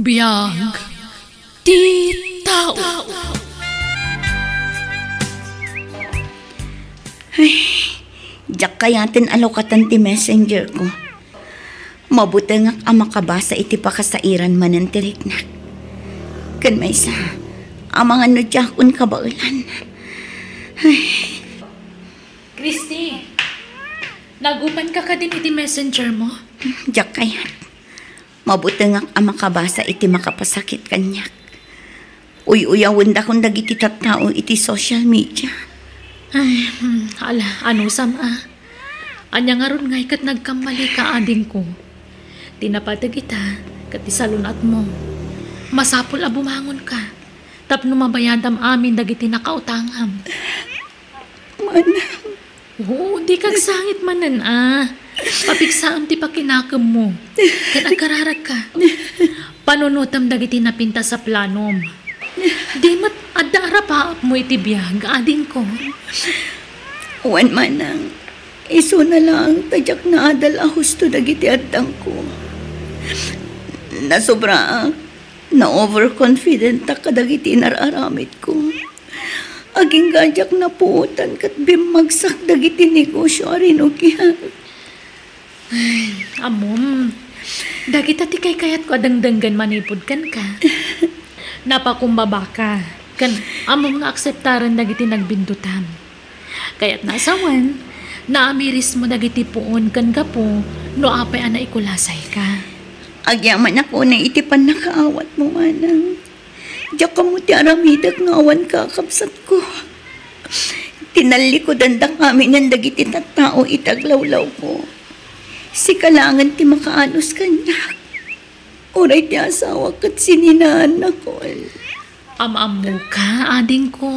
Biyag ti tao. Ay, diyak kayatin alokatan ti messenger ko. Mabuti nga ang makabasa iti pakasairan manan ti riknak. Kan may sa, amang ano diyak un kabaulan. Ay. Christy, nagupan ka din iti messenger mo? Diyak kayat. Mabuti nga ang makabasa iti makapasakit kanyak. Uy-uyawin da kung dagiti tattao iti social media. Ay, ano sama? Anya nga ron nga ikat nagkamali ka ading ko. Tinapatag ita, kat isalunat mo. Masapol a bumangon ka. Tapno mabayadam amin dagiti nakautangam. Manang. Oo, di kag sangit manan Papiksaan ti pakinakam mo. Kan agkararag ka. Panunutam dagiti napinta sa planom. Di mat adara pa mo iti biyag, ading ko. Uwan manang. Iso na lang tadyak na adal husto dagiti adang ko. Nasobra na overconfident ta kadagiti nararamit ko. Aging gadyak na puutan kat bimagsak dagiti negosyo arin o kiyang. Ay, amom. Dagita ti kay kayat ko adangdanggan manipod kan ka. Napakumbaba ka. Kan amom nga akseptaran dagiti nagbindutam. Kaya't nasawan, naamiris mo dagiti puon kan gapo no apay ana ikulasay ka. Agyaman ako na itipan na kaawat mo manang. Diyak ka mo ti aramidag nga awan kakapsat ko. Tinalikodan da kami ng dagiti tattao itaglawlaw ko. Si kalangan ti makaanos kanya. Uray ti asawa kat sininaan ako. Am-amo ka, ading ko.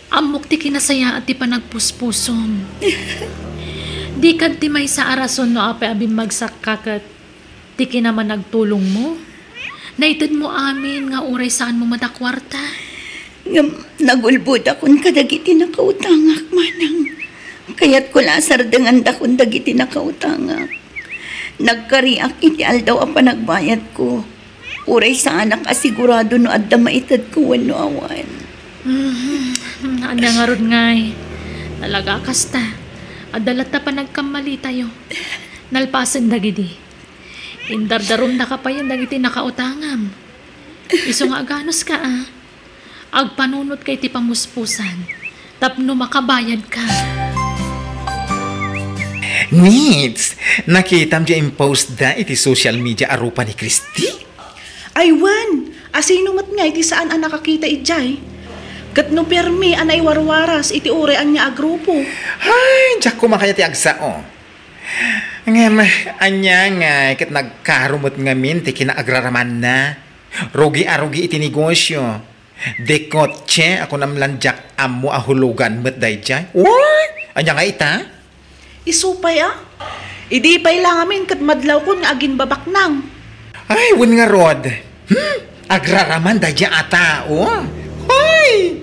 Amok ti kinasaya at ti panagpuspusom. Di kag ti may sa arason no apay abim magsak kakat ti kinaman nagtulong mo. Naitid mo amin nga uray saan mo matakwarta. Nagulbod akong kadagiti nakautangak manang. Kaya't ko lasar dengan dakon dagiti nakautangak. Nagkariak iti aldaw ang panagbayad ko. Uray sa anak asigurado no adda maitad ko wano awan. Anya nga ron ngay. Talaga kasta. Adalat na pa nagkamali tayo. Nalpasan dagidi. Indardaron na ka pa yan dagiti nakautangam. Iso nga aganos ka Agpanunot kay ti pamuspusan. Tapno makabayad ka. Needs, nakitam di impost da iti social media arupa ni Christy? Ay, Wan, asinumat nga iti saan ang nakakita ijay. Kat no permi anay warwaras iti ure ang niya agrupo. Ay, diyak kumakaya ti agsao. Ngem, anya nga, kat nagkarumot ngamin ti kinaagraraman na. Rugi-arugi iti negosyo. De kotse, ako namlandyak amo ahulugan met day jay. Uy, anya nga ita? Isupay Idi pay lang amin kat madlaw ko nga agin babak nang. Ay, wun nga rod. Agraraman day jay ata, Hoy!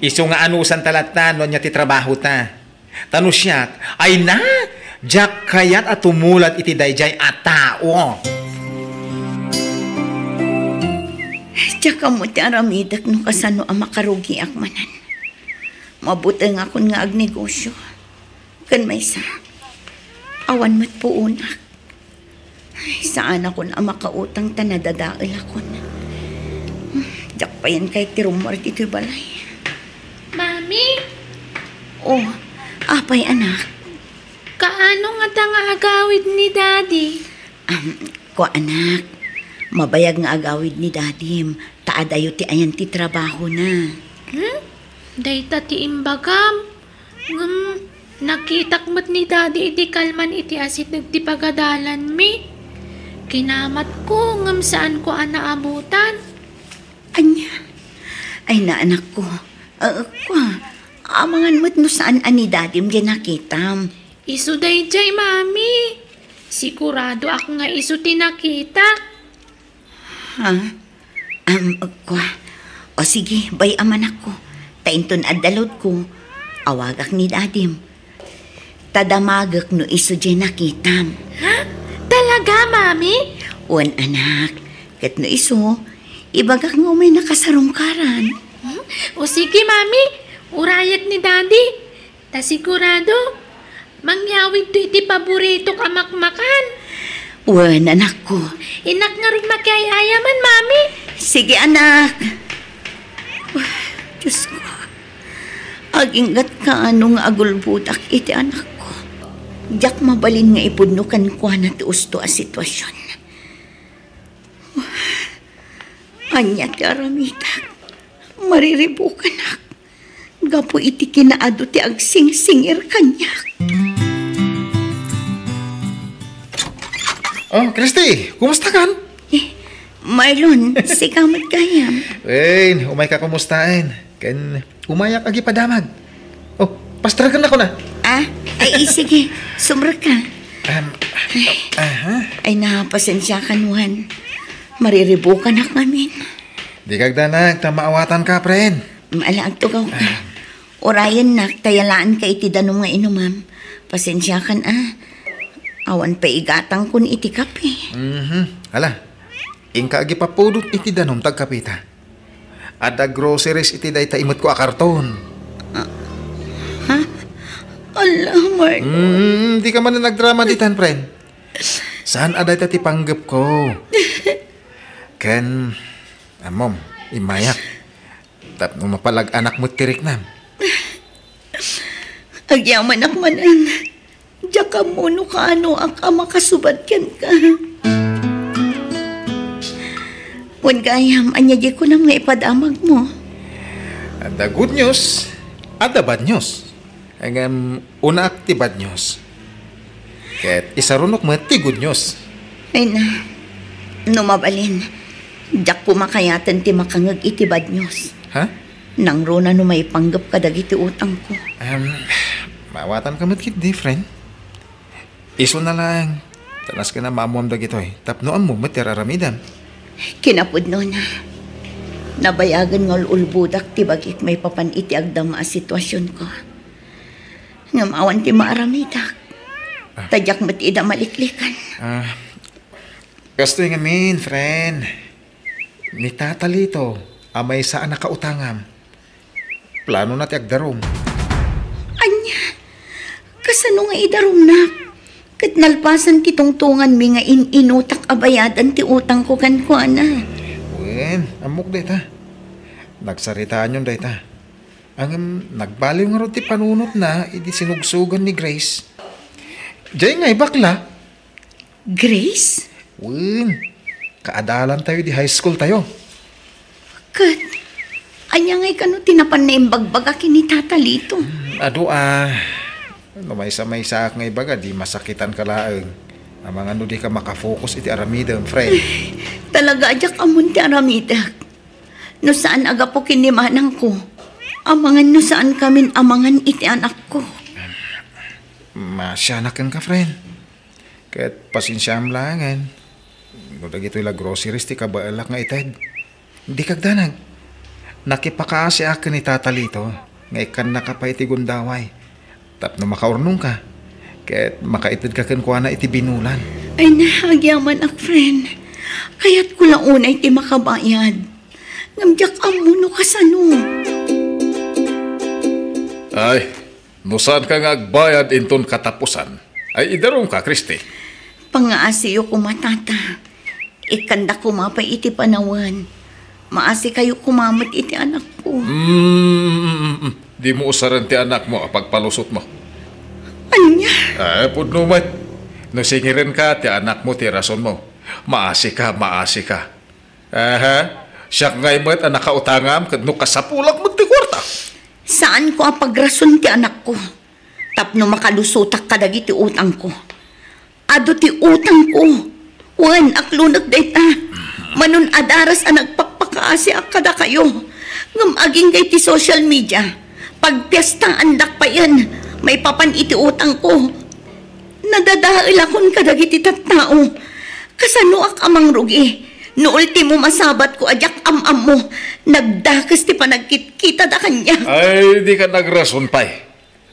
Iso nga anusan talata no niya ti trabaho ta. Tano siya, ay na, jak kayat at tumulat iti dayjay ata, Diyak ka mo ti aramidak no kasano ang makarugi akmanan. Mabuti nga akong nga agnegosyo. Kan may sa, awan mat po unak. Ay, saan ako na makautang tanadadaal ako na. Diyak pa yan kay tirumar dito'y balay. Mami? Oh, apay anak. Kaano nga nga agawid ni Daddy? Ko anak, mabayag nga agawid ni Dadim. Taadayo ti ayan ti trabaho na. Dayta ti imbagam. Nakitak mat ni Daddy iti kalman iti asit nagti pagadalan mi. Kinamat ko ngam saan ko anaabutan. Anya? Ay na anak ko. Amangan mo't no saan ani Dadim di nakitam. Isu dayjay, Mami. Sigurado ako nga isu tinakita. Ha? O sige, bay aman ako. Tainton adalod ko. Awagak ni Dadim. Tadamagak no isu di nakitam. Ha? Talaga, Mami? Uwan anak, Kat no iso, ibagak nga may nakasarungkaran. O sige, mami. Urayat ni daddy. Ta sigurado, mangyawid to iti paborito ka makmakan. Wan, anak ko. Inak nga rin makiayaman, mami. Sige, anak. Diyos ko. Agingat ka anong agulbudak iti anak ko. Diyak mabalin nga ipudnukan ko na tius to a sitwasyon. Anya ti aramitak. Mariribukan ak. Gapo iti kinaado ti agsing-singir kanyak. Oh, Christy, kumusta kan? Marlon, sikamot kayam. Wen, umay ka kumustain. Ken, umayak agi padamag. Oh, pastragan ako na. Ay, sige. Sumra ka. Aha. Ay, napasensya ka, Juan. Mariribukan ak namin. Di kagdanag, tamaawatan ka, pren. Maalaag tugaw ka. Orayan nak, tayalaan ka iti danom nga inumam. Pasensya kan Awan pa igatang kun iti kape. Hala, ingka agi papudot iti danom tagkapita. Ada groceries iti day taimot ko a karton. Allah, Mark. Di ka man na nagdrama ditan, pren. Saan aday ti panggap ko? Ken, amom, imayak. Tapno mapalag anak mo tirik nam. Agyaman ak manan. Diya ka mono ka ak makasubad ken ka. Wan gayam, anya di ko nang maipadamag mo. Ada good news, ada bad news. Ang una ti bad news. Ket isarunok mo ti good news. Ay na, numabalin. Diyak pumakayatan ti makangag iti bad news. Ha? Nang rona no may panggap ka dagiti utang ko. Mawatan ka matkit different. Iso na lang. Tanas ka na mamuam dagitoy. Tapnoan mo matiraramidam. Kinapod no na. Nabayagan ng ulbudak ti bagik may papan iti agdama a sitwasyon ko. Ngamawan ti maaramidak. Tadyak matida maliklikan. Gasto yung amin, friend. Ni tata lito, amay saan nakautangam. Plano na ti agdarom. Anya, kasano nga idarom na? Kat nalpasan kitungtungan mi nga inutak abayadan ti utang ko kan ko ana. Wen, amok dayta. Nagsaritaan yun dayta. Ang nagbaliw nga ro ti panunot na, idi sinugsugan ni Grace. Diyay nga'y bakla. Grace? Wen, kaadalan tayo di high school tayo. Kat, anya nga'y kano tinapan na imbagbaga kini tata lito. Ado may sa ngay baga, di masakitan ka laang. Amang ano di ka makafocus iti aramidam, friend. Talaga adyak amon ti aramidak. No saan aga po kinimanang ko. Amangan no saan kamin amangan iti anak ko. Masyanakan ka, friend. Kahit pasinsyam langan. No dagito ila groceries ti kabaalak nga ited. Di kagdanag. Nakipakaasi akin ni tata lito. Ngay kan nakapay iti gundaway. Tapno makaurnong ka. Kahit makaitid ka kuana iti binulan. Ay nahagyaman ak, friend. Kaya't ko lang unay ti makabayad. Ngamdyak amuno kasano. Ay, nusan ka nga agbayad inton katapusan. Ay idarong ka, Christy. Pangaasiyo ko matata. Ikanda ko mapay iti panawan. Maasi kayo kumamat iti anak ko. Di mo usaran ti anak mo pagpalusot mo. Anya? Ay, pudno mat. No singirin ka, ti anak mo, ti rason mo. Maasi ka. Siya ngay mat ang nakautangam, no kasapulak mo ti kwarta. Saan ko apagrason ti anak ko? Tapno makalusutak ka dagi ti utang ko. Ado ti utang ko. Wan, aklunag dayta. Manun adaras ang nagpapakaasi akada kayo. Ngam aging kay ti social media. Pagpiastang andak pa yan, may papan iti utang ko. Nadadahil akon kadagi ti tattao. Kasano ak amang rugi. No ultimo masabat ko adyak am mo. Nagdakas ti panagkit-kita da kanya. Ay, di ka nagrason pa'y.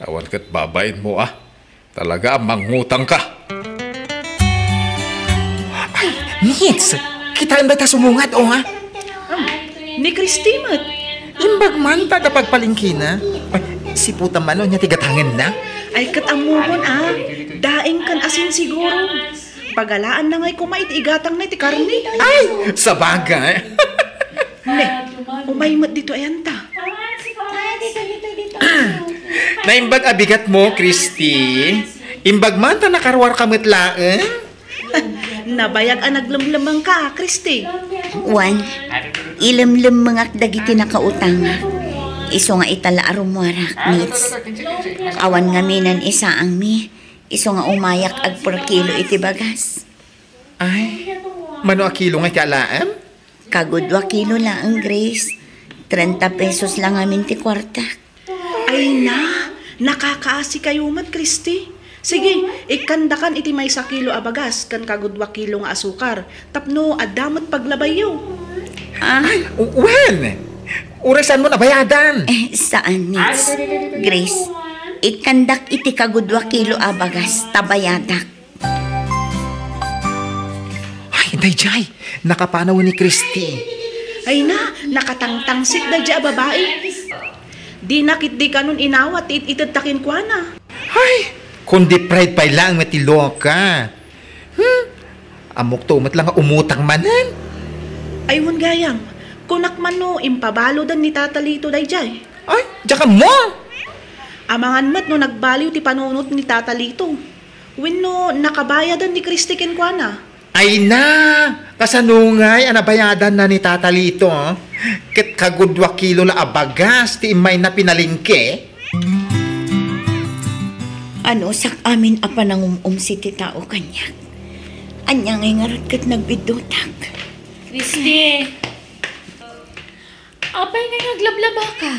Awan ka't babain mo Talaga, mangutang ka. Nits, Kitaan ba ta sumungat, o ha? Ni Christy mat. Imbag man ta na pagpalingkina. Ay, si puta man, niya tigatangan na. Ay kat amuhon daing kan asin siguro. Pagalaan na ngay kumait igatang na iti karni. Ay, sa bagay. Ne, umaymat dito ayan ta. Naimbag abigat mo, Christy. Imbag man ta nakarwar kamit laeng. Nabayag ang naglamlamang ka, Christy. Wan, ilamlam mga dagiti nakautanga. Iso nga itala arumwarak, nits. Awan nga minan isa ang mi. Iso nga umayak ag per kilo iti bagas. Ay, mano a kilo nga iti alaem? Kagudwa kilo lang ang Grace. 30 pesos lang amin ti kwarta. Ay na, nakakaasi kayo mat, Christy. Sige, ikandakan iti may sa kilo abagas, kan kagudwa kilo nga asukar. Tapno, adamat paglabayo. Ay, when? Urasan mo na bayadan. Saan, nits? Grace, ikandak iti kagudwa kilo abagas, tabayadak. Ay, hindi, Jay. Nakapanaw ni Christy. Ay na, nakatangtangsik na dya babae. Di nakit di ka nun inawat, itatakin kwa na. Ay, kundi pride pa lang matilo ka. Amok to, umat lang nga umutang manan. Aywan gayam, kunak man no, impabalo dan ni tatalito day jay. Ay, diyan ka mo. Amangan mat no nagbaliw ti panunot ni tatalito. Wenno nakabayadan ni Christy ken kwa na. Ay na, kasanungay, anabayadan na ni Tata Lito. Kit kagudwa kilo la abagas, ti imay na pinalingke. Ano, sak amin apa nang si ti tao kanya. Anya ngay ngarat kat nagbidutak. Christy! Apay nga naglablaba ka.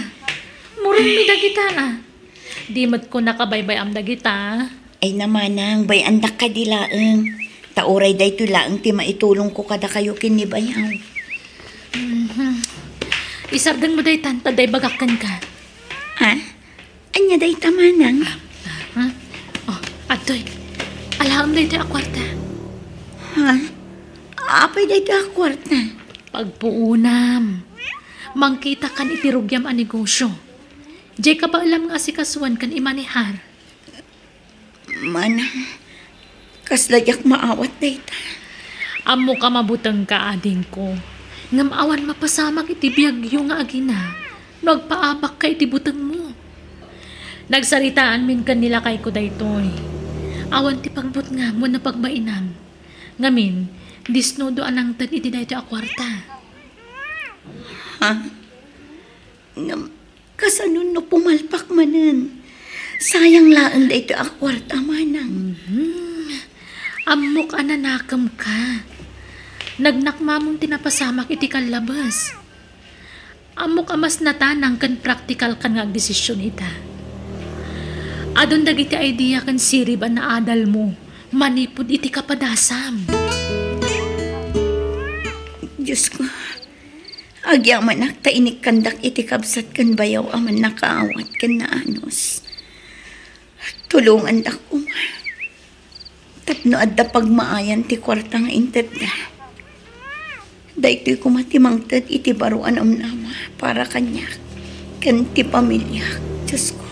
Murong mi dagita na. Di mat ko nakabaybay am dagita. Ay namanang, bay andak ka dilaeng. Tauray day tulaang ti maitulong ko kada kayo kinibayaw. Isardang mo day tanta day bagakan ka. Ha? Anya day tamanang? Ha? Oh, atoy. Alaam day tayo akwarta. Ha? Apay day ta kwarta. Pagpuunam. Mangkita kan itirugyam a negosyo. Jay ka ba alam nga si kasuan kan imanihar? Manang, kaslayak maawat day ta. Amo ka mabutang ka ading ko. Ngam awan mapasamak iti biyagyo nga agina. Nagpaabak ka iti butang mo. Nagsaritaan min kanila kay ko daytoy. Awan ti pagbut nga mo na pagmainam. Ngamin, disnodo anang tan iti daytoy akwarta. Ha? Ngam, kasanun no pumalpak manan. Sayang laan day to akwarta manang. Amok ananakam ka. Nagnakmamong tinapasamak iti kalabas. Amok amas natanang kan praktikal kan nga desisyon ita. Adon dagiti idea kan siriban na adal mo. Manipod iti kapadasam. Diyos ko, agyaman ak ta inikandak iti kabsat kan bayaw aman nakaawat kan na anos. Tulungan ako ma. Tapno adda pagmaayan ti kwarta nga inted na. Daytoy kumatimangtad iti baruan am nama para kanya. Kan ti pamilya. Diyos ko.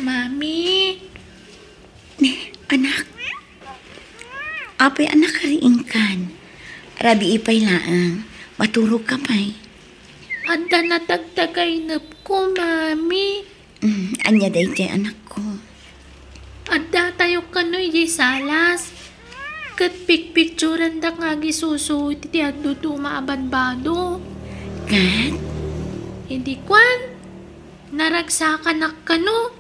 Mami! Ni, anak. Apay anak kariing kan. Rabi ipay laang. Maturog ka pa'y. Adda natagtagay nap ko, Mami. Anya day anak ko. Adda tayo kanoy di salas. Kat pikpikturan da nga gisuso iti addo to maabanbado. Kat? Hindi kwan. Naragsakan na kano.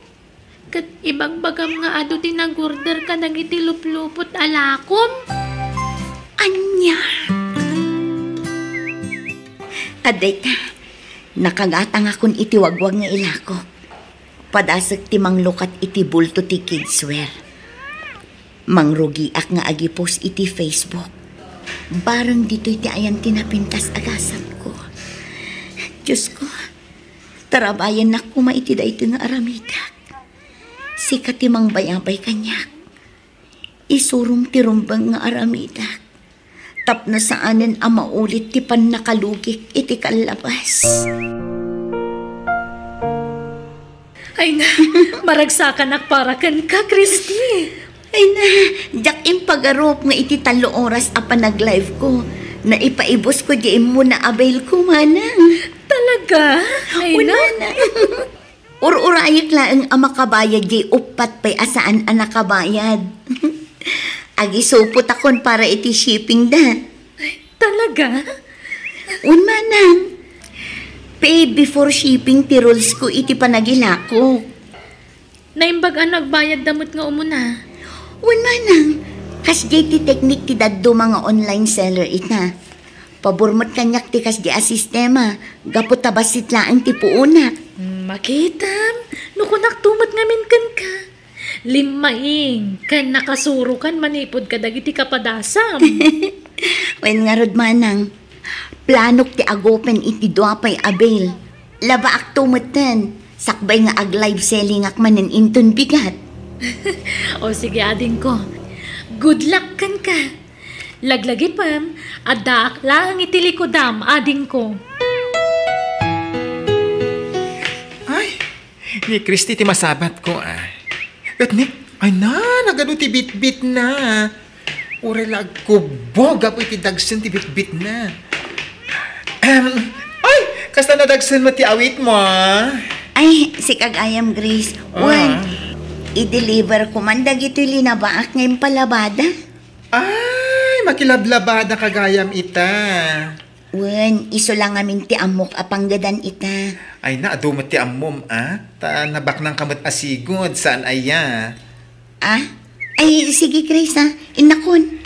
Kat ibagbagam nga ado tinagorder ka nagiti luplupot alakom. Anya? Aday ta, nakagatang akon iti wagwag nga ilako. Padasag ti manglukat iti bulto ti kidswear. Mangrugi ak nga agipos iti Facebook. Barang dito'y ti ayan tinapintas agasan ko. Diyos ko, tarabayan na kuma iti da ito nga aramidak. Sikat ti mangbay-abay kanyak. Isurum ti rumbang nga aramidak. Tap na saanin ang maulit ti pan nakalugik iti kalabas. Ay na, maragsakan akparakan ka, Christy. Ay na, jak impagarup nga iti 3 oras apa nag-live ko. Naipaibos ko di mo na avail ko, manang. Talaga? Ay na. Ururayik laeng ang makabayad di upat pa'y asaan ang nakabayad. Agi supot akon para iti shipping da. Talaga? Manang. Pay before shipping ti rules ko iti panagila ko. Naimbag ang nagbayad damot nga umuna. Manang. Kas di ti teknik ti daddo mga online seller ita. Paburmot kanyak ti kas di asistema. Gapot tabasit laang ti puuna. Makitam, nukunak tumat ngamin kan ka. Limaing, kan nakasuro kan manipod ka dagiti kapadasam. Wen nga rod manang. Planok ti agopen iti duapay abel. Laba ak tumatan. Sakbay nga ag live selling ak manen inton bigat. O sige ading ko, good luck kan ka. Laglagi pam, adak lang itilikodam ading ko. Ay, ni Christy ti masabat ko At ni, ay na, nagano ti bit-bit na. Urelag kubog apo iti dagsen ti bit-bit na. Ay, kasta na dagsen mo ti awit mo Ay, si Kagayam Grace. Wen, i-deliver ko man dagito linabaak ngayon palabada. Ay, makilablabada kagayam ita. Wen, iso lang amin ti amok apanggadan ita. Ay na, adumot ti ammom Ta nabak ng kamot asigod, saan aya? Ay, sige Grace inakon.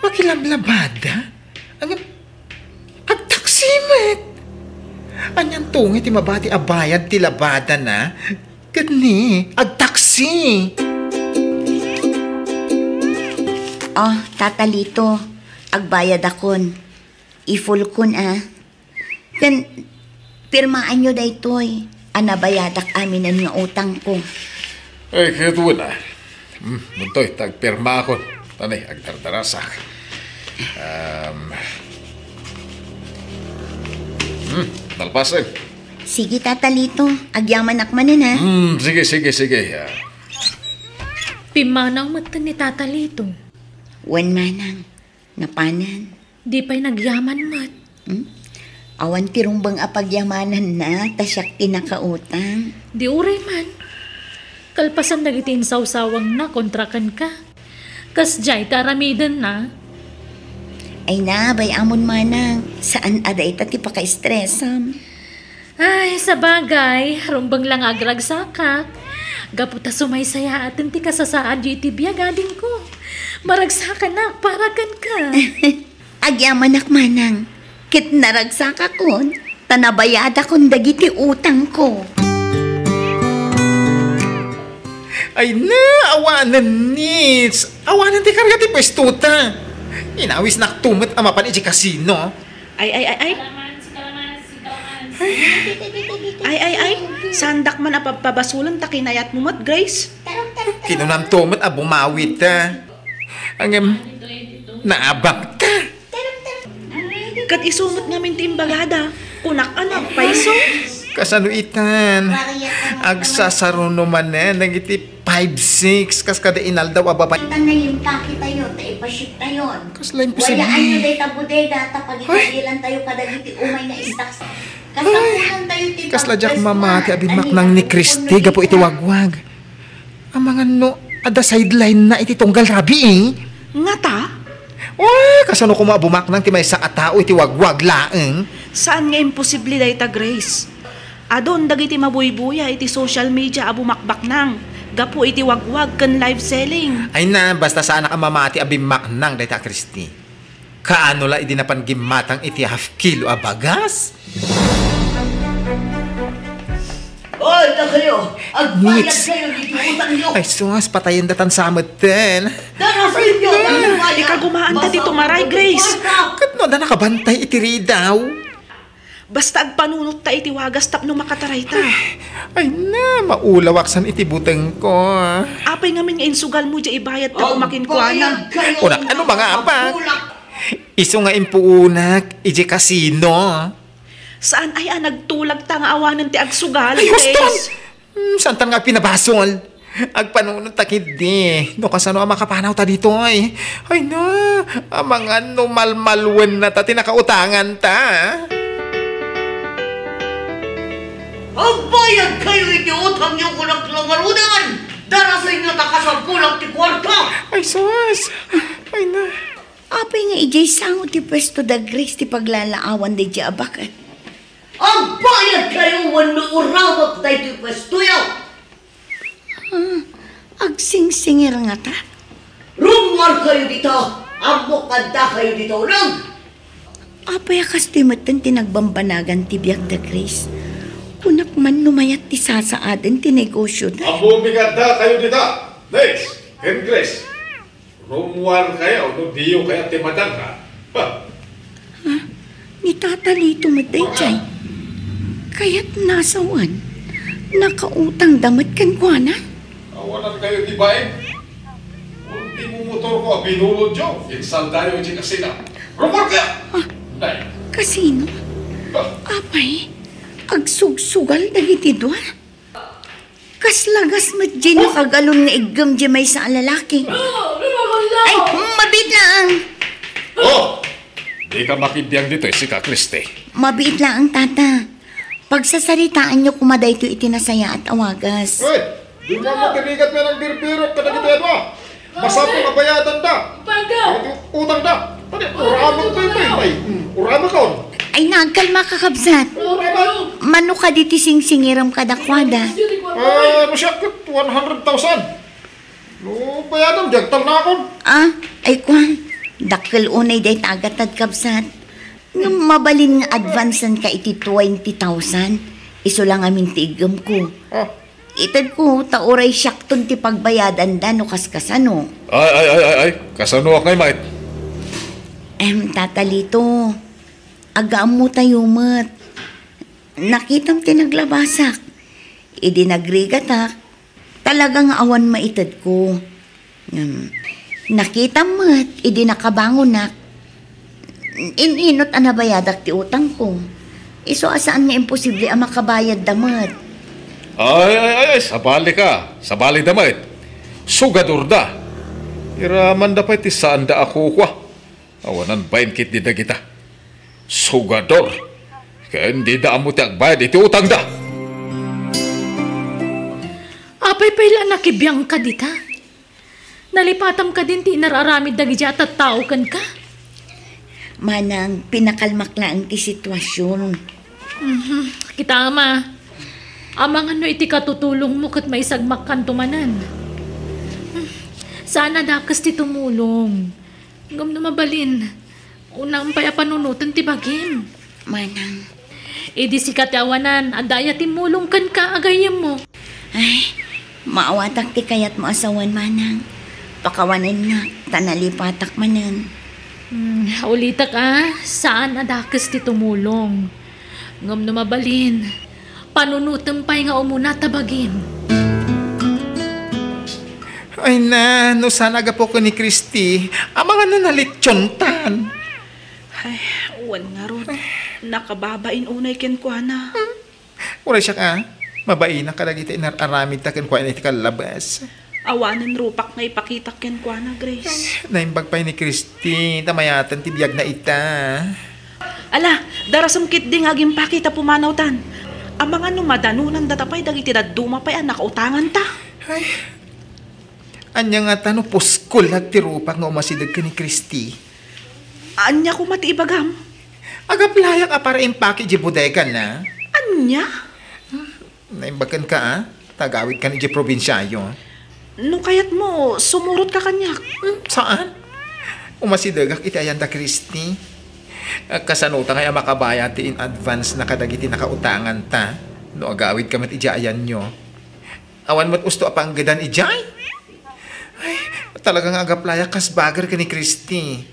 Makilablabada? Agtaksimet! Anyang tungit ti mabati abayad ti labada na? Gani, agtaksi! Oh, tatalito. Agbayad akon. I-full kun Kan, pirmaan nyo daytoy. Anabayadak amin ang nga utang ko. Ay, kaya tuwan Muntoy, tagpirma ako. Tanay, agdardarasak. Talpasin. Sige, tatalito. Agyaman akmanan Sige. Pimanaw mata ni Tata Lito. Wen manang. Napanan. Di pa'y nagyaman mat. Awan tirumbang apagyamanan na, tasyak tinakautang. Di uray man. Kalpasan nagitin sawsawang na kontrakan ka. Kas jay taramidan na. Ay na, bay amon manang. Saan aday tati paka-stressam? Ay, sa bagay, rumbang lang agragsakak. Gaputa sumaysaya atin ti kasasaad yu iti biyagadin ko. Maragsakan na, parakan ka. Agyaman manang. Kit naragsak akon, tanabayada kon dagiti utang ko. Ay na, awanan nits! Awanan ti karga ti pwestuta! Inawis naktumot amapan iti kasino. Ay. Ay. Sandak man apapabasulan ta kinayat mo mat, Grace. Kinunam tumot abumawit Ang naabang ta. Kat isumot namin ti imbagada. Kunak anak, paiso. Kasano itan? Agsasaruno man nagiti 5-6 kas kada inal daw ababa. Tanayin taki tayo, taipaship tayo. Kasla imposible. Wala ano day tabudeda, tapagitadilan tayo kadagiti umay na stocks. Kasapunan tayo ti Kasla jak mamati abinmak nang ni Christy gapo iti wagwag. Ang mga no, ada sideline na iti tunggal rabi Nga ta? Kasano ko maabumak nang ti may sa atao iti wagwag laeng. Saan nga imposible day ta, Grace? Adon dagiti mabuybuya iti social media abumakbak nang. Gapo iti wagwag kan live selling. Ay na, basta saan ka mamati abimak nang dayta Christy. Kaano la idi napan gimatang iti half kilo a bagas? Oy, ta kayo! Agbayad Nits. kayo dito utang nyo! Ay sus, patayin datan sa amaten. Dara sa inyo! Ikaw gumaan ta dito maray, Grace. Kat no, na nakabantay iti ridaw. Basta agpanunot ta iti wagas tapno makataray ta. Ay na, maulawaksan itibuteng ko. Apay ngamin nga insugal mo dya ibayad ta kumakin ko ana. Una, ano ba nga apa? Iso nga impuunak, ije kasino. Saan ay nagtulag ta nga awanan ti agsugal, Ay, huston! Grace? Santan nga pinabasol. Agpanunod takid di. No kasano ang makapanaw ta dito ay. Ay na, ang mga numalmalwen na ta tinakautangan ta. Ang bayad kayo iti utang yung kulang langarunan! Darasay nyo takasampulang ti kwarta! Ay sus. Ay na. Apay nga ijay sango ti pwesto da Grace ti paglalaawan di di abakat. Ang bayad kayo wano urawak na iti pwesto yaw! Agsingsingir nga ta. Rumwar kayo dito! Amokanda kayo dito lang! Apay akas ti matan tinagbambanagan ti biyak da Grace. Kunak man lumayat ti sasaaden ti negosyo na. Ang bumiganda kayo dito. Next, Grace. Rumuan kayo, no diyo kaya timadang ka. Ha? Ni tata lito matay jay. Kaya't nasawan. Nakautang damat kan kwa na. Awanan kayo di ba eh? Unti mo motor ko, binulod yo. Insan tayo di kasina. Rumuan kaya! Nay. Kasino? Ha? Apay, agsugsugal dagiti dua. Kaslagas mat di nakagalon nga igam di may sa lalaki. Ay, mabit lang. Oh! Di ka makibiyang dito eh, si Ka Christy. Mabit lang ang tata. Pagsasaritaan niyo kumaday ito itinasaya at awagas. Uy! Di mo matiligat mo ng birbiro kada kita mo. Masapong abayadan da. Utang da. Pwede, urama ko tayo. Urama ka. Ay, nagkalma ka kabsat. Urama. Mano ka diti singsingiram kadakwada. Ano siya? 100,000. No, bayadan. Jagtal na ako. Ay kwan. Dakkel unay day tagatad kabsat. Nung mabalin nga advancean ka iti 20,000, iso lang amin tigam ko. Itad ko, tauray syakton ti pagbayadan da no kaskasano. Ay. Kasano ako kay mait? Tatalito, agaam mo tayo mat. Nakitam tinaglabasak. Idi nagrigatak, talagang awan maitad ko. Nakitam mat, idi nakabangon nak. Ininot anabayadak ti utang ko. Iso asaan nga imposible ang makabayad damat. Ay, sabali ka. Sabali damait. Sugadur da. Iraman da pa iti saan da ako kwa. Awanan bayin kit di da kita. Sugador. Kaya hindi da amo ti agbayad iti utang da. Apay pala nakibiyang ka dita. Nalipatam ka din ti nararamid dagi at tao kan ka. Manang pinakalmak lang ti sitwasyon. Kita ama. Amang ano iti katutulong mo kat may sagmak kan tumanan. Sana dakas ti tumulong. Ngam na mabalin. Unang paya panunutan ti bagim. Manang, Idi si katiawanan, andaya ti mulong kan ka agayam mo. ay, maawatak ti kayat mo asawan manang. Pakawanan na, tanalipatak manan. Ulitak saan adakas ti tumulong? Ngam na mabalin. Panunutan pa'y nga umuna tabagim. Ay na, no sana agapo ko ni Christy. Ang mga nanalitsyontan. Ay, wan nga ron. Nakababain unay ken ko na. Ura siya ka. Mabain na kalagiti inararamid ta ken kwa iti kalabas. Awanan rupak nga ipakita ken ko na, Grace. Naimbag pa ni Christy. Tamayatan ti biyag na ita. Ala, darasam kit ding aging pakita pumanaw tan. Ang mga numadanunan datapay dagiti daduma pa'y nakautangan ta. Ay, anya nga tano puskol at tirupak nga umasidag ka ni Christy. Anya ko matiibagam. Agaplayak para impake di bodega na. Anya? Naimbagan ka tagawid ka ni di probinsyayo. No kayat mo, sumurot ka kanyak. Saan? Umasidag iti ayan da Christy. Kasanuta kaya makabaya ti in advance na kadagiti nakautangan ta. No agawid ka mat ijayan nyo. Awan mat usto apang gadan ijay. Ay, talagang agaplaya kas bagar ka ni Christy.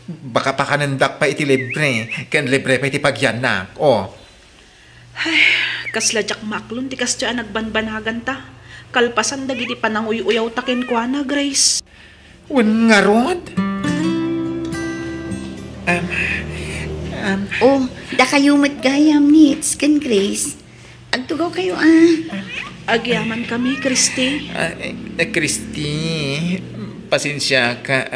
Baka pa kanandak pa iti libre. Kan libre pa iti pagyanak. Kasla jak maklon ti kasya nagbanbanagan ta. Kalpasan dagiti pananguy-uyaw takin kwa na, Grace. Wan nga rod? Da kayo matgayam ni kan Grace. Agtugaw kayo Agyaman kami, Christy. Christy, pasensya ka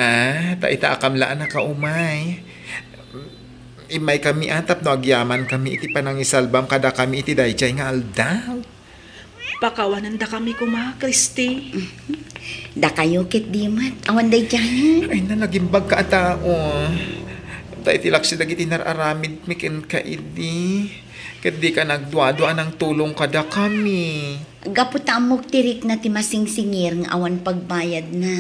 Taita akamlaan na kaumay. Imay kami atap no agyaman kami iti panangisalbam kada kami iti dayjay nga aldaw. Pakawanan da kami kuma, Christy. Da kayo kit dimat. Awan day dyan. Ay na nagimbag ka atao. Tayo tilak si dagiti nararamid mikin ka idi. Kat di ka nagduadua ng tulong kada kami. Gaputa amok tirik na ti masingsingir nga awan pagbayad na.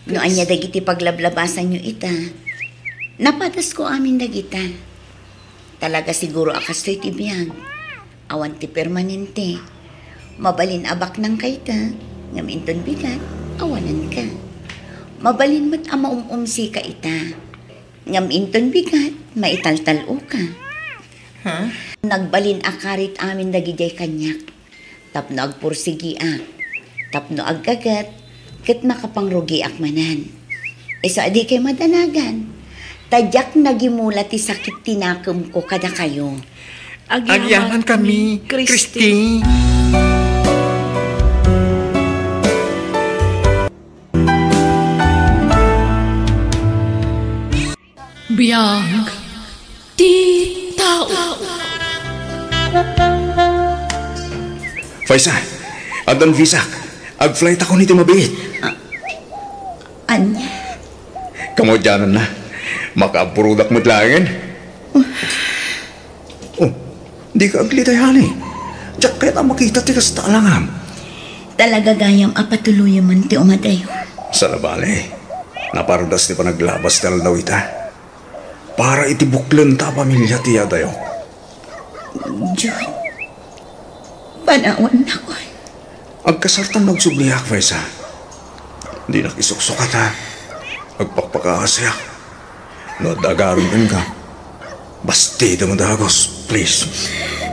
No anya dagiti paglablabasan nyo ita. Napatas ko amin dagita. Talaga siguro akastoy ti biyag. Awan ti permanente. Mabalin abak ng kaita. Ngaminton bigat, awanan ka. Mabalin mat ama umsi ka ita. Ngaminton bigat, maitaltalo ka. Nagbalin akarit amin dagijay kanyak. Tapno agpursigiak. Tapno aggagat. Kat makapangrugi akmanan. Isa di kay madanagan. Tadyak nagimula ti sakit tinakam ko kada kayo. Agyaman kami, Christy. Biyag ti tao. Faisa, adan visak. Ag-flight ako nito mabiit. Anya? Kamu dyanan na. Makapurudak mo't langin. Di ka aglitay, honey. Diyak kaya na makita tikas talangam. Talaga gayam apatuloy man ti umadayo. Sa nabali, naparudas ti panaglabas tal daw ita. Para itibuklan ta pamilya tiya dayo. Diyon, panawan na ko. Agkasartan nagsubliak, Faisa. Di nakisuksukat ha. Agpakpakasyak. No dagaron ka. Basti damadagos, please.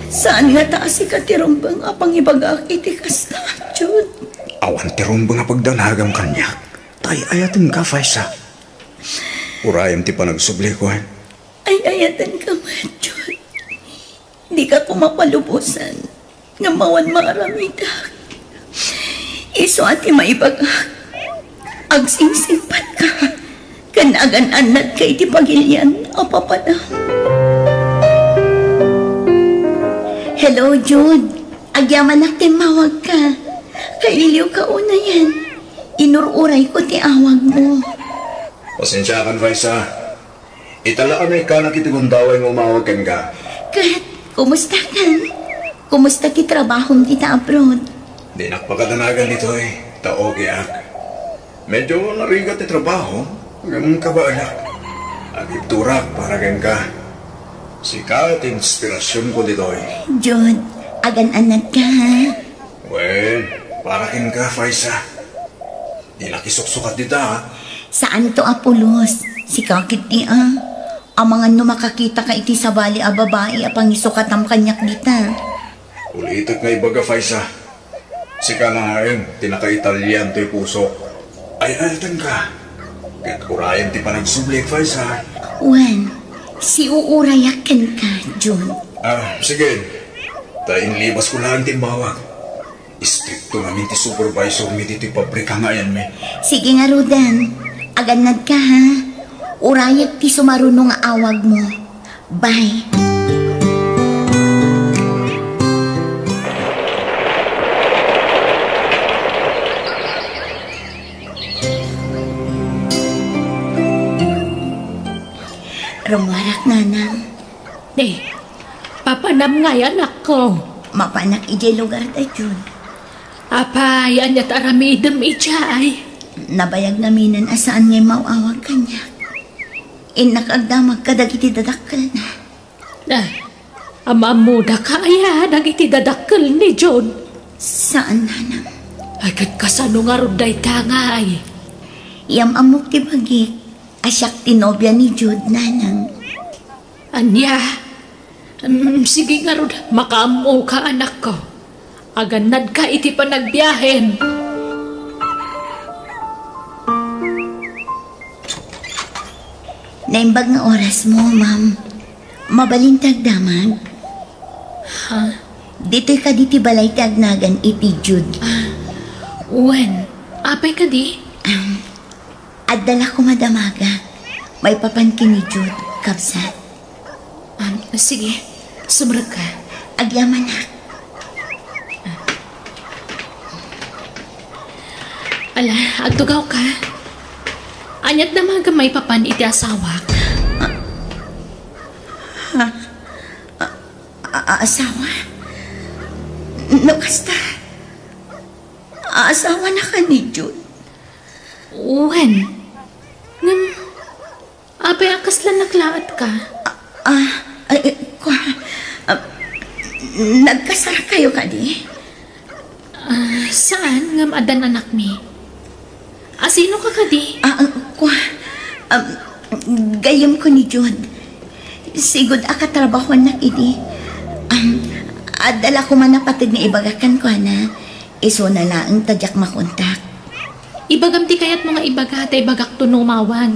Saan nga taas ka tirumbang apang ibagak itikas na, Jud? Awan tirumbang nga pagdanagam kanyak. Tay ayatin ka, Faisa. Urayam ti panagsubli ko, Ay ayatan ka man, Jud. Di ka kumapalubusan. Nga mawan maramidak. Iso ati maibagak. Agsingsingpat ka. Kanagan-anad kay ti pagilyan. Apapada. Hello, Jude. Agyaman natin mawag ka. Kailiw ka una yan. Inururay ko ti awag mo. Pasensya kan, Faisa. Italaan ay ka na kitigundaway mo mawagan ka. Kat, kumusta ka? Kumusta ki trabahong kita abroad? Di nakpakadanagan nito tao kiyak. Medyo narigat ti trabaho. Hanggang kabaalak. Agipturak para kan ka. Sikat inspirasyon ko dito Jude, agan-anad ka ha? Well, para kin ka, Faisa. Di nakisuksukat dito ha. Saan to apulos? Si kakit di Ang mga makakita ka iti sa bali a babae apang isukat ang kanyak dita. Ulitak nga ibaga, Faisa. Sika na ngayon, tinaka-Italyan to'y puso. Ay altan ka. Kahit kurayan ti panagsublik, Faisa. Wan, si uurayakan ka, June. Sige. Taing libas ko lang timbawag. Istrikto namin ti supervisor mi dito pabrika nga yan, me. Sige nga, Rodan. Aganad ka, ha? Urayak ti sumarunong nga awag mo. Bye. Rumarak, nanang. Papanam nga yan ako. Mapanak ijay lugar tayo, June. Apa, yan yat aramidem ijay. Nabayag naminan asaan ngay mauawag kanya. Inakagdamag kadagiti dadakkel na. Amamuda ka aya, nagiti dadakkel ni John. Saan, nanang? Ay, kat kasano nga ruday tangay. Yam amok ti bagik, asyak tinobya ni Jude nanang. Anya, sige nga rod, makaamo ka anak ko. Aganad ka iti pa nagbiyahen. Naimbag nga oras mo, ma'am. Mabalintag damag. Ha? Dito'y ka diti balay ti agnagan iti Jude. Wen, apay ka di? At dala ko madamaga. May papankin ni Jude, kapsat. Sige, sumrag ka. Agyaman na. Ala, agtugaw ka. Anyat na mga may papan iti asawak. Asawa? No, kasta. Asawa na ka ni Jude. Wen, ngam, apay akas lang naklaat ka. Nagkasara kayo ka di? Saan ngam adan anak mi? Sino ka di? Gayam ko ni Jude. Sigod akatrabaho na idi. Adala ko man napatid ni ibagakan ko na. Iso na lang tadyak makontak. Ibagam ti kayat mga ibaga tay bagak to no umawag.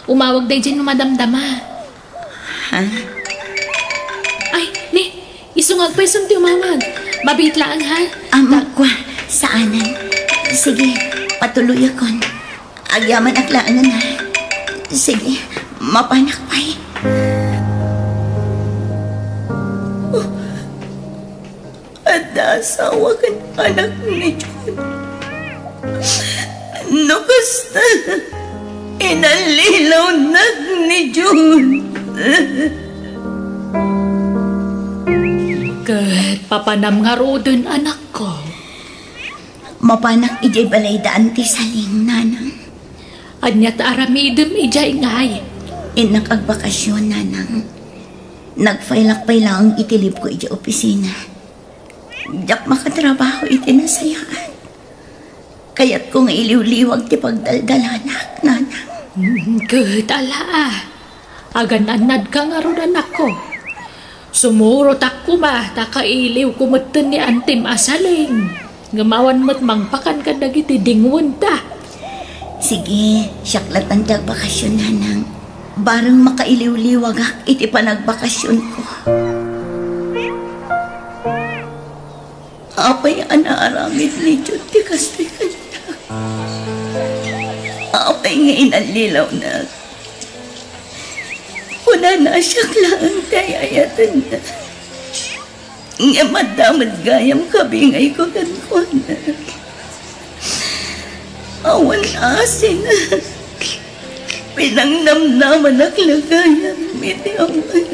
Umawag day dyan no madamdama. Ha? Ay, ni, isungag pa isang ti umawag. Mabitlaan ha? Magkwa, saanan? Sige, patuloy akon. Agyaman aklaan na. Sige, mapanak pa'y. Ada asawa kan anak ni Jude. No, basta inalilaw na ni Jude. Kat, papanam nga rodon anak ko. Mapanak ijay balay daan ti saling nanang. Anyat aramidem ijay ngay. Inak agbakasyon nanang. Nagfailak-pay lang itilip ko ijay opisina. Diyak makatrabaho iti nasayaan. Kaya't kung iliw-liwag ti pagdaldalanak, nanang. Kat, ala agan anad ka nga ron anak ko. Sumurot ako takailiw kumatan ni antim asaling. Gamawan mo't mangpakan ka dagiti dingwan ta. Sige, syaklatan ti agbakasyon nanang. Barang makailiw-liwag ak iti panagbakasyon ko. Apay anaaramid ni Jude ti kastoy kanya. Apay nga inalilaw na. Kuna na siyak lang tayo ayatan na. Nga madamad gayam kabingay ko gankuan na. Awan asin na. Pinangnamnaman naklagayam miti awan.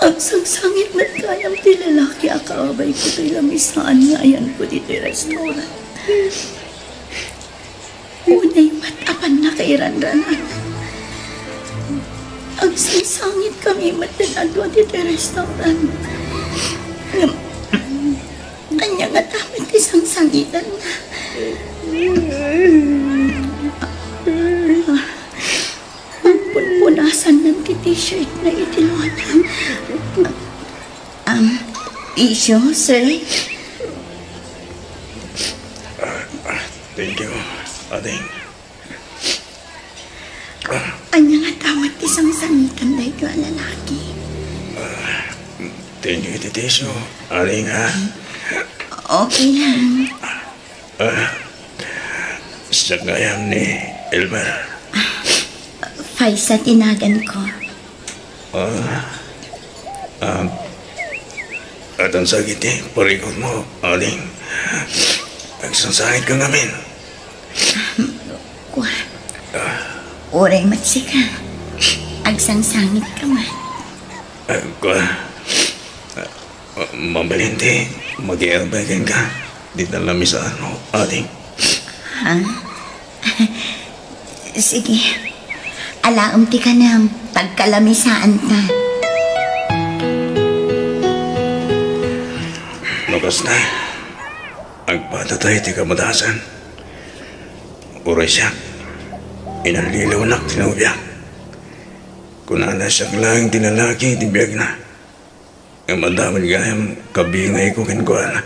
Ang sangsangit na kayam ti lalaki akaabay ko tayo lamisaan nga ayan ko dito restaurant. Unay matapan na kay Ranranan. Ang sangsangit kami matanadwa dito restaurant. Kanya nga dapat isang sangitan na. Punpunasan ng t-shirt na itiluan. Isyo, sir? Thank you, Ading. Anya nga tawad isang sangitan na ito ang lalaki. Thank you, Titisyo. Ading, ha? Okay lang. Sa gayam ni Elmer. Faisa tinagan ko. At ang sakit parikot mo, Ading. Nagsasakit ka ngamin. Kwa. Oray matsika. Agsangsangit ka man. Kwa. Mabalinte, mag-iarbagan ka. Di na lamisaan mo, Ading. Ha? Sige. Alaam ti ka na tagkalamisaan ta. Lukas na. Agpatatay ti kamadasan. Uray siya. Inalilaw na tinubyak. Kunana siya lang tinalaki tibiyag na. Ang madaming gayam kabingay ko kinkuana.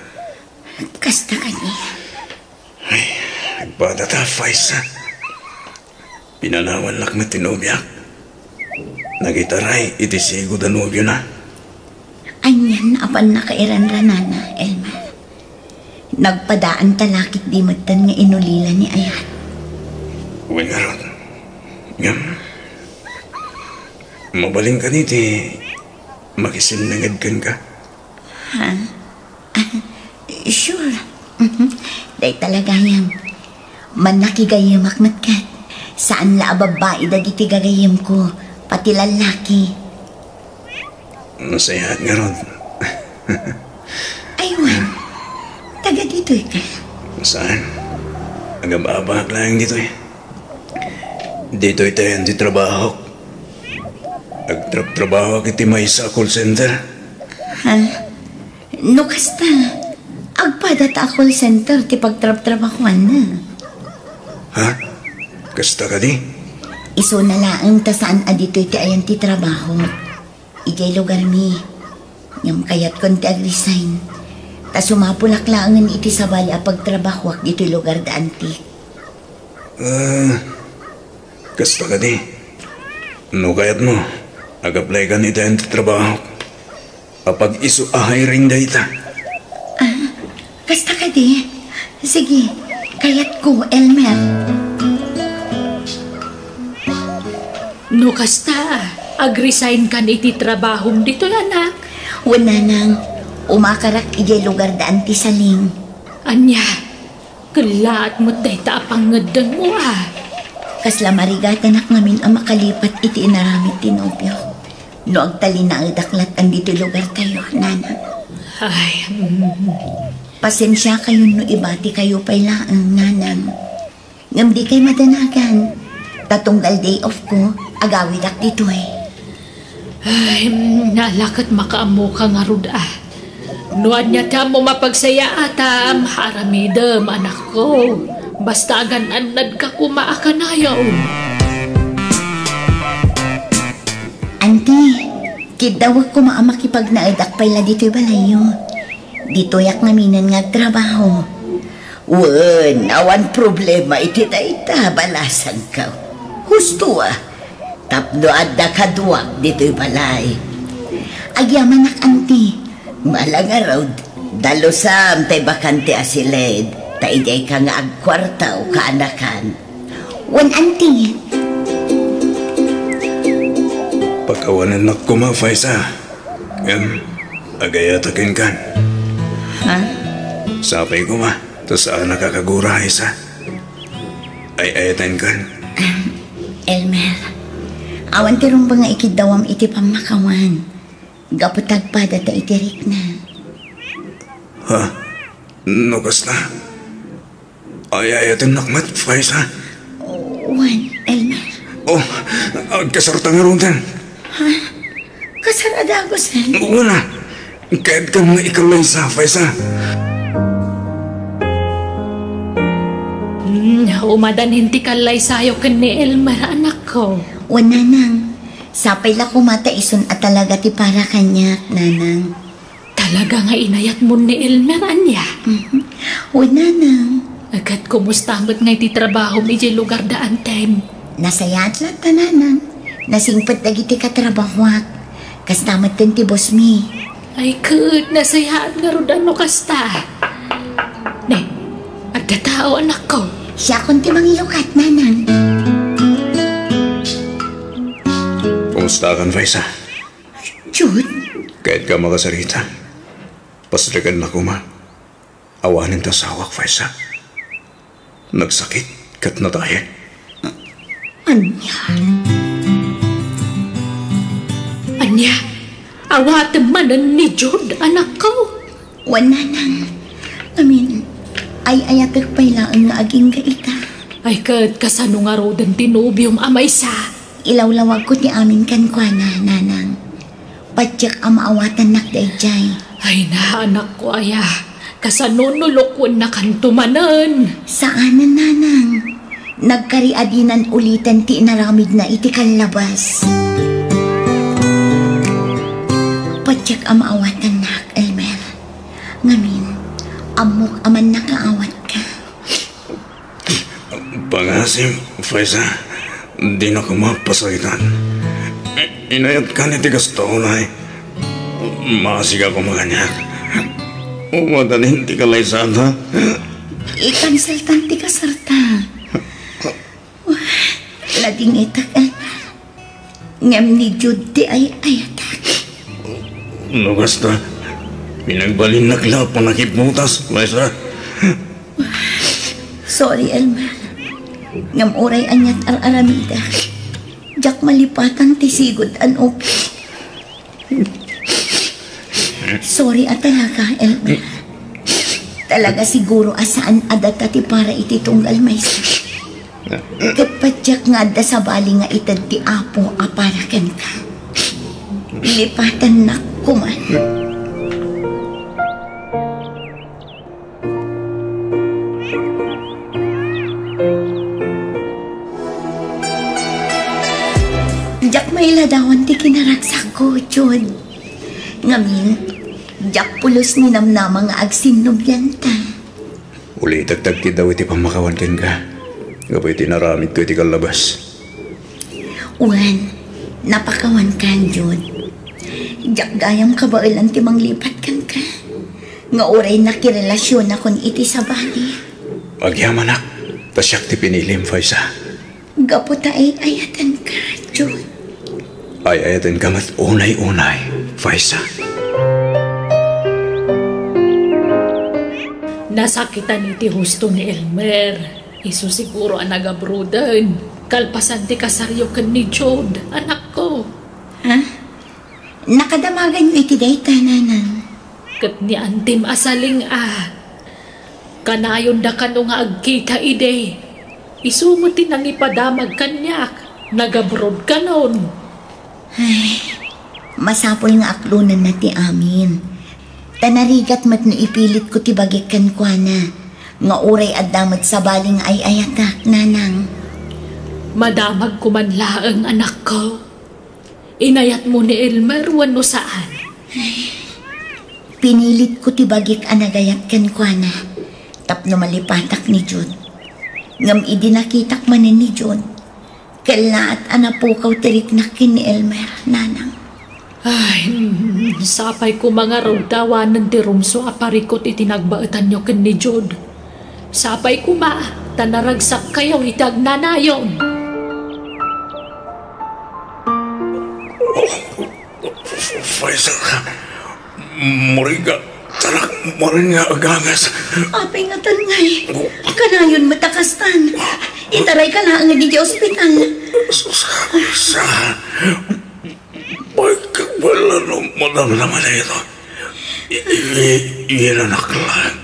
Kasta ka ni. Ay, agpatata, Faisa. Pinanawan lak na tinubyak. Nagitaray itisigo danubyo na. Anyan apan nakairan ranana, Elmer. Nagpadaan talakit di matan nga inulila ni Ayat. Uy nga ron. Ngam. Mabaling ka niti. Makisinangad ka. Ha? Sure. Day talaga yan. Manakigayamak matkat. Saan la babae dagiti gagayam ko. Pati lalaki. Nasayahat nga ron. Aywan. Taga dito ka. Saan? Agababak lang dito eh. Dito tayo di trabaho. Agtrabaho kiti may sa call center. Ha? No kasta. Agpada ta call center ti pagtrap-trabahuan na. Ha? Kasta ka di? Iso na laang ta saan adito ti ayan ti trabaho. Ijay lugar mi. Ngam kayat kon ti ag-resign. Ta sumapulak laangan iti sabali a pagtrabahwak dito lugar daan ti. Kasta ka di? No kayat mo? Ag-apply ka nita yung trabaho. Kapag iso ahay rin dahita. Kasta ka di? Sige, kayat ko, Elmer. No kasta, ag-resign kan iti trabahom dito, anak. Wala nang umakarak ijay lugar daan ti saling. Anya, kalaat mo't day taapanggadan mo Kasla marigatan ak ngamin ang makalipat iti inaramit tinobyo. No agtali na ang daklat ang dito lugar kayo, nana. Ay, Pasensya kayo no ibati kayo pala ang nanang. Ngam di kay madanagan. Tatunggal day off ko, agawid ak dito eh. Ay, nalakat makaamo ka nga rud Nuan niya ta mo mapagsaya atam, haramidam anak ko. Basta agan-anad ka kumaakanayaw. Auntie, kidawag ko maamakipag naidak pala dito'y balayo. Dito yak ngaminan nga trabaho. Wen, awan problema itita balasan ka. Husto Tapno adda kaduwag dito'y balay. Agyaman ak auntie, malang araw, dalosam tay bakante asiled. Taijay ka nga agkwarta o kaanakan. Wan auntie. Pagkawanan na kuma, Faisa. Agayatakin kan. Ha? Sapay ko ma. To saan nakakagura, Isa. Ay ayatan kan. Elmer, awan tirong ba nga ikidawam iti pamakawan. Gaputag pa data itirik na. Ha? Nukas na. Ay ayatan nakmat, Faisa. Wan, Elmer. Oh, agkasarta nga ron din. Ha? Kasarada ako, Sen. Wala. Kahit ka mga ikalay sa, Faisa. Umadan hindi kalay sayo kan ni Elmer, anak ko. Wan, nanang. Sapay la kumata ison at talaga ti para kanya, nanang. Talaga nga inayat mo ni Elmer, anya. Wan, nanang. Agad kumustamat nga iti trabaho mi di lugar daan time. Nasayat lang ta, nanang. Nasingpat na giti katrabahwak. Kastamat din ti boss mi. Ay, kud, nasayaan nga rodan mo kasta. Ne, at tao anak ko. Siya kunti mangilukat, nanang. Kumusta kan, Faisa? Jude, Kahit ka makasarita. Pasalagan na kuma. Awanin ta sawak, Faisa. Nagsakit kat na tayo. anya. Anya, awatan manan ni Jude, anak ko. Wan, nanang. Ay ayatak pala ang aging gaita. Ay, kad kasano nga rodan tinubyong amay sa. Ilawlawag ko ti amin kan kwa na, nanang. Patyak ang maawatan nak dayjay. Ay na, anak ko, aya. Kasanunulokon na kantumanan. Saanan, nanang? Nagkariadinan ulitan ti naramid na iti kanlabas. Padyak amaawatan nak, Elmer. Ngamin, amok aman nakaawat ka. Pangasim, Faisa, di na ko mapasagitan. Inayat ka ni tigas taon ay maasig ako maganyak. Umadanin ti kalaysan ha. Ikansel tanti ka sarta. Lading itak ngam ni Jude ay ayatak. Lugas na, pinagbalin na kila pa nakipmutas, Faisa. Sorry, Elmer. Ngam oray anyat aramida. Jak malipatan ti sigod an opi. Sorry at talaga, Elmer. Talaga siguro asaan adata ti para iti tunggal may sa. Kapatyak nga da sa bali nga itad ti apo aparakan ka. Lipatan na kuman. Jak may ladawan ti kinaragsak ko, Jod. Ngamin, jak pulos ni namnama nga agsinubyan ta. Uli tagtag ti daw iti pamakawan ken ka. Gabay tinaramid ko iti kalabas. Uwan, napakawan ka, Jod. Jak gayam kabailan ti manglipat kan ka. Nga oray nakirelasyon akon iti sa bali. Agyamanak, tasyak ti pinilim, Faisa. Gaputa ay ayatan ka, Jod. Ay ayatin ka mat unay-unay, Faisa. Nasakitan iti husto ni Elmer. Isu siguro ang nagabrudan. Kalpasan ti kasaryo ken ni Jod, anak ko. Ha? Nakadamagan mo iti dayta, nanang. Kat ni antim asaling Kanayon da kano nga agkita ide. Isumo ti nang ipadamag kanyak. Nagabrod ka nun. Ay, masapol nga aklunan na ti amin. Tanarigat mat no ipilit ko ti bagikan kwa na. Nga oray at damat sa baling ay ayatak, nanang. Madamag ko man laang anak ko. Inayat mo ni Elmer wano saan. Pinilit ko ti bagik anagayat kan kwa na. Tapno malipatak ni Jod. Ngam idinakitak manin ni Jod. Kala at anapukaw tiriknakin ni Elmer, nanang. Ay, sapay ko mga rawdawanan ti rumso aparikot itinagbaetan nyo ken ni Jod. Sapay ko tanaragsak kayo itag nanayon. Faisa, muriga, talak maringa agagas. Apay nga tangay. Kanayon matakastan. Itaray ka lang nga di ospital. Sa, wala no madamdaman na ito. Iyanak lang.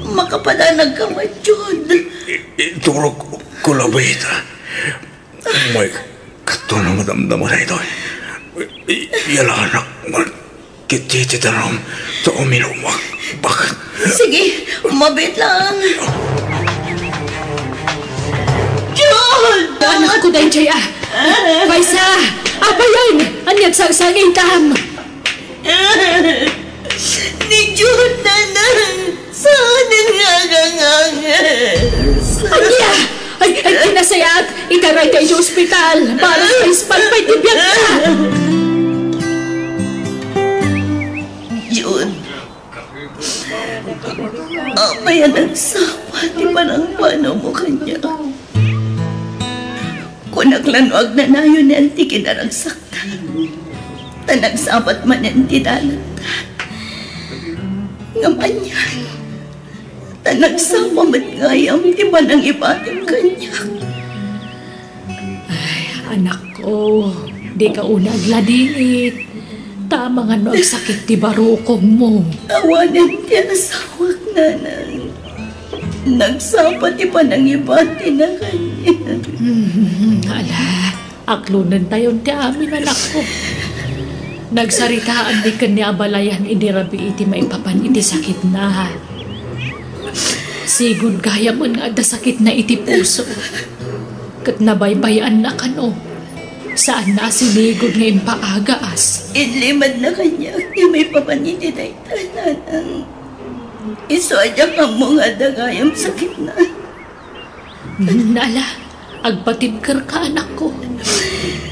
Makapadanag ka man, Jod. Itulog ko labita. May kato na madamdaman na ito. Iyanak man. Kitititaram to uminumak. Bakit? Sige, mabit lang. Jod! Anak ko dahil Jaya. Paisa, apa yan? Anyag sangsangin tam. Ni Jod, nanang. Saan nga Anya! Ay, kinasayag. Itaray tayo sa ospital. Para sa ispalpay tibiyag ka. Jod. Apay ang nagsapa. Di ba nang paano mo kanya? Kunaklanwag na nayo ni Auntie kinaragsakta. Tanagsapat man Auntie dalat. Ngamanyan. Tanagsapa matngayam di ba nang ibating kanya? Ay, anak ko. Di ka unag ladingit. Tama nga no ang sakit ti barukong mo. Awanan ti asawag nanang. Nagsapa di ba nang ibati na kanya? Ala, aklunan tayo ti amin anak ko. Nagsaritaan di kanya abalayan idirabi iti maipapan iti sakit na. Sigud gaya mo nga da sakit na iti puso. Kat nabaybayan na kano. Saan na sinigod nga impaagaas. Inlimad na kanya, yung may papaniti na itananang. Isoadya ka mo nga dagayang sakit na. Nala, agpatibkar ka anak ko.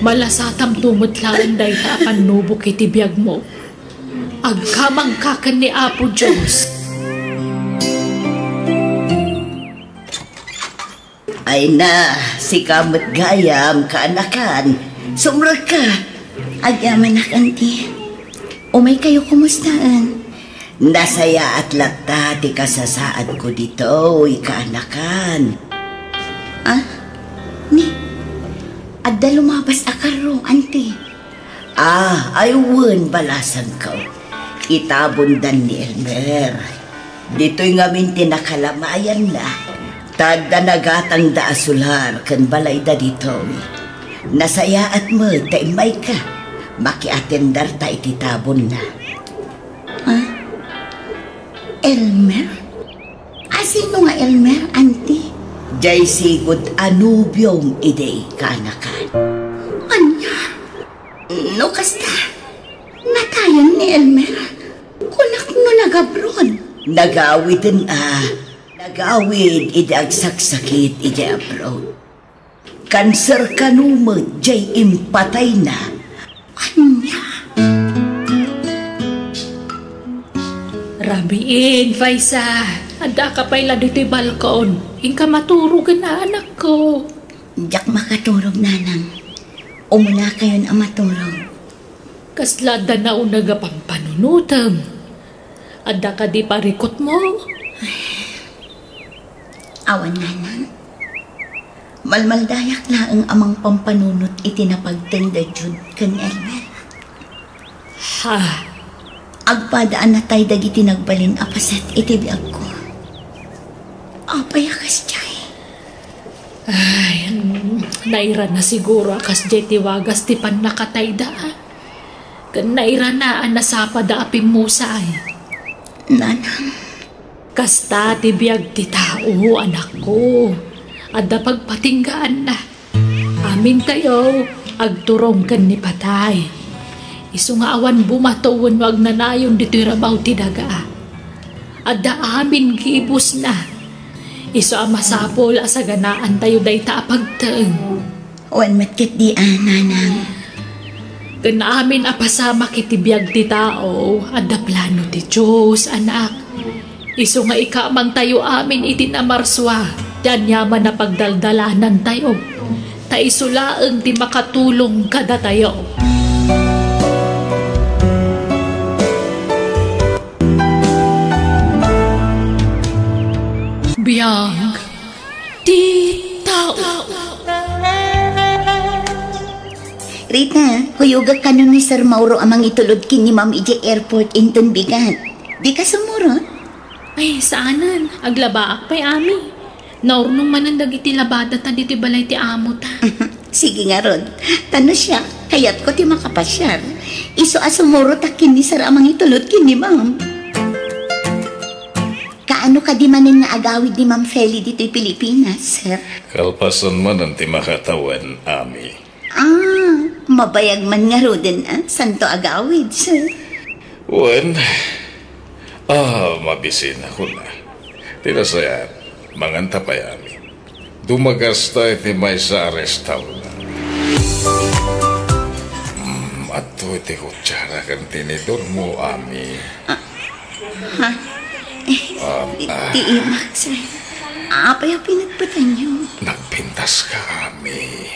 Malasatam tumutlaan dahi ta panubok iti biyag mo. Agkamang kakan ni Apo Diyos. Ay na, si kamot gayam, kaanakan. Sumrag ka. Agyaman na kanti. Umay kayo kumustaan. Nasaya at lata ti kasasaad ko dito, kaanakan. Ah? Ni? Adda lumabas akaro, auntie. Ayun balasan ko. Itabundan ni Elmer. Dito'y ngamin tinakalamayan na. Tadda nagatang da asular kan balay da dito. Nasaya at mo, taimay ka. Makiatendar ta ititabon na. Elmer? Sino nga Elmer, auntie? Jay sigud anubyong idey kaanakan. Anya? No kasta? Natayan ni Elmer? Kunak no nagabron? Nagawid din Nagawid idag saksakit iti abroad. Kanser kanumod jay impatay na. Anya? Rabiin, Faisa. Ada ka pa'y dito'y balkon. Ingka maturugan na anak ko. Diyak makaturog, nanang. Umuna kayo na maturog. Kaslada na unaga pang panunutang. Ada ka di parikot mo. Awan, nanang. Malmaldayak na ang amang pampanunot itinapagtanda jud kan Elmer. Ha? Agpadaan na tayo dagiti nagbalin apasat itibiyag ko. Apayakas jay. Ay, naira na siguro akas jay tiwagas ti pan nakatay daan. Kan naira na nasapa da apim musa ay. Nanang. Kasta ti biyag ti tao, anak ko. Adda pagpatinggaan na. Amin tayo, agturong kan ni patay. Isu nga awan bumatuon wag nanayon dito'y rabaw ti daga. Adda amin giibus na. Isu amasapol sa ganaan tayo day taapagtaeng. Wan matkit di nanang. Kana amin apasama kiti biyag ti tao, adda plano ti Diyos, anak. Isu nga ikamang tayo amin itinamarswa, dan yaman na pagdaldalanan tayo. Ta isulaeng ti makatulong kada tayo. Biyag ti tao. Rita, huyugag ka nun ni Sir Mauro amang itulod kini Ma'am Ije Airport inton bigat. Di ka sumuro? Ay, saanan? Aglabaak pa'y ami. Naurnong manandag iti labada ta diti balay ti amo ta. Sige nga Rod, tano siya, kayat ko ti makapasyar. Iso asumuro ta kini Sir amang itulod kini Ma'am. Kaano ka di manin nga agawid ni Ma'am Feli dito'y Pilipinas, Sir? Kalpasan man ang timakatawin, Ami. Mabayag man nga Roden, santo agawid, Sir. Wen, mabisin ako na. Tinasaya, manganta pa Ami. Dumagas tayo ti may sa arestaw. Ato iti kutsara kan tinidor mo, Ami. Di imak, Sir. Apa yung pinagpatan niyo? Nagpintas ka, Ami.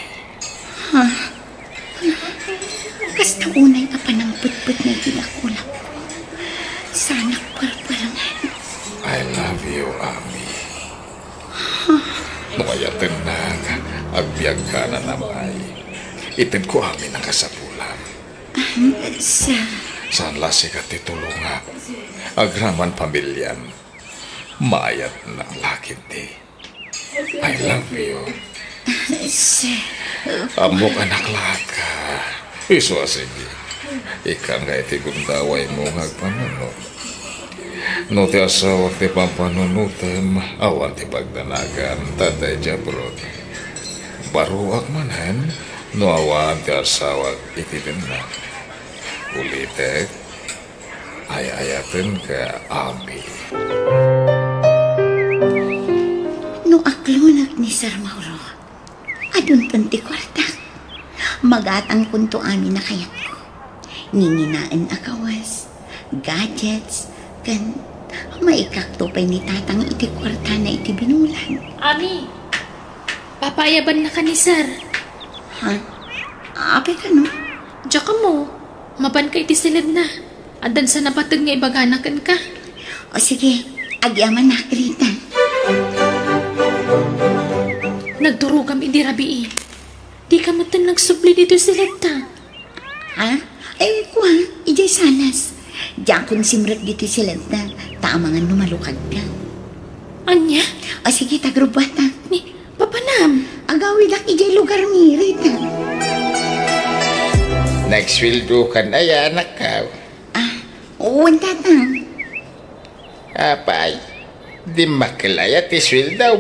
Basta unay ka pa ng putput na ginakulap ko. Sana parparangan. I love you, Ami. Nukayatin na agbyag ka na namay. Itin ko Ami ng kasapulan. Saan lasi ka titulong nga? Agraman pamilyan. Mayat ng lakit di. I love you. Sir. Amok anak lahat ka. Iso sige. Ika nga iti gundaway mo ngagpanunod. No ti asawa ti pampanunutem, awan ti pagdanagan, tatay jabrod. Baruak manan, no awan ti asawa iti dinan. Ulitek, ayayaten ka ami. No aklunag ni Sir Mauro, adun ti kwarta. Magatang kunto amin na kayat ko. Ninginaan akawas, gadgets, kan maikaktupay ni tatang iti kwarta na iti binulan. Ami, papayaban na ka ni Sir. Ha? Apay ka no? Diyak ka mo, maban ka iti silid na. Adan sa napatag nga ibaganakan ka. O sige, agyaman na Rita. Nagdurugam idi rabii. Di ka matan nagsubli dito silid ta. Ha? Ay ko ha, ijay salas. Diyan kong simrek dito silid na, taamangan numalukad ka. Anya? O sige, tagrubata. Ni, papanam. Agawid ak ijay lugar ni Rita. Nagswildo ka na yan, nakaw. Uwan tatang. Apay, di makilaya ti swildaw.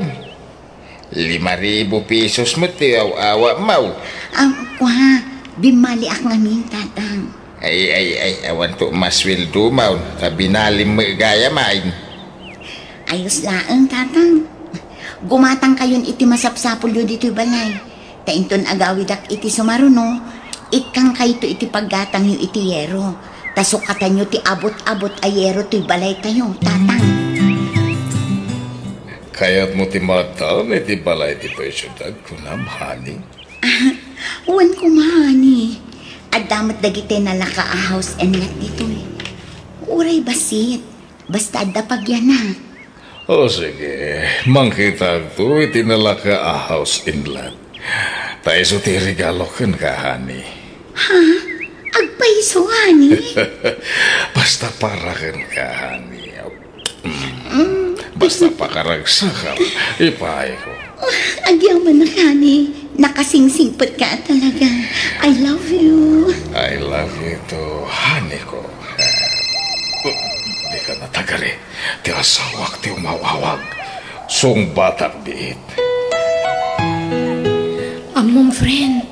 5,000 pesos mo ti awa mau. Ko ha, bimali ak ngamin tatang. Ay, awan to maswildo mau. Kabinalim mo gaya main. Ayos laang tatang. Gumatang kayon iti masapsapol yun dito balay. Tainton agawid ak iti sumaruno. Ikang kayto iti paggatang yu iti yero. Tasukatan nyo ti abot-abot ayero to'y balay tayo, tatang. Kaya't mo ti mataon, iti balay ti to'y syudad kunam, honey. Uwan ko mahani. Adamat dagiti nalaka a house and lot dito eh. Uray basit. Basta adda pagyan na. O sige, mangkita to, iti nalaka a house inland. Tayo so ti regalo kan ka, honey. Ha? Agpaiso, honey? Basta para kan ka, honey. Basta pakaragsakan, ipay ko. Agyaman na, honey. Nakasingsingpot ka talaga. I love you. I love you too, honey ko. Di ka natagari. Ti asawak, ti umawawag. Sung batak biit. Among friend,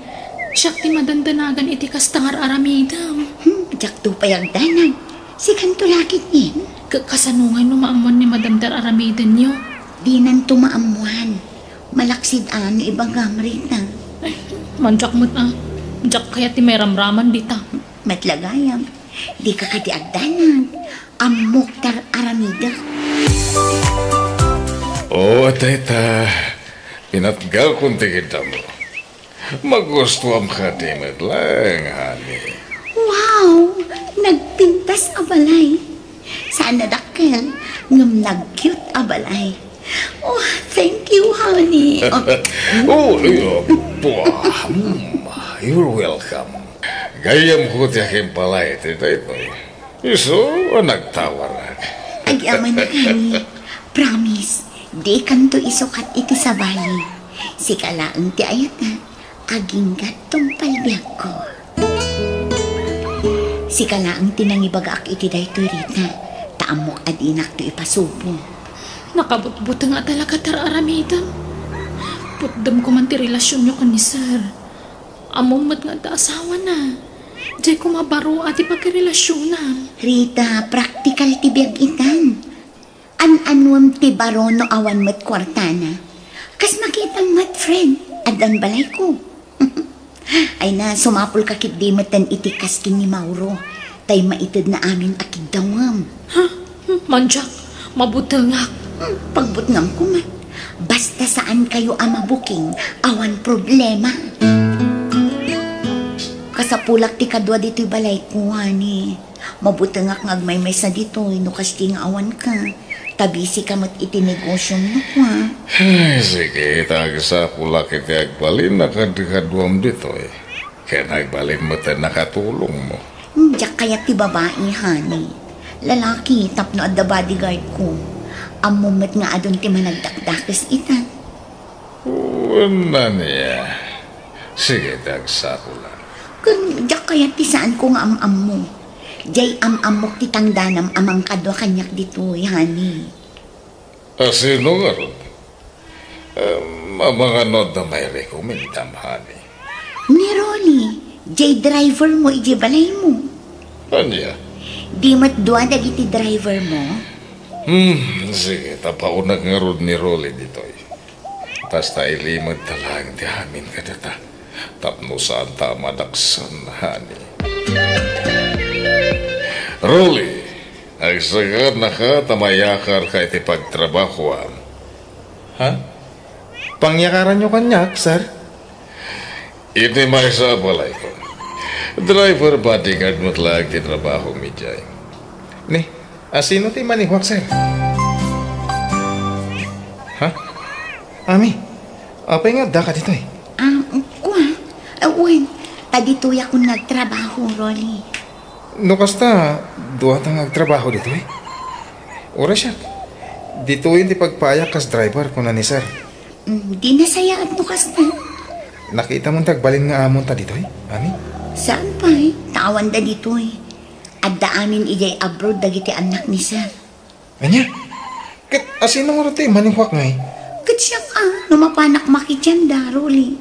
siyak ti madandanagan iti kastangar aramidam. Jak to payagdanan. Si kanto lakit niya. Kasanungay no maamon ni Madam Dar aramidan niyo. Di nan tumaamuan. Malaksid ano ibang gamrit na. Manjak mo't Manjak kaya ti may ramraman dita. Matlagayam. Di ka kadiagdanan. Amok tar aramida. Oo, teta. Pinatgal kong tigita mo. Magustuhan ka dimit lang, honey. Wow! Nagpintas abalay. Sana dakkel ngam nag-cute abalay. Oh, thank you, honey. You're welcome. Gayam ko ti aking palay, tita ito. Iso, nagtawaran. Agyaman na honey. Promise, di kanto isukat iti sabali. Si kalaang ti ayat na, aging gatong palbiag ko. Si kalaang tinangibagak iti dayto rita, taamok adinak to ipasubo. Nakabutbuta nga talaga tar aramidam. Putdam ko man ti relasyon nyo kan ni Sir. Amumot nga ta asawa na. Diyay ko mabaro at ipagkarelasyon na. Rita, praktikal ti biag itan. An-anwam ti baro no awan mat kwartana. Kas makitang mat friend, adan balay ko. Ay na, sumapol kakit di matan itikas kin ni Mauro. Tay maitid na amin akid dawam. Ha? Manjak, mabutangak. Pagbutngam ko man. Basta saan kayo amabuking, awan problema. Kasapulak ti kadwa dito'y balay ko, honey. Mabutangak ngagmay-may sa dito'y, no kasting awan ka. Tabisi ka mat itinegosyo mo ko, ha? Ay, sige, tagsa pula kiti agbalin nakadikaduam dito eh. Kaya nagbalin mo tayo nakatulong mo. Diyak kaya ti babae, honey. Lalaki, tapno at the bodyguard ko. Amumat nga adon ti managdakdakas ita. Wala niya. Sige, tagsa pula. Kung diyak kaya ti saan ko nga am-am mo. Jay am-am mo kitang danam amang kadwa kanyak dito, hani. Sino nga ron? Mga nod na may rekomendam, honey. Ni Rolly, jay driver mo, iji balay mo. Anya? Di mat duwa dagiti driver mo. Sige, tapaunag nga ron ni Rolly dito. Basta ilimad talang di amin ka data. Tapno saan ta madaksan, honey. Rolly, agsagad na ka tamayakar ka iti pagtrabahoan. Ha? Pangyakaran nyo kanyak, sir? Ini may sa balay ko. Driver bodyguard mo't lang ti trabaho mi jay. Ni, sino ti manihwak, sir? Ha? Ami, apay nga da ka dito eh. Kuha. Uwan, tadituya kung nagtrabaho, Rolly. No kasta, duwa tang nagtrabaho dito eh. Ora siya. Dito yun ti pagpayak kas driver ko na ni sir. Di nasayaan mo kasta. Nakita mong tagbalin nga amon ta dito eh, Ami? Saan pa eh? Tawan da dito eh. At daamin ijay abroad dagiti anak ni sir. Anya? Kat asino mo rito eh, manihwak nga eh. Kat siya ka, numapanak makityan da, Rolly.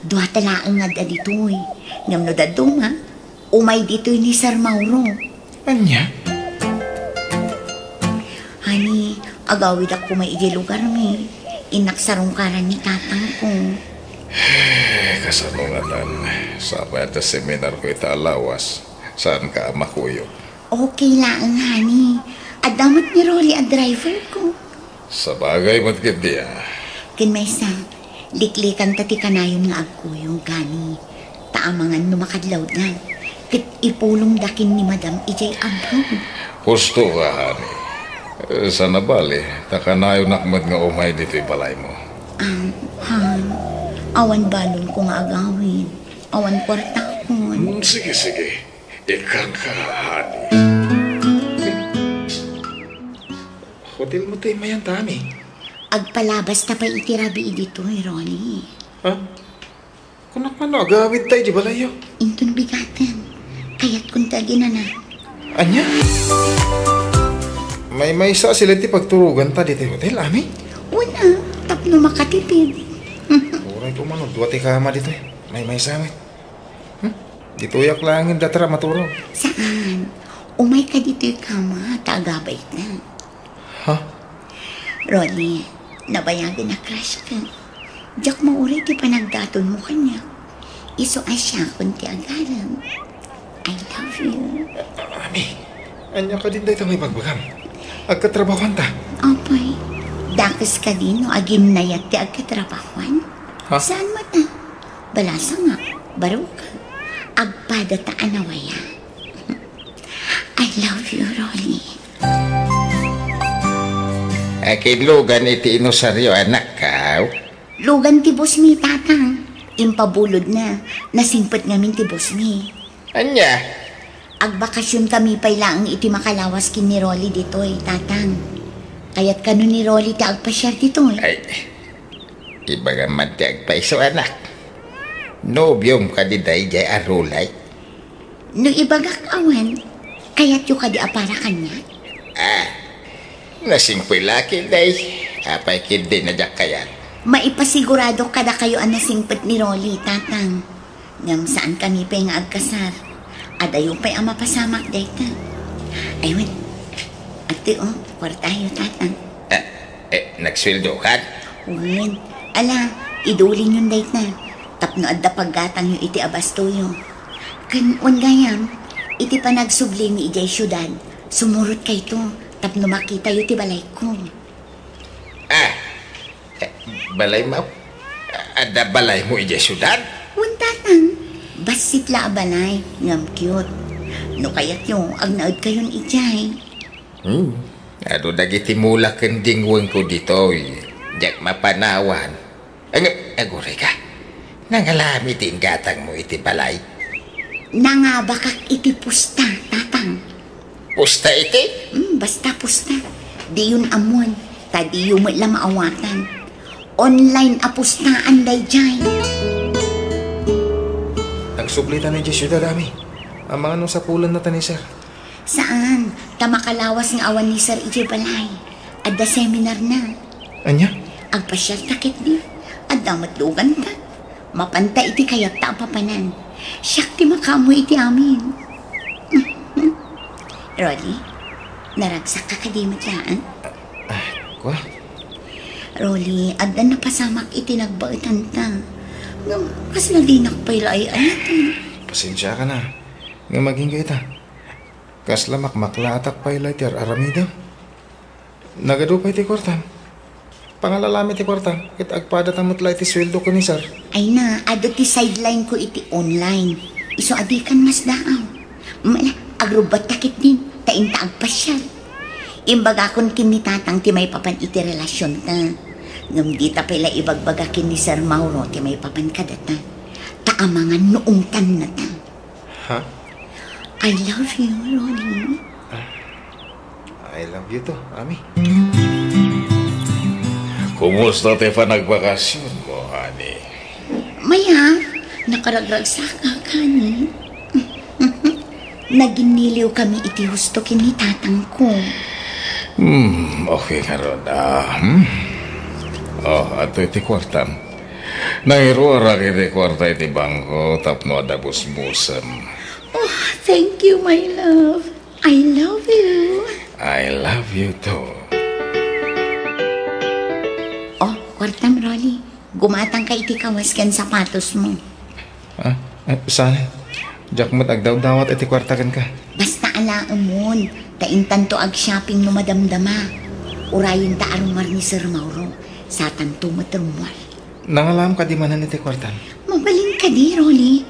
Dua talaang nga da dito eh. Ngam no da duma, umay dito ni Sir Mauro. Anya? Hani, agawid ako may ijay lugar mi. Inaksarungkaran ni tatang ko. Kasanunganan, sabay at seminar ko italawas. Saan ka makuyo? Okay lang, hani. Adamot ni Rolly ang driver ko. Sa bagay mo't gindi Kin may sa, liklikan tati kanayon nga agkuyo, gani. Taamangan numakadlaw na. Kit ipulong dakin ni Madam ijay abroad. Husto ka, honey. Sa nabali, takanayo nakmad nga umay dito'y balay mo. Han, awan balon ko nga agawin. Awan kwarta ko. Sige, sige. Ikan ka, honey. Hotel mo tayo mayan tami. Agpalabas ta pa itirabi dito, Ronnie. Ha? Kunak man no, agawid tayo di balayo. Intun bigatan. Kaya't kung tagina na. Anya? May isa sila ti pagturugan ta dito hotel, Ami? Una, tapno makatipid. Uray ko man, duwa ti kama dito eh. May sangit. Dito yak langin datara maturog. Saan? Umay ka dito yung kama, tagabay na. Ha? Ronnie, nabayagan na crush ka. Diyak mauri ti panagdaton mo kanya. Iso asya kung ti agaran. I love you. Ami, anya ka din dito may bagbagam. Agkatrabawan ta. Apay, dakas ka din no agim na yat ti agkatrabahuan. Ha? Saan mo na? Balasa nga, baro ka. Agpada ta anawaya. I love you, Rolly. Kinlugan iti inosaryo anak ka. Lugan ti boss mi, tatang. Impabulod na. Nasimpet ngamin ti boss mi. Anya? Agbakasyon kami pa'y lang iti makalawas kin ni Rolly dito'y, tatang. Kaya't kano ni Rolly ti agpasyar dito'y. Ay, ibaga man ti agpaiso anak. Nobyom ka di day jay arulay. No ibagak awan, kaya't yung kadi apara kanya. Nasingpoy laki day. Apay kindi na jak kaya. Maipasigurado kada kayo ang nasingpet ni Rolly, tatang. Ngam saan kami pa'y nga agkasar. Adayo pa'y ang mapasamak day ta. Ayun, ati kwartayo, tatang. Nagsweldo ka? Uwin, ala, idulin yung day na. Tapno adda paggatang yung iti abastoyo. Kanuan gayam, iti pa nagsubli mi ijay syudad. Sumurot kay to, tapno makita yung ti balay ko. Balay mo? Ada balay mo ijay syudad? Tatang, basit la balay, ngam cute. No kayat yung agnaod kayon ijay. Ado dagiti mula kendingweng ko dito. Jak mapanawan. Agore ka. Nangalamitin gatang mo iti balay. Nangabakak iti pusta, tatang. Pusta iti? Basta pusta. Di yun amon, tadi yung lang maawatan. Online apustaan day jay. Agsublitan ni Diyos yun dami. Ang mga nung sa pulan na tani, sir. Saan? Tamakalawas ng awan ni Sir Ije Balay. Adda seminar na. Anya? Agpasyal takit di. Adda matlugan ta. Mapanta iti kayat ta papanan. Siyak ti makamu iti amin. Rolly, naragsak ka kadimit laan? Kwa? Rolly, adda na pasamak iti nagbaitan ta. Kasi nadinak pa ilay ayat. Pasensya ka na. Nga maging kita. Kasla makmaklatak pa ilay tiyar aramido. Nagado pa iti kwartan. Pangalalami ti kwartan. Kit agpada tamot la iti sweldo ko ni sir. Ay na, ado ti sideline ko iti online. Iso adikan mas daaw. Agrubat takit din. Tainta agpasyal. Imbaga kon kinitatang ti may papan iti relasyon ta. Ngam di ta pala ibagbagakin ni Sir Mauro ti may papan kadata. Taamangan noong tan na ta. Ha? I love you, Ronnie. I love you to, Ami. Kumusta te pa nagbakasyon mo, honey? Maya, nakaragragsak ka kani. Naginiliw kami iti husto kinitatang ko. Okay ka ron. Ato iti kwartan. Nairuara iti kwarta iti bangko tapno adabus-musem. Oh, thank you, my love. I love you. I love you too. Oh, kwartam, Rolly. Gumatang ka iti kawaskan sapatos mo. Saan? Jack mo't agdaw-dawat iti kwartagan ka. Basta alaamon, taintan to ag-shopping no madamdama. Urayin ta arumar ni Sir Mauro, sa tanto matrumwal. Nangalam ka di manan iti kwartan. Mabalin ka di, Rolly.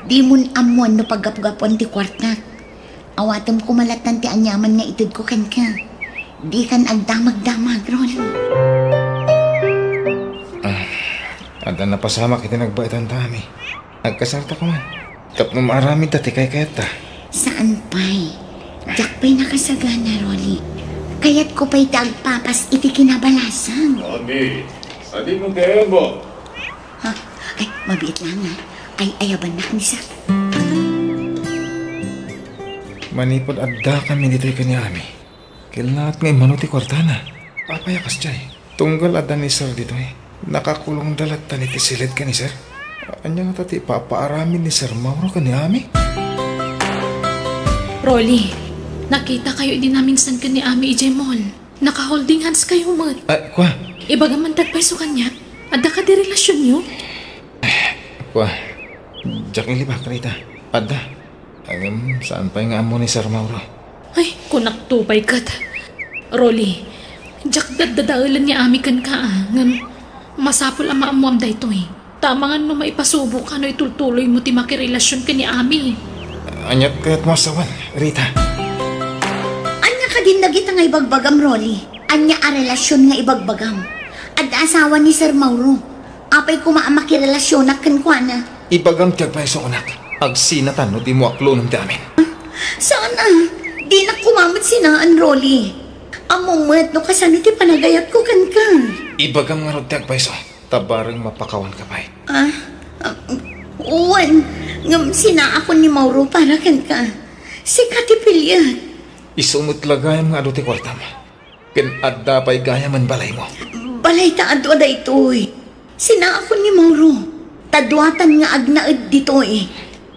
Di mun amuan no paggapgapon ti kwarta. Awatam kumalatan ti anyaman nga itid ko kan ka. Di kan agdamag-damag, Rolly. Ada na pasamak iti nagbaitan tami. Nagkasarta ko man. Tapno maraming dati kay kayata. Saan pa'y? Jack pa'y nakasagana, Rolly. Kaya't ko pa'y tagpapas iti kinabalasan. Honey, adi mo kayo mo. Ha? Ay, mabiit lang ha. Ay, ayaban na ni Sir. Manipod adda kami dito'y kanyami. Kailanat nga imano ti kwartana. Papayakas jay. Tunggal adda ni Sir dito'y. Nakakulong dalat tani ti silid ka ni Sir. Anya nga tati papaaramin ni Sir Mauro kanyami. Rolly, nakita kayo din namin san ka ni Ami EJ Mall. Naka-holding hands kayo, mat. Kwa? Ibagaman tagpaiso kanya. Adda ka di relasyon nyo? Kwa? Jack ili ba kanita? Adda. Saan pa yung amo ni Sir Mauro? Ay, kunak tupay kat. Rolly, Jack dadadaulan niya Ami kan ka ngam masapol ang maamuam da ito eh. Tama nga no maipasubo ka no itultuloy mo ti makirelasyon ka ni Ami. Anyat kaya't mo asawan, Rita. Anya ka din nagita nga ibagbagam, Rolly. Anya a relasyon nga ibagbagam. At asawa ni Sir Mauro. Apay kumaamakirrelasyon na kankwana. Ibagam tiyag pa iso anak. Agsinatan no di mo aklo ng damin. Sana, di na kumamot sinaan, Rolly. Amumat no kasano ti panagayat ko kan ka. Ibagam nga rod tiyag pa iso. Tabarang mapakawan ka pa'y. Uwan, ngam sina ako ni Mauro para kan ka. Si Katipilya. Isumot lagayam nga aduti kwartam. Ken adda pa'y gaya man balay mo. Balay ta adwa da ito'y. Sina ako ni Mauro. Tadwatan nga agnaad dito'y.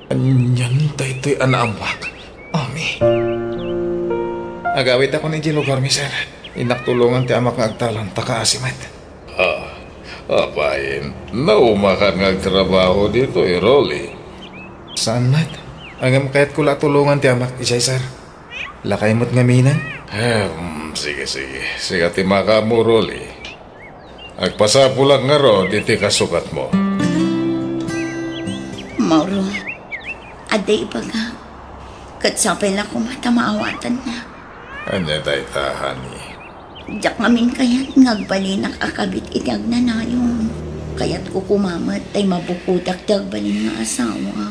Anyan ta ito'y anaambak. Ami. Agawit ako ni Gino Garmiser. Inaktulungan ti amak nga agtalan takaasimat. Apayin, naumakan nga trabaho dito, Rolly. Saan mat? Agam kaya't kula tulungan ti amak isay sir. Lakay mo't ngaminan? Sige. Sige ti maka mo, Rolly. Agpasapulang nga ro, diti kasukat mo. Mauro, aday ibaga. Katsapay na kumata maawatan na. Anya tayo tahan ni. Diyak ngamin kaya't ngagbalinak akabit iti agnanayon. Kaya't kukumamat tay mabukudak ti agbalin nga asawa.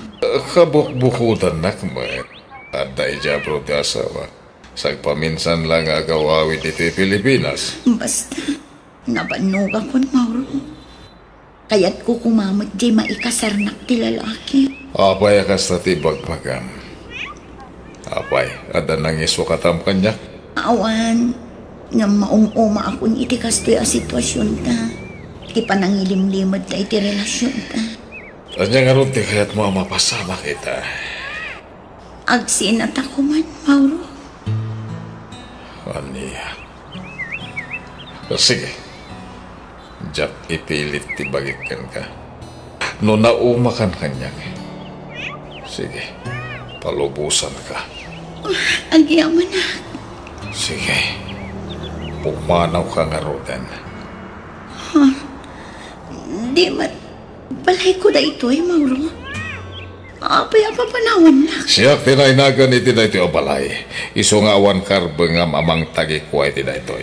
Kabukbukutan na kumain. At tayo jabro ti asawa. Sagpaminsan lang agawawit iti Pilipinas. Basta, nabanog ako, Mauro. Kaya't ko kumamot di maikasarnak ti lalaki. Apay akas na tibagpagam. Apay, ada nang iso katam kanyak. Awan, nga maumuma akong itikas ti a sitwasyon ta. Ti panangilimlimod ta iti relasyon ta. Anya nga ron ti kaya't mo mapasama kita. Agsinat ako man, Mauro. Aniya. Sige. Jack, ipilit tibagikan ka. No naumakan kanya. Sige. Palubusan ka. Agyaman na. Sige. Pumanaw ka nga rodan. Di man. Balay ko da ito Mauro. Apay panawan na. Siya tinainagan iti na ito balay. Iso nga awan karbe nga mamang tagi kuwa iti na ito.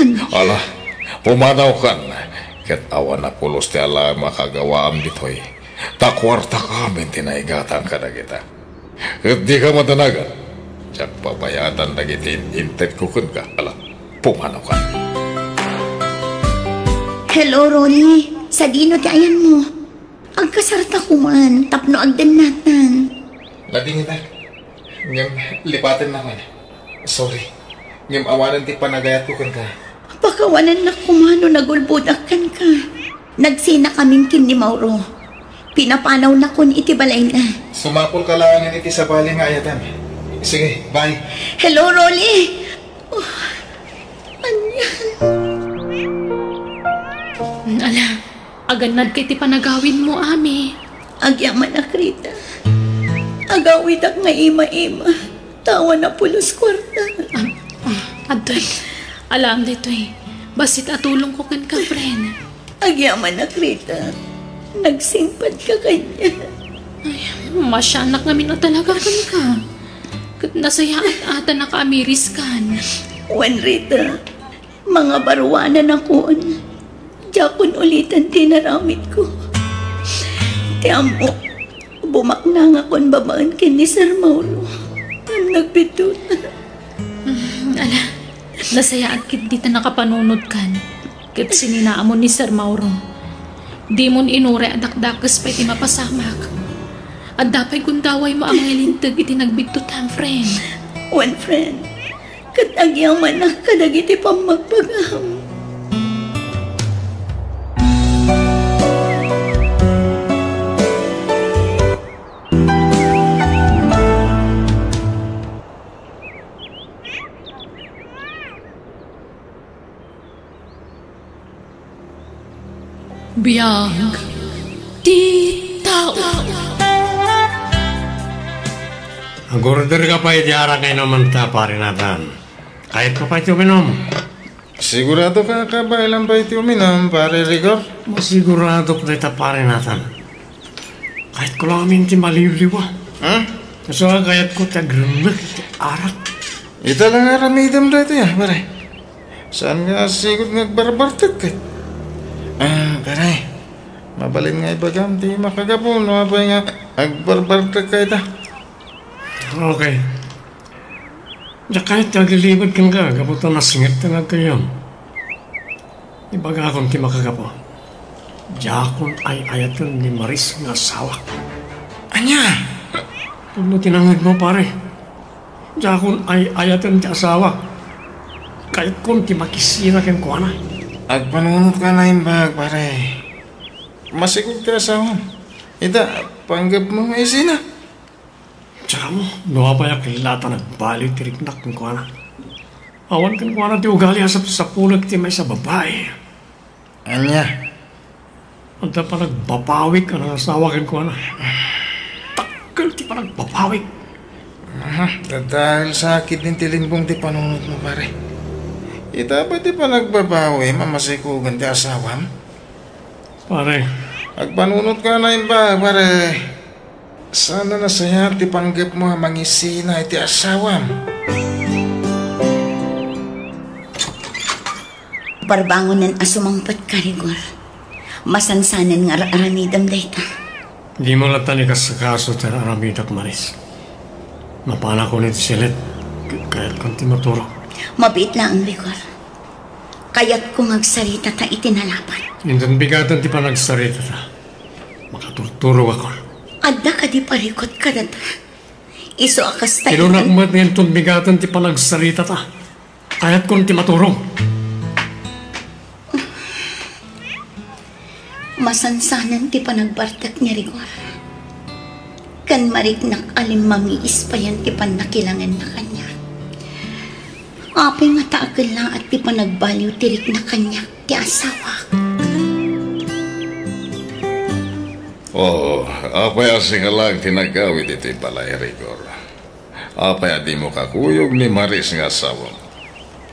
Ano? Ala, pumanaw ka na. Kat awan na pulos ti ala makagawaam dito. Takwarta kami tinaigatang ka na kita. Kat di ka matanagan. Siyak pabayatan na giti intet kukun ka. Ala, pumanaw ka. Hello, Ronnie. Sa dino ti ayan mo. Agkasarta ko man. Tapno agdan natan. Lading ita. Ngam lipatin naman. Sorry. Ngam awanan ti panagayat ko ka. Pakawanan na kumano nagulbudakan ka. Nagsina kaming kin ni Mauro. Pinapanaw na kun iti balay na. Sumapol ka lang iti sa bali nga ayatan. Sige, bye. Hello, Rolly. Oh, anyan. Ala, aganad kay ti panagawin mo, Ami. Agyaman na krita. Agawid ak nga ima-ima. Tawa na pulos kwarta. Adoy, alam dito basit atulong ko kan ka, friend. Agyaman na krita. Nagsimpad ka kanya. Ay, masyanak namin na talaga kan ka. Kat nasayaan ata nakaamiris kan. Wan Rita, mga baruanan akon. Jakon ulitan tinaramit ko. Tiamo, bumakna nga kon babaan kin ni Sir Mauro. Nagbitut. Ala, nasayaan kit dita nakapanunod kan. Kat sininaamon ni Sir Mauro. Di mon inure adakdakas pa iti mapasamak. At dapay kundaway mo ang mga lintag iti nagbigtutan, friend. One friend, katagyang manak kadag iti pamagpagam. Biyag di tao. Ang order ka pa itiara kayo naman ta, pare natin. Kahit pa ito uminom. Sigurado ka ba ilang pa iti uminom, pare Rigor? Masigurado ko dito, pare natin. Kahit ko lang amin ti maliliwa. Ha? Kaso kahit ko tagrinig, ti arat. Ito lang aramidam dito ya, pare. Saan nga sigod nagbarbartag ka? Pare. Mabalin nga ibagam, di makagapon. Mabay nga, agbarbartag ka ita. Okay. Diya kahit naglilibad kang ka, kaputo na singit na kayo. Ibaga akong ti makagapo. Diya akong ay ayatan ni Maris nga asawa. Anya? Pagno tinangid mo, pare. Diya akong ay ayatan ti asawa. Kahit kung ti makisira kang kuwana. Agpanunod ka na yung bag, pare. Masigod ka asawa. Ita, panggap mo nga isina. Tsaka mo, nawa pa yung kilata nagbalik tiriknak ng kuwana. Awan kang kuwana ti ugali asap sa pulag ti may sa babae. Anya? Anta pa nagbapawik ka ng asawa kang kuwana. Takal ti pa nagbapawik. Dahil sakit din tilimbong ti panunod mo, pare. Ita ba ti pa nagbabawi, mamasikugan ti asawam? Pare. Agpanunod ka na yung bag, pare. Sana nasaya ti panggap mo mangisina iti asawam. Barbangon ng asumangpat ka, Rigor. Masansanan nga aramidam dayta. Di mo latan ikas sa kaso ta aramidak Maris. Mapana ko nito silit. Kahit kanti maturo. Mabit lang, Rigor. Kayat ko ngagsarita ta itinalapat. Indan bigatan ti pa nagsarita ta. Makaturturo ako. Adda ka di parikot ka na ta. Iso akas tayo. Tinunak mo at ngayon bigatan ti pa nagsarita ta. Kayat kong ti maturong. Masansanan ti pa nagbartak niya rigor. Kan mariknak alim mamiis pa yan ti pan nakilangan na kanya. Apay nga taakal lang at ti pa nagbaliw tirik na kanya ti asawa. Oo, apay asing alag tinagawid ito'y balay, Rigor. Apay adi mo kakuyog ni Maris nga asawa.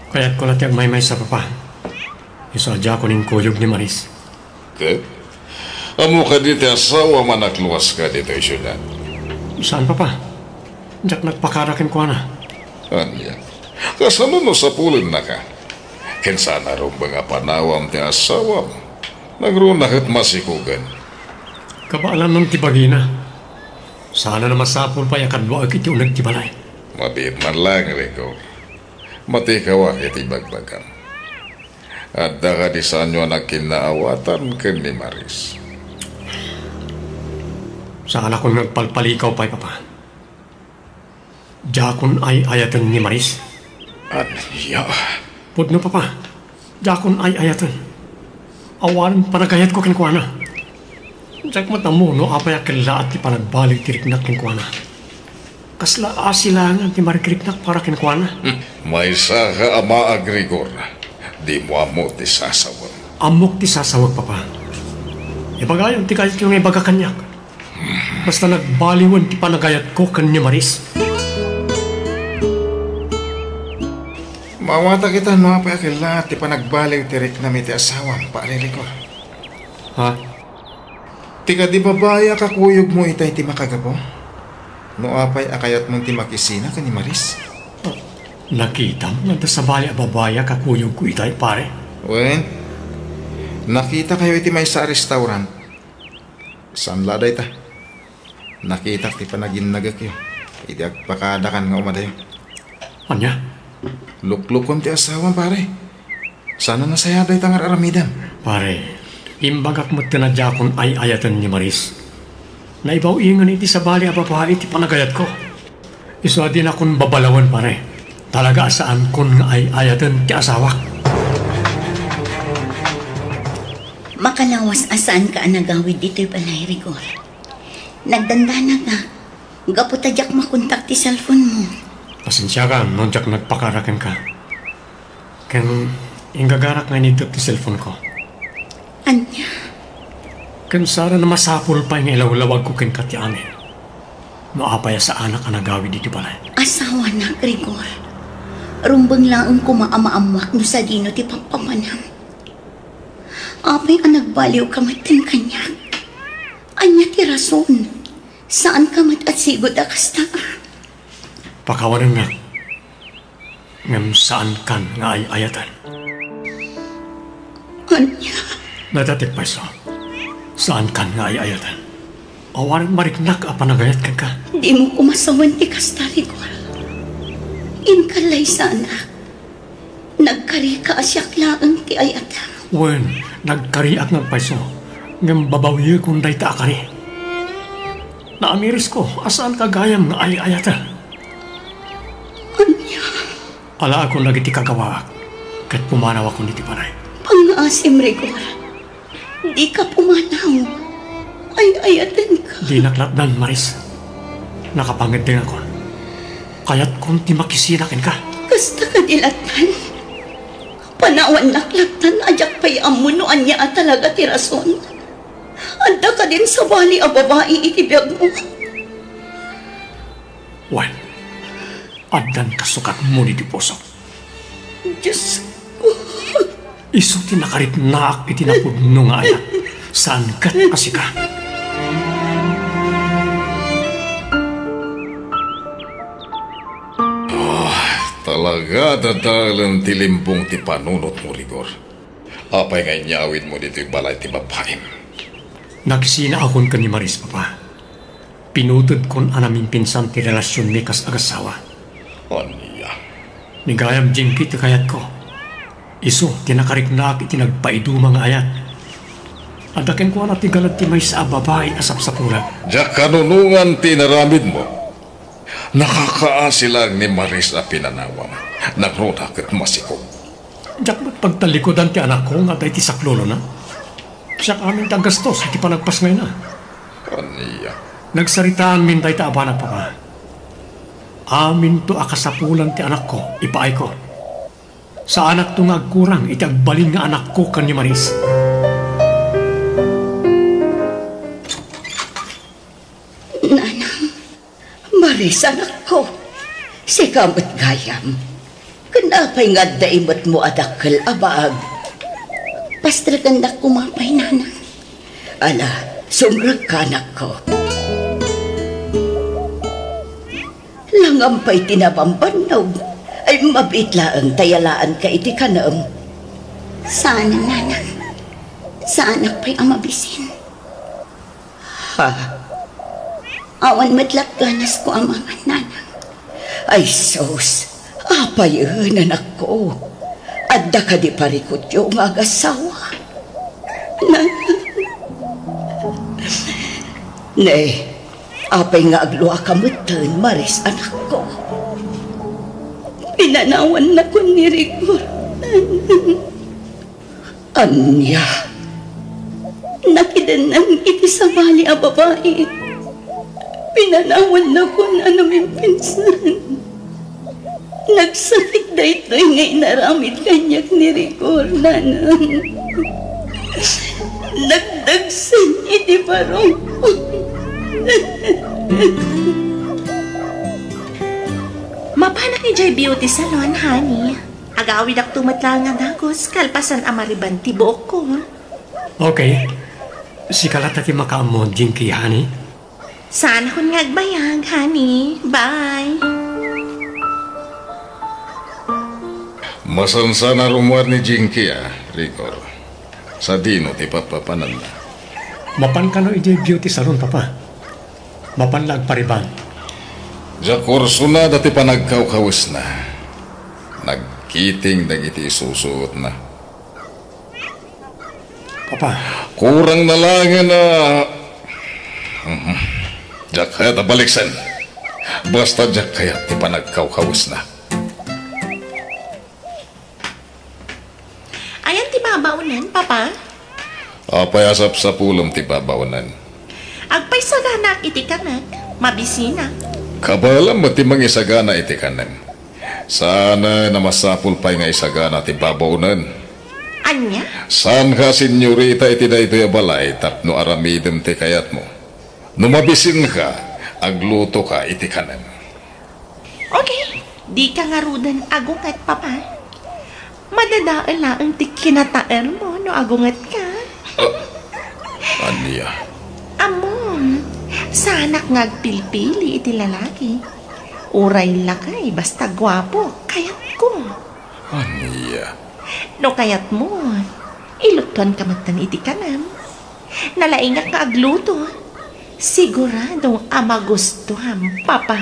Kaya't ko latiyag may sa papa. Isadya ko ning kuyog ni Maris. Ke? Amo ka dito asawa manakluwas ka dito yung syudad. Saan papa? Diyak nagpakarakin ko na. Anya? Kasano no sa pulin na ka? Kinsana rin mga panawam ti asawa mo. Nagrunakit masikugan. Kabaalan ng tibagina. Sana na masapol pa yakadwa ang iti unag tibalay. Mabit man lang, Rico. Matikawa iti bagbagan. At daka di sa anyo nagkinaawatan ka ni Maris. Saan ako nagpalpalikaw pa'y papa? Jakon ay ayatan ni Maris. Anya? Pudno papa. Jakon ay ayatan. Awan panagayat ko kinkwana. Jak matamu no apa ya kela at panagbalik tiriknak kinkwana. Kasla asilangan ti marikiriknak para kinkwana. May saka ama agrigor. Di mo amo ti sasawag. Amok ti sasawag papa. Ibagayon ti kayat yung ibaga kanyak. Basta nagbaliwan ti panagayat ko kanya Maris. Mawata kita no apa akila ti panagbaling tirik na ti asawa paarili ko. Ha? Tika di babaya kakuyog mo itay ti makagapo? No apay akayat mong ti makisina ka ni Maris? Nakita mo nanda sa bali ababaya kakuyog ko itay pare. Wen, nakita kayo iti may sa restaurant. Saan laday ta? Nakita ti panaginagak yun. Iti agpakadakan nga umadayo. Anya? Luklukon ti asawa pare. Sana nasayaday tangar aramidan. Pare, imbagak mo tinadya kon ay ayatan ni Maris. Naibaw ingan iti sa bali ababali iti panagayat ko. Iso din akong babalawan pare. Talaga saan kon nga ay ayatan ti asawa. Makalawas asaan ka anagawid dito'y balay rigor. Nagdandana ka. Gaputadyak makontak ti cellphone mo. Pasensya ka, nonjak nagpakarakan ka. Ken, ingagarak nga nito ti cellphone ko. Anya? Ken sara na masapol pa yung ilawlawag ko ken kati amin. No apaya sa anak ka nagawid dito balay. Asawa na, Gregor. Rumbang lang ang kumaama-amak no sa dino ti pampamanam. Apay ang nagbaliw kamatin kanya. Anya ti rason. Saan kamat at sigod akasta? Pakawanan nga. Ngam saan kan nga ay ayatan. Anya? Nadatik pa iso. Saan kan nga ay ayatan. Awanan mariknak a panagayat ka ka. Di mo kumasawan ti kasta, Rigor. Inkalay sana. Nagkari ka asyak laang ti ayatan. Wen, nagkariak ng paiso. Ngam babawi kung day taakari. Naamiris ko, asaan kagayam nga ay ayatan. Anya? Ala ako nagiti kagawaak. Kat pumanaw ako niti panay. Pangasim, Rigor. Di ka pumanaw. Ay ayatan ka. Di naklatdan, Maris. Nakapangit din ako. Kaya't kung ti makisinakin ka. Kasta ka dilatan. Panawan naklatan ajak pay amuno anya at talaga ti rason. Anda ka din sa bali a babae itibiyag mo. Wan, adan kasukat mo di puso. Diyos ko. Iso tinakarit naak itinapudno nga ayak. Saan kat kasi ka? Talaga dadalan ti limbong ti panunot mo, Rigor. Apay nga inyawin mo dito yung balay ti babaim. Nagsina akon ka ni Maris, papa. Pinutod kon anaming pinsan ti relasyon mi kas agasawa. Anya? Nigayam jingkit ti kayat ko. Iso, tinakariknak iti nagpaiduma nga ayat. Adaken ko na tigalad ti may sa babae asap sa pula. Diyak kanunungan tinaramid mo. Nakakaasi lang ni Maris a pinanawam. Nagrunak at masiko. Diyak mo't pagtalikodan ti anak ko nga day ti saklolo na. Siya kaming tagastos iti panagpas ngayon na. Kaniya. Nagsaritaan min day ta abana pa ka. Amin to akasapulan ti anak ko, ipaay ko. Sa anak to nga agkurang, iti agbalin nga anak ko kan ni Maris. Nanang, Maris, anak ko. Si kamot gayam. Kanapay nga daimot mo adakal abag. Pastragan na kumapay, nanang. Ala, sumrag ka, anak ko. Langampay tinabambanog, ay mabitlaang tayalaan ka iti kanam. Sana, nanang. Sa anak pa'y amabisin. Ha? Awan matlat ganas ko ang mga nanang. Ay, sos, apay anak ko. Adda ka di parikot yung agasawa. Nanang. Ne, apay nga agluwa ka mutan, Maris, anak ko. Pinanawan na ko ni Rigor. Anya, nakidan ng itisabali a babae. Pinanawan na ko na namin pinsan. Nagsakit na ito'y ngay naramid kanyak ni Rigor, nanang. Nagdagsan iti barong. Mapanak ni Jay Beauty Salon, honey. Agawid ak tumatla nga dagos, kalpasan amariban ti buok ko. Okay. Si kalata ti makaamon, Jinky, honey. Saan akong ngagbayag, honey? Bye! Masansa na rumuar ni Jinky, Rigor. Sa dino ti papapanan na. Mapan ka no iti beauty salon, papa. Mapanlag pariban. Diya kurso na dati pa nagkawkawis na. Nagkiting dagiti isusuot na. Papa. Kurang na lang na... Diya kaya tabaliksan. Basta diya kaya ti pa nagkawkawis na. Ayan ti babaunan, papa. Apay asap sa pulong ti babaunan. Agpay sagana iti kanak, mabisina. Kabalam mo ti mangisagana iti kanan. Sana na masapul pa'y nga isagana ti babaunan. Anya? Saan ka, senyorita, iti daytoy balay tapno aramidem ti kayat mo. Numabisin ka, agluto ka iti kanan. Okay, di ka nga rudan agungat, papa. Madadaan lang ti kinataan mo no agungat ka. Aniya? Amon, sanak ngagpilpili iti lalaki. Uray lakay, basta gwapo, kayat ko. Aniya? No kayat mo, ilutuan ka matan iti kanam. Nalaingak ka agluto. Siguradong amagustuhan, papa.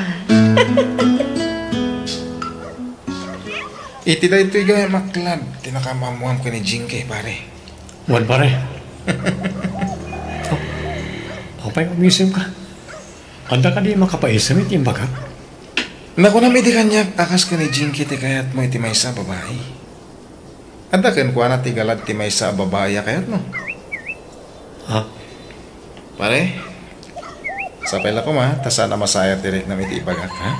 Iti da ito'y gaya maklab. Tinakamamuam ka ni Jinky, pare. Wan, pare. Apay umisim ka. Anda ka di makapaisim iti imbaga. Naku na di kanya akas ka ni Jinky ti kayat mo iti maysa babae. Anda kan kuha na ti galad ti maysa babae kayat no? Ha? Pare, sapay la ko ma, tasana masaya tirik na iti ibagak ha?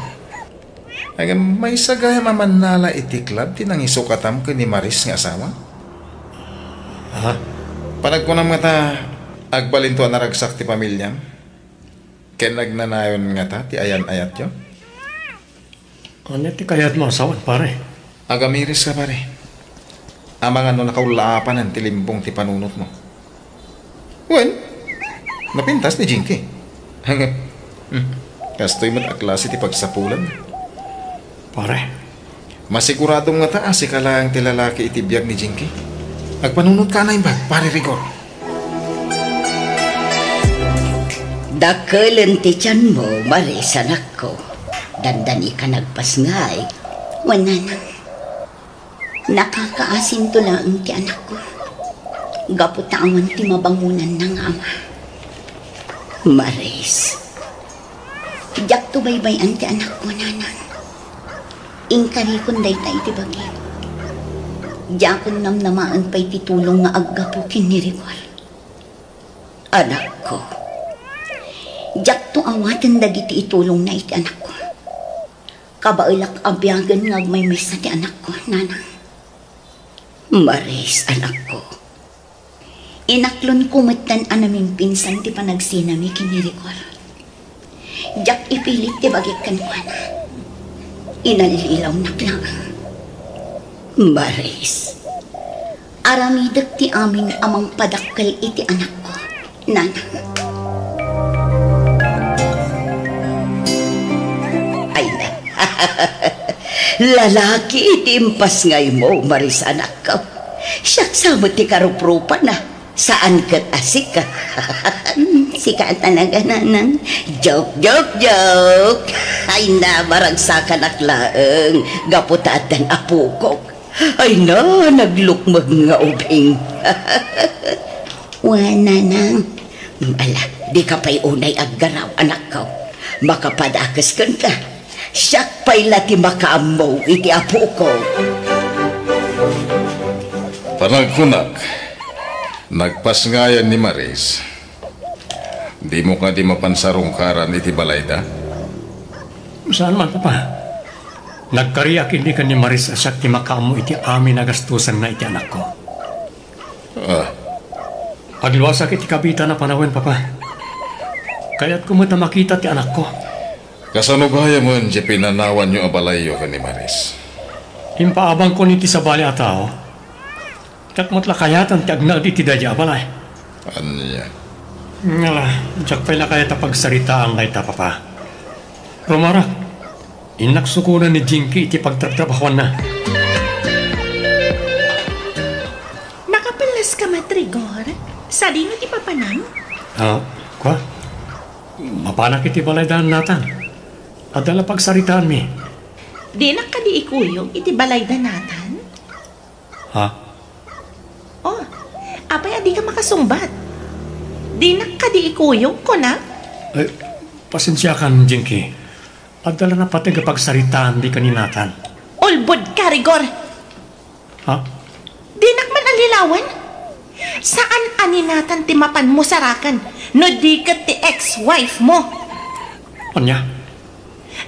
Agam may sagaya mamanala iti club ti nangisukatam ka ni Maris nga asawa? Ha? Panag ko na mga ta agbalinto na ragsak ti pamilyam. Ken nagnanayon nga ta ti ayan-ayat yo. Ano ti kayat mo asawan, pare? Agamiris ka pare. Amang ano nakaulaapan ang tilimbong ti panunot mo. Well, napintas ni Jinky. Hanggang, kastoy mo't aklase ti pagsapulan. Pare. Masiguradong nga ta si ka lang ti lalaki iti biyag ni Jinky. Agpanunot ka na imbag, pare Rigor. Dakelan ti tiyan mo, Maris, anak ko. Dandani ka nagpasngay. Wananang. Nakakaasin to lang ti anak ko. Gaputawan ti mabangunan ng ama. Maris, jak to baybayan ti anak ko, nanan. Ingkarikon day tayo ti bagay. Jakon namnamaan pa'y titulong nga aggapo kinirigwal. Anak ko, jak to awatan dagiti itulong na iti anak ko. Kabailak abyagan nga may mesa ti anak ko, nanang. Maris, anak ko. Inaklon kumatan anaming pinsan ti panagsinami kinirigwal. Jak ipilit ti bagay kanwana. Inalilaw naklang. Maris, aramidak ti aming amang padakkel iti anak ko, nanang. Ay na, lalaki iti impas ngay mo, Maris, anak ko. Siyak sama ti karuprupa na, saan kat asik ka? Sika talaga, nanang. Joke. Ay na, maragsakan aklaeng, gaputatan apukok. Ay na, naglukmag nga ubing. Wana nang. Ala, di ka pa'y unay aggaraw, anak ko. Makapadakas kan ka. Siyak pa'y lati makaamaw iti apo ko. Panagkunak, nagpasngayan ni Maris. Di mo ka di mapansarungkaran iti balayda? Saan man, Papa? Nagkariyak hindi ka ni Maris asak ti makaamo iti amin nagastusan na iti anak ko. Agluwasak iti kabita na panahon, Papa. Kaya't kumata makita ti anak ko. Kasanugaya mo di pinanawan yung abalayo ka ni Maris. Impaabang ko niti sa bali atao. Kakmat lakayatan ti agnal iti dadya abalay. Anya? Ngala, jak pa'y lakayata pagsarita ang laita, Papa. Romara, inaksukunan ni Jinky iti pagtatrabahuan na. Nakapalas ka matrigor? Sa dino ti papanam? Kwa? Mapanak iti balaydan natan. Adala pagsaritaan mi. Di na ka di ikuyog iti balayda natan? Oh, apay adi ka makasumbat. Di na ka di ikuyog ko na? Pasensya kan, Jinky. Adala na pati pagsaritaan di kaninatan. Ulbod ka, Rigor. Di nakman alilawan? Saan aninatan ti mapan mo sarakan no di ka ti ex-wife mo? Anya?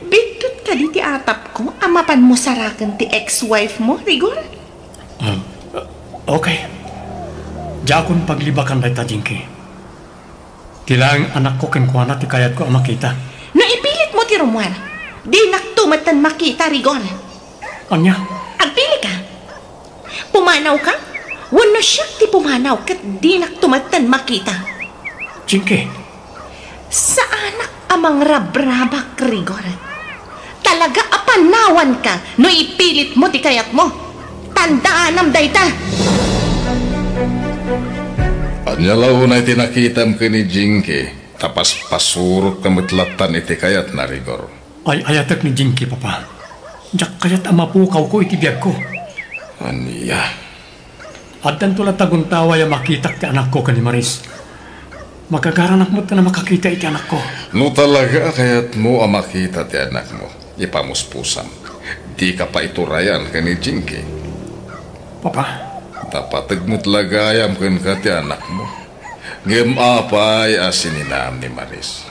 Bigtut ka di ti atap ko ang mapan mo sarakan ti ex-wife mo, Rigor? Okay. Jakon paglibakan day ta, Jinky. Tilang anak ko kenkwana ti kayat ko ang makita. No ipilit mo ti Romuar, di naktumatan makita, Rigor. Anya? Agpili ka. Pumanaw ka? Wano siya ti pumanaw kat di naktumatan makita. Jinky. Sa anak amang rabrabak, Rigor. Talaga apanawan ka no ipilit mo ti kayat mo. Tandaan am dayta. Anya lao na iti nakitam ka ni Jinky. Tapas pasurot ka matlatan iti kayat na, Rigor. Ay ayatak ni Jinky, Papa. Jak kayat ang mapukaw ko iti biyag ko. Anya? At tanto taguntawa yung makitak ti anak ko kani Maris. Magkagaranak mo na makakita iti anak ko. No talaga kayat mo ang makita ti anak mo. Ipamuspusam. Di ka pa iturayan ka ni Jinky. Papa. Dapat mo talaga ayam ka ti anak mo. Ngem apay asininam ni Maris.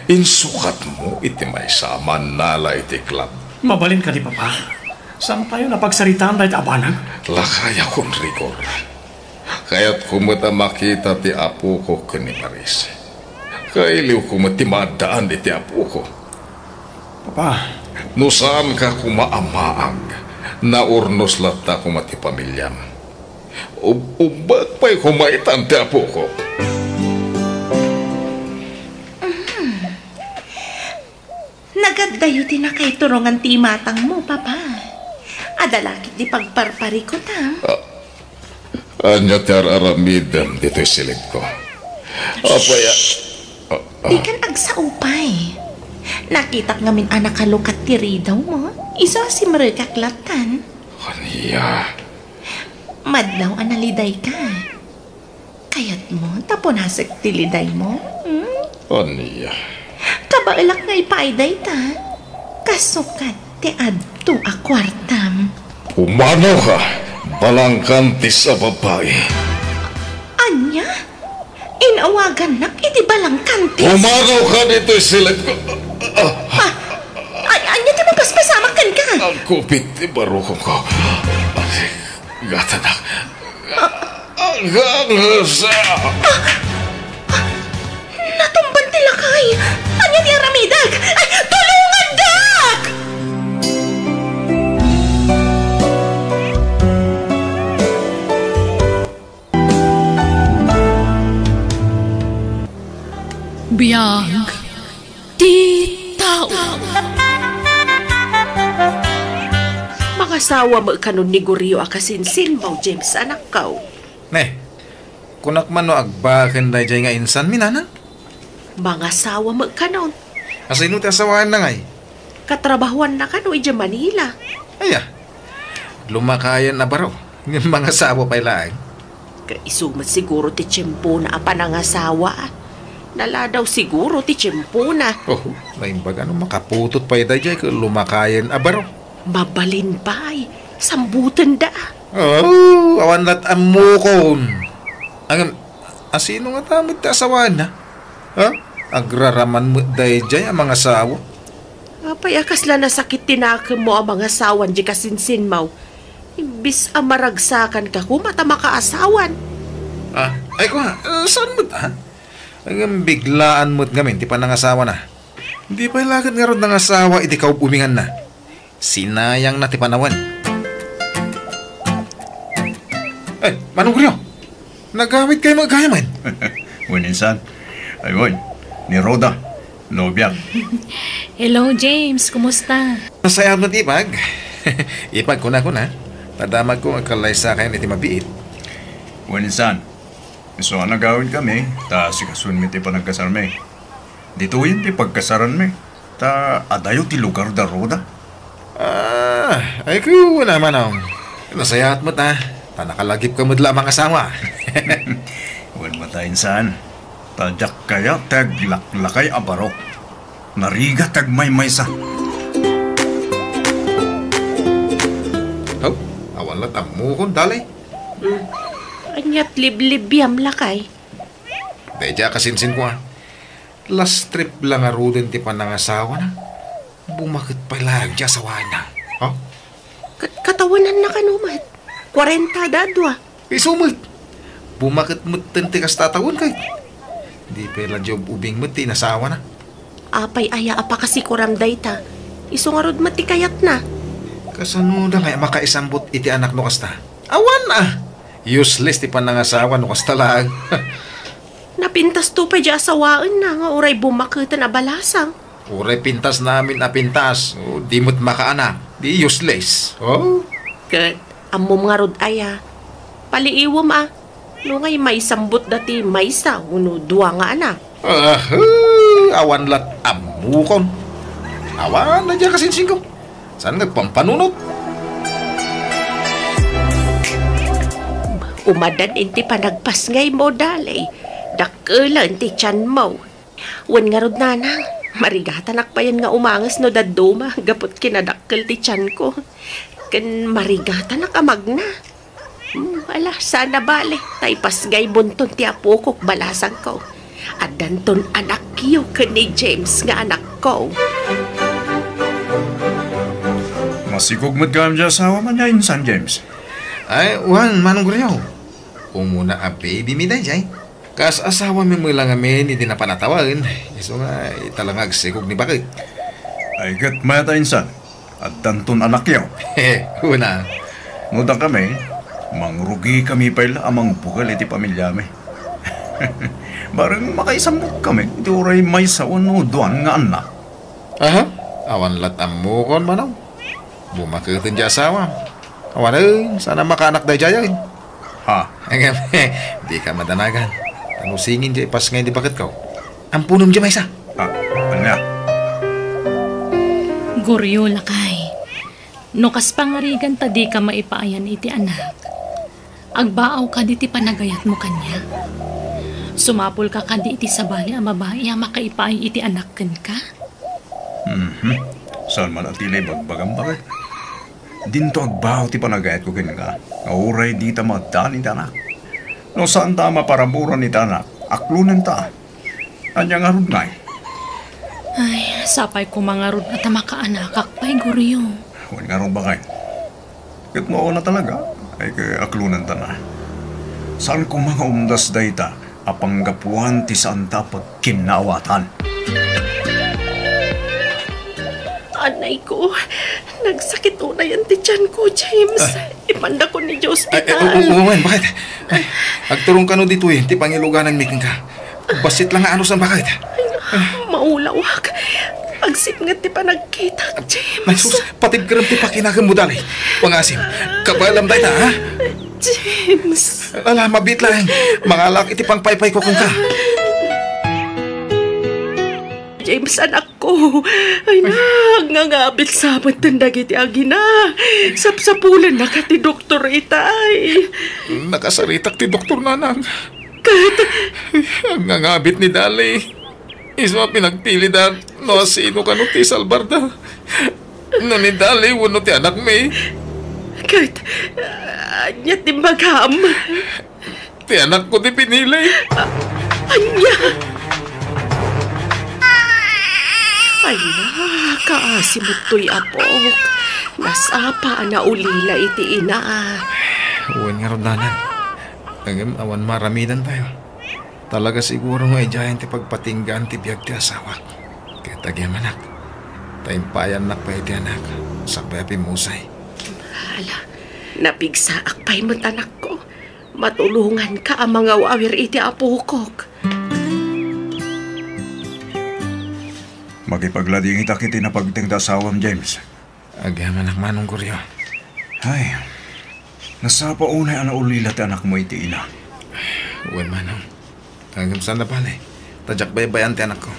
Insukat mo iti may saman nala iti club. Mabalin ka di, Papa. Saan tayo napagsaritaan dahil abanag? Lakaya kong Rigor. Kaya't kumata makita ti apo ko ni Maris. Kailiw kumati madaan iti apo ko. Papa. No saan ka kumaamaag na urnos lata kumati pamilyam. Ubag pa'y kumaitan ti apo ko. Nagadayo ti na kay turungan ti matang mo, Papa. Adalakit di pagparpari ko ta. Anya ti araramidam dito'y silid ko. Apaya. Di kan agsaupay. Nakitak ngamin anak kalukat ti ridaw mo. Iso si Marika Klatan. Kaniya. Madlaw analiday ka. Kayat mo, taponasag tiliday mo. Aniya. Kabailak nga ipaiday ta. Kasukat ti adto a kwartam. Pumanaw ka, balangkanti sa babae. Anya? Inawagan nak iti balang kantis. Pumanaw ka dito silid ko. Anya ti mapaspasamakan ka. Ang kupit ni barukong ko. Gata na. Hanggang sa... Natumban ti lakay. Anya ti aramidag. Ay, tulungan dak! Biyag ti tao. Mangasawa mo kanon ni Gorio akasinsin mo, James, anak kaw. Ne, kunak man no agbakan da jay nga insan minana. Mangasawa mo kanon. Asino ti asawaan na ngay? Katrabahuan na kano ija Manila. Aya, lumakayan na baro. Ng mga sawa pa ilaan. Kaisumat siguro ti tiyempo na apanangasawa. Nala daw siguro ti tiyempo na. Oh, lain baga no makaputot pa da jay ka lumakayan a baro. Mabalin pa'y. Sambutan da. Oh, awan lat amukon. Ang asino nga tamit ti asawaan na? Ha? Agraraman mo day jay ang mga sawa. Apay akas la nasakit tinakam mo ang mga sawan di kasinsin mo. Imbis amaragsakan ka kumata makaasawan. Ay ko ha, saan mo ta? Ang biglaan mo't ngamin, ti pa nangasawa na. Hindi pa ilagad nga ron nangasawa, iti ka umingan na. Sinayang na ti panawan. Ay, Manong Gorio, nagawit kayo magayaman. Winisan, ayun, ni Roda, Nobyag. Hello, James. Kumusta? Masayab na tipag. Ipag ko na. Tadamag ko ang kalay sa kayo iti mabiit. Winisan, so nagawin kami, ta sikasun mi ti panagkasar mi. Dito yun ti pagkasaran mi, ta adayo ti lugar da Roda. Ay ko naman ang nasayat mo ta. Panakalagip ka mo't lamang asawa. Huwag matayin saan. Tadyak kaya taglaklakay abarok. Nariga tagmay-maysa. Oh, awan lat amukon dalay. Anyat liblib-yam lakay. Deja kasinsin ko last trip lang arudin ti panangasawa na. Bumakit pa lagya asawa na. Oh? Katawanan na kanumat. 40 dadwa. Isumot. Bumakit mo tinti kas tatawon kay. Di pala job ubing mo ti nasawa na. Apay aya apa kasi kuramday ta. Isungarod mati kayat na. Kasano na kaya makaisambot iti anak no kasta? Awan useless ti panangasawa no kasta lang. Napintas to pa di asawaan na nga uray bumakitan na balasang. Uray pintas namin na pintas. O, di mo't makaanak. Di useless. Oh? Kat, amom nga rod aya. Paliiwam Nungay may sambot dati may sa uno duwa nga anak. Awan lat amukon. Awan na dyan kasinsin ko. Saan nagpampanunot? Umadan inti panagpas ngay mo dalay. Dakila inti tiyan mo. Wan nga rod nanang. Marigatanak pa yan nga umangas no daduma. Gapot kinadakil ti tiyan ko. Kan marigatanak amag na. Wala, sana bale. Taypas gay bunton ti apokok balasang ko. At danton anak kiyo ka ni James nga anak ko. Masigugmad ka ang asawa man niya insan, James. Ay, wan, Manong Gorio. Umuna a baby mi dayjay. Kas asawa mi mo lang amin, hindi na panatawagin. Iso nga, italangag sigog ni bakit. Ay gat mata insan. At danton anak yaw. Una. Muda kami, mangrugi kami pala amang bugal iti pamilya mi. Barang makaisambok kami, iti uray may sawan no doan nga anak. Aha, awan lat amukon Manong. Bumakitin di asawa. Awan sana makaanak dayjay. Ha? Di ka madanagan. Ano singin di pas ngayon di bakit ka? Ang punom di may isa. Anya? Gorio lakay. No kas pangarigan ta di ka maipaayan iti anak. agbaaw ka di ti panagayat mo kanya. Sumapol ka di iti sabali ang babae ang makaipaay iti anakken ka. Saan man at tilay bagbagang bakit? Dinto agbaw ti panagayat ko kin ka. Nauray di ta magdani tanak. No saan ta maparaburan ni tanak, aklunan ta. Anya nga runay. Ay, sapay ko mga rod at makaanakak pa'y guriyo. Huwag nga rin bakay. Kit mo na talaga, ay kay aklunan ta na. Saan ko mga umdas day ta, apanggapuan ti saan ta pagkinawatan. Anay ko, nagsakit na yan ti tiyan ko, James. Ipanda ko ni Diyos hospital. Uwan, bakit? Agturong ka no dito ti pangiluganan miking ka. Basit lang nga ano sa bakit? Maulawak. Agsipngat ti pa nagkita, James. Ay, sus, patib karam ti pakinakan mo dali. Pangasim, kabalam day ta, ha? James. Ala, mabit lang. Mangalak iti pang paypay ko kung ka. James, anak ko. Ay, nangangabit sa matanda iti agina. Sapsapulan na ka ti doktor itay. Nakasaritak ti doktor nanang. Kat? Ang ngangabit ni Dali. Isma pinagpili da no sino ka no ti Salbarda. No ni Dali, wano ti anak may. Kat, anya ti magam. Ti anak ko ti pinili. Anya? Ay na, kaasimot to'y apok. Nasapa na ulila iti ina. Uwan nga ron nanan. Hanggang awan maramidan tayo. Talaga siguro nga ijayan ti pagpatinggan ti biyag ti asawa. Kaya tagyam anak. Taimpayan nak pa iti anak. Sakpay api musay. Hala, napigsa akpay mo't anak ko. Matulungan ka ang mga wawir iti apukok. Magipaglading itak iti napagting dasawam, James. Agyam anak manong kuryo. Ay, nasapa unay ana ulila ti anak mo iti ina. Uwan manong. Hanggang saan na pala Tadyak baybayan ti anak ko.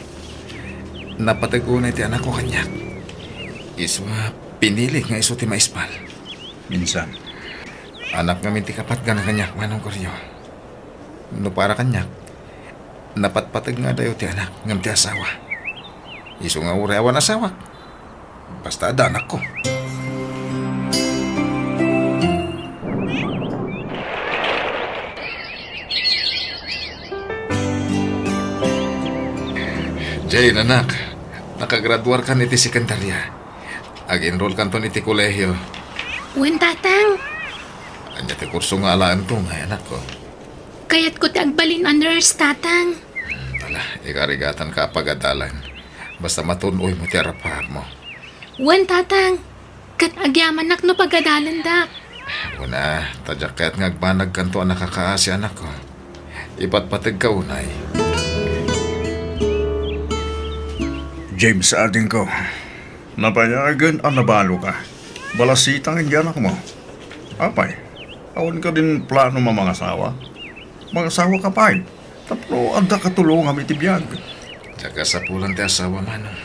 Napatagunay ti anak ko kanyak. Iswa pinili nga iso ti maispal. Minsan. Anak nga minti kapat ka na kanyak manong kuryo. No para kanyak. Napatpatag nga dayo ti anak ngam ti asawa. Iso nga ureawan asawa. Basta ada anak ko. Jane, anak. Nakagraduar kan iti sekundarya. Ag-enroll kan to iti kolehyo. Uwan, tatang. Anya ti kurso nga alaan to nga anak ko. Kayat ko ti agbalin a nurse, tatang. Wala, ikarigatan ka pagadalan. Basta matunoy mo ti arapahap mo. Uwan, tatang. Kat agyaman nak no pagadalan dak. Una, tadyak kaya't ngagbanag kanto ang nakakaasi anak ko. Ipatpatag ka unay. James, ading ko. Napayagan ang nabalo ka. Balasitang hindi anak mo. Apay, awan ka din plano mamangasawa. Mangasawa ka pa'y. Tapos anda katulungan iti biyag. Tsaka sa pulang ti asawa manong.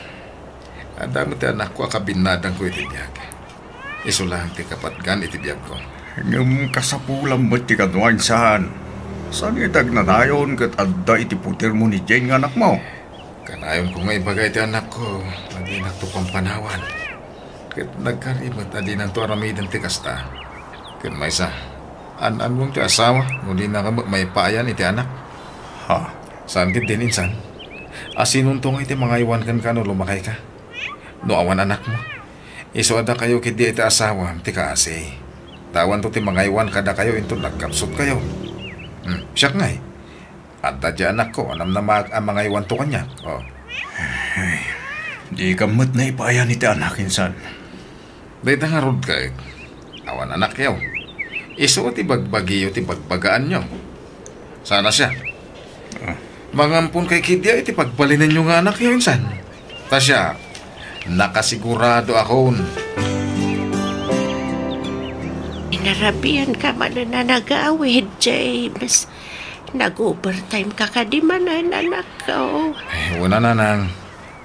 Adamo ti anak ko akabinadang ko iti biyag. Iso lang ti kapatgan iti biyag ko. Ngam kasapulang mo't ti kaduan saan. Saan itag na dayon kat adda iti putir mo ni Jane nga anak mo? Kanayon ko nga ibagay ti anak ko. Nadi nagtupang panawan. Kat nagkarimot na di nanto aramidan ti kasta. Kat may sa an mong ti asawa. Ngunit na may paayan iti anak. Ha? Saan kit din insan? Asinuntong iti mga iwan kan ka no lumakay ka. No awan anak mo. Iso ada kayo kit di iti asawa ti kaasi. Tawan to ti mga iwan kada kayo into nagkapsot kayo. Siyak nga eh. Adda di anak ko anam na ang mga iwan to kanya. Oh. Ay, di kamot na ipayan iti anak insan. Dahil nga rod ka eh. Awan anak kayo. Iso ti bagbagiyo ti bagbagaan nyo. Sana siya. Mangampun kay Kidya, iti pagpalinan nyo nga anak yun, insan. Tasya, nakasigurado akon. Inarabian ka man na nag-awid, James. Nag-overtime ka kadimanan, anak ko. Una nanang,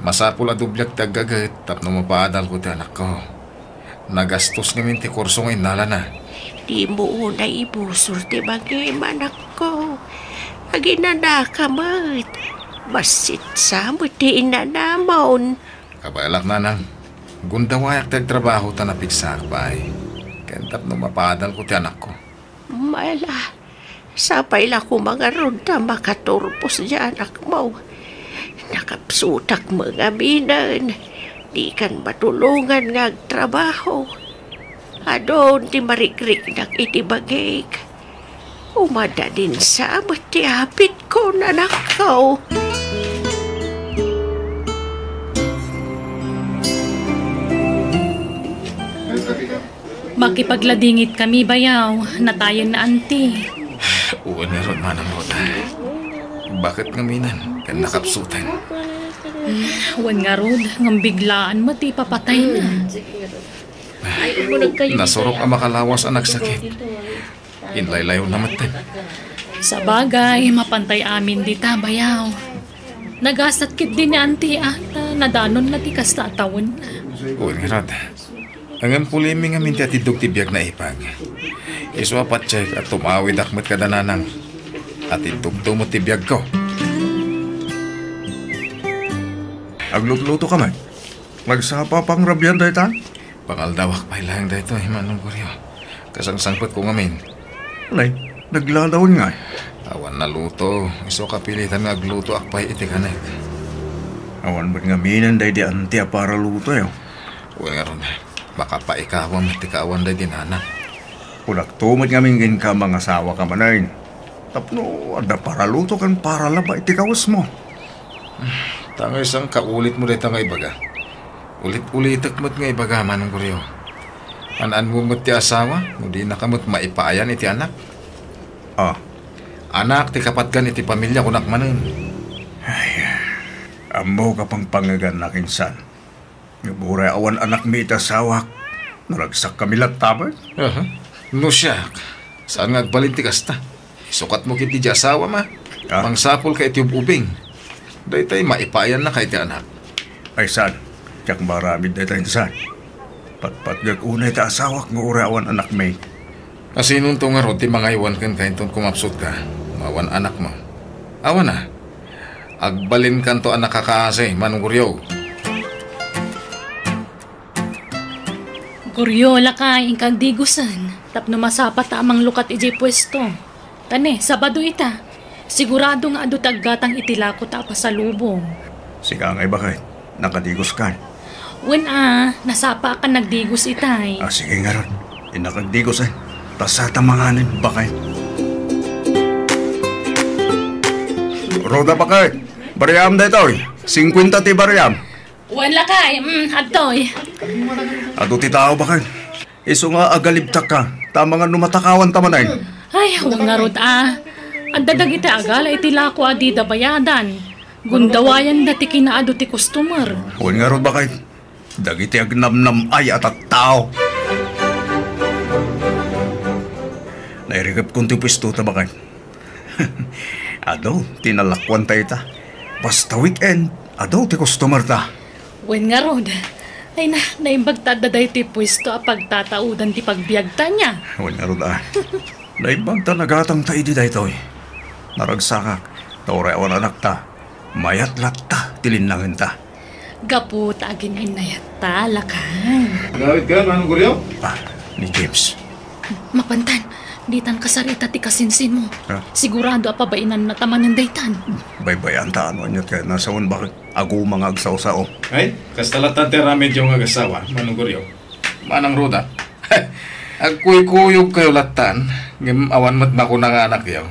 masapula dublyag tagagat, tapno mapaadal ko ti anak ko. Nagastos ngayon ti kurso ngayon nala na. Di mo na ibusor ti bagay manak ko. Aginana ka mat. Basit sa mo ti inanamon. Kabalak nanang. Gundawayak tagtrabaho ta napigsak pa ay. Kentap no mapadal ko ti anak ko. Mala, sapay la ko mga ronda makaturpos di anak mo. Nakapsutak mga binan. Di kan matulungan nga trabaho. Adon ti marikrik nak iti bagay. Umada din sa amat ti hapit ko na nakaw. Makipagladingit kami bayaw, natayan na anti. Uwan na ron manang Roda. Bakit ngaminan? Kan nakapsutan. Wan nga rod, ngam biglaan mo ti papatay na. Nasurok ang makalawas ang nagsakit. Inlaylayo na matan. Sa bagay, mapantay amin dita bayaw. Nagasat kit din ni anti nadanon na ti kasta tawon na. Uwan nga Roda. Ang pulimi nga minti at idog tibiyag na ipag. Iswapat check at tumawid akmat kadananang. At itugto mo tibiyag ko. Agluto ka man. Magsapa pang rabyan dahi ta? Pangaldawak pa ilang dahito manong kuryo. Kasangsangpot ko ngamin. Alay, naglalawin nga. Awan na luto. Iso kapilitan nga agluto akpay itikanek. Awan ba't ngaminan dahi di anti para luto yun? Uwan nga ron. Baka pa ikawan at ikaawan dahi din anak. Punak tumot ngamin ka mga asawa ka manayin. Tapno, ada para luto kan para laba itikawas mo. Tangay isang kaulit mo dito nga ibaga. Ulit-ulitak mo't nga ibaga manong kuryo. Anaan mo mo't ti asawa, hindi na kamot maipaayan iti anak. Anak, ti kapatgan iti pamilya kunak manin. Ay, amo ka pang pangagan na kinsan. Ngaburay awan anak mi iti asawak. Naragsak kami latabay. No siyak. Saan nga agbalin ti kasta? Sukat mo kiti di asawa ma. Pangsapol ka iti ubing. Daytay maipayan na kay ti anak. Ay san, tiyak maramid daytay ti san. Patpatgag unay ti asawak nga urawan anak may. Asinun to nga ron ti mga iwan kan kainton kumapsot ka. Mawan anak mo. Awan na. Agbalin kan to anak kakaase manong kuryo. Kuryola ka, ingkang digusan. Tapno masapa ta amang lukat ijay pwesto. Tane, Sabado ita. Sigurado nga adu taggatang itilako ta pa sa lubong. Sika ngay bakit? Nakadigos ka. Wen nasapa ka nagdigos itay. Sige nga ron. Inakagdigos ay. Tasata manganin bakit? Roda bakit? Bariam da ito eh. 50 ti bariam. Wen lakay, adtoy. Ado ti tao bakit? Iso nga agalibtak ka. Tama nga numatakawan tamanay. Ay, huwag nga rod Ang dadag iti agala iti lako adida bayadan. Gundawayan dati kinaado ti customer. Huwag nga ron bakit? Dagiti agnamnam ay at tao. Nairigap kong ti pwesto ta bakit? Ado, tinalakwan tayo ta. Basta weekend, ado ti customer ta. Wen nga rod. Ay naimbagtadaday ti pwesto pagtataudan ti pagbiagta niya. Huwag nga ron Naibagta nagatang ta idi dayto eh. Naragsakak, taurewan anak ta. Mayat latta, tilinlangan ta. Gapu tagin inayat ta, lakan. Gawit ka, manong kuryo? Ni James. Mapantan, ditan kasarita ti kasinsin mo. Sigurado apabainan na tamanan daytan. Baybayan ta ano anyot kaya nasawan bakit ago mga agsaw-sao. Ay, kastalatan ti ramid yung agasawa, manong kuryo. Manang Roda. Agkuy-kuyog kayo latan, ngam awan mat bako na nga anak yaw.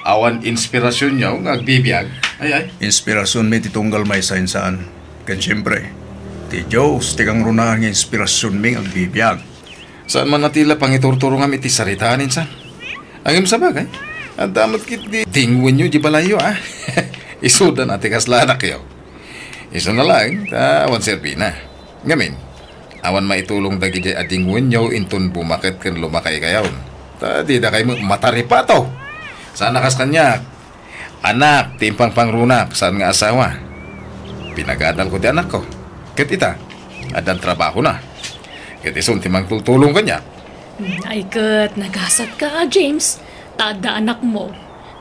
Awan inspirasyon yaw, agbibiyag. Ay. Inspirasyon may titunggal may saan. Kan siyempre, ti Diyos, tigang runahan ng inspirasyon may agbibiyag. Saan man natila pangiturturo nga iti saritaan insan? Angim sa bagay, ang damot kit di tingwin nyo di balayo Isudan ati kaslanak yaw. Iso na lang, awan serpina. Ngamin, awan maitulong dagi jay ading wenyaw intun bumakit kan lumakay kayaw. Di da kayo mataripato. Saan nakas kanya? Anak, timpang pangrunak, saan nga asawa? Pinagadal ko di anak ko. Ket ita, adan trabaho na. Ket isun timang tutulong kanya. Ay kat, nagasat ka, James. Tada anak mo.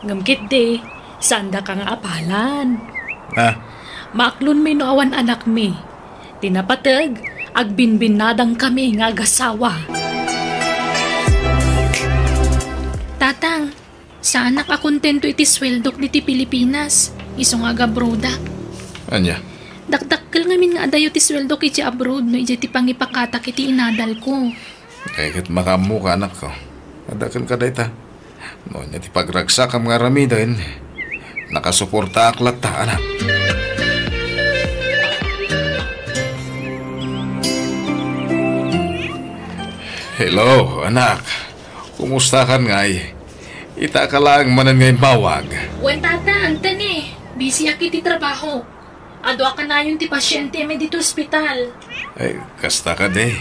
Ngamkit de, sanda kang apalan. Ha? Maaklon may noawan anak mi. Tinapatag, agbinbinadang kami nga agasawa. Tatang, sa anak akontento iti sweldok diti Pilipinas. Iso nga gabroda. Anya? Dakdakkel ngamin nga adayo ti sweldok iti abroad no iti pangipakatak iti inadal ko. Ay, kat makamu ka anak ko. Adakan ka dayta. No, niya ti pagragsak ang mga ramidain. Nakasuporta aklat ta, anak. Hello, anak. Kumusta kan ngay? Ita ka lang manan ngay bawag. Wen tatang, tani. Busy aki ti trabaho. Adwa ka na yung ti pasyente may dito ospital. Ay, kasta ka de.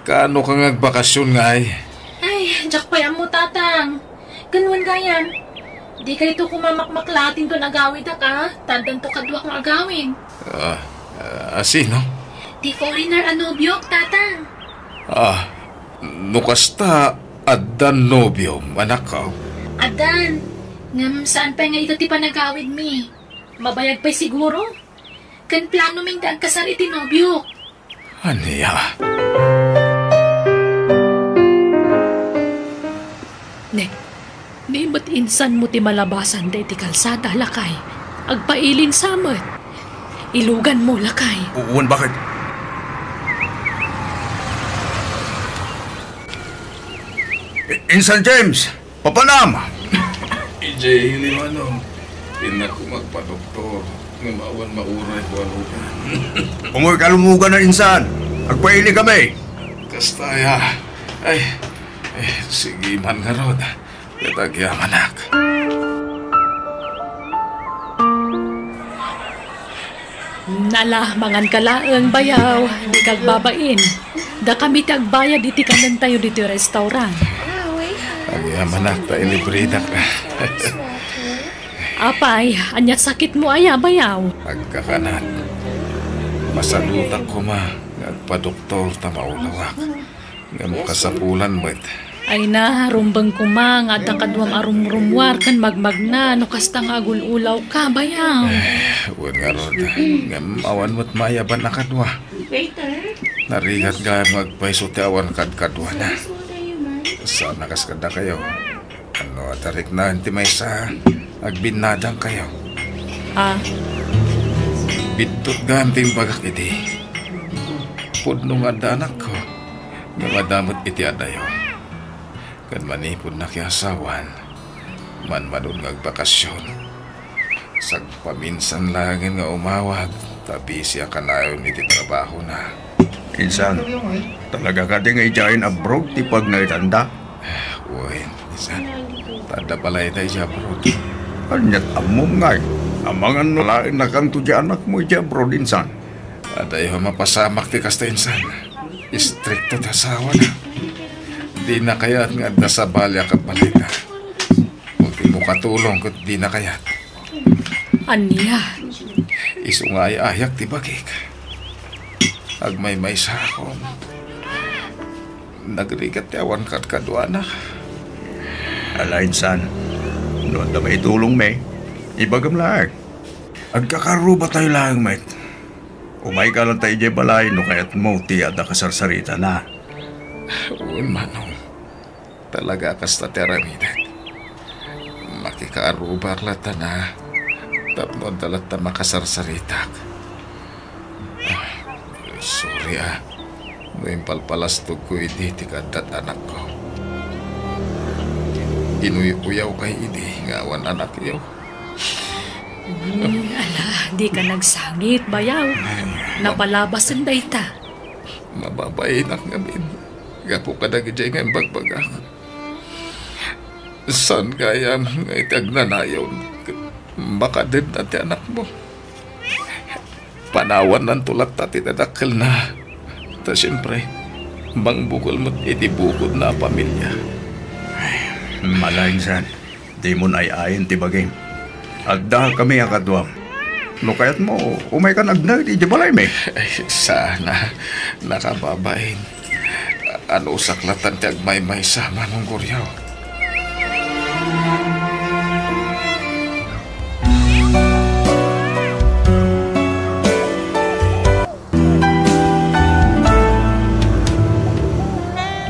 Kaano ka ngagbakasyon ngay? Ay, jak pa yan mo tatang. Ganwan gayam. Di ka ito kumamakmaklatin to nagawid ka. Tandang to kadwa kong agawin. Sino? Di foreigner anobyok, tatang. Nukasta adan nobyo, anak ko. Adan, ngam saan pa nga ito ti panagawid mi? Mabayag pa'y siguro? Kan plano ming daan kasar iti nobyok. Aniya? Ni ba't insan mo ti malabasan da iti kalsada, lakay? Agpailin samat. Ilugan mo, lakay. Uwan, bakit? Insan James! Papanam! EJ, hindi manong. Pinak ko magpa-doktor. Ngamawan mauray ko alugan. Umuwi kalumugan na insan. Agpaili kami. Kastaya. Ay, sige man nga rod. Katagya manak. Nala, mangan kalaang bayaw. Di kag babain. Da kami tagbayad iti kanan tayo dito restaurant. Agya manak, tayo librida ka. Apay, anyat sakit mo aya bayaw. Agkakanan. Masalutak ko ma. Nagpa-doktor ta maulawak. Nga mo kasapulan mo it. Ay na, rumbang kumang at ang kadwam arumrumwar kan magmagna no kastang agululaw ka bayaw. Huwag nga rod. Nga awan mo't mayaban na kadwa. Narigat nga magpaisote awan kadwa na. Sana kaskada kayo. Ano, tarik na hindi may sa agbinadang kayo. Bitot ganting bagak iti. Pudno nga da anak ko. Nga madamot iti adayo. Kan manipod na kiasawan. Man-manon ngagbakasyon. Sagpaminsan langin nga umawag. Tabi siya kanayon iti trabaho na. Insan, talaga ka di nga ijayin abroad ti pag naitanda? Uy, insan. Tanda pala ita iti abroad. Anyat amom ngay. Amangan no lain na kanto di anak mo iti abroad, insan. Adayo mapasamak ti kasta insan. Istrikto ti asawa na. Di na kayat nga da sa balya ka palita. Huwag mo katulong kung di na kayat. Anya? Iso nga ay ayak ti bagik. Agmay-may sa akon. Nagrigat ti awan kat kadwa na. Alain san, noon na may tulong may. Ibagam lang. Agkakaruba tayo lang, mate. Umay ka lang tayo di balay no kaya't mo ti ada kasarsarita na. Un manong. Talaga kasta teramidat. Makikaarubak lata na. Tapno dalat na makasarsaritak. Sorry Ngayon palpalastog ko iti tikadat anak ko. Inuyaw kay idi ngawan anak yaw. Ala, di ka nagsangit, bayaw. Napalabasan da ita. Mababay nak ngamin. Gapo ka na gijay ngayon bagbagak. San kaya nga itagnanayaw. Baka din natin anak mo. Panawan ng tulat at itadakil na. Ta siyempre, bang bukol mo't itibukod na pamilya. Malain san, di mo na ayayin ti bagay. Agda kami ang kadwam. No kaya't mo, umay ka nagnag, di balay may. Ay, sana nakababain. Ano usaklatan ti agmay-may sa manong guryaw.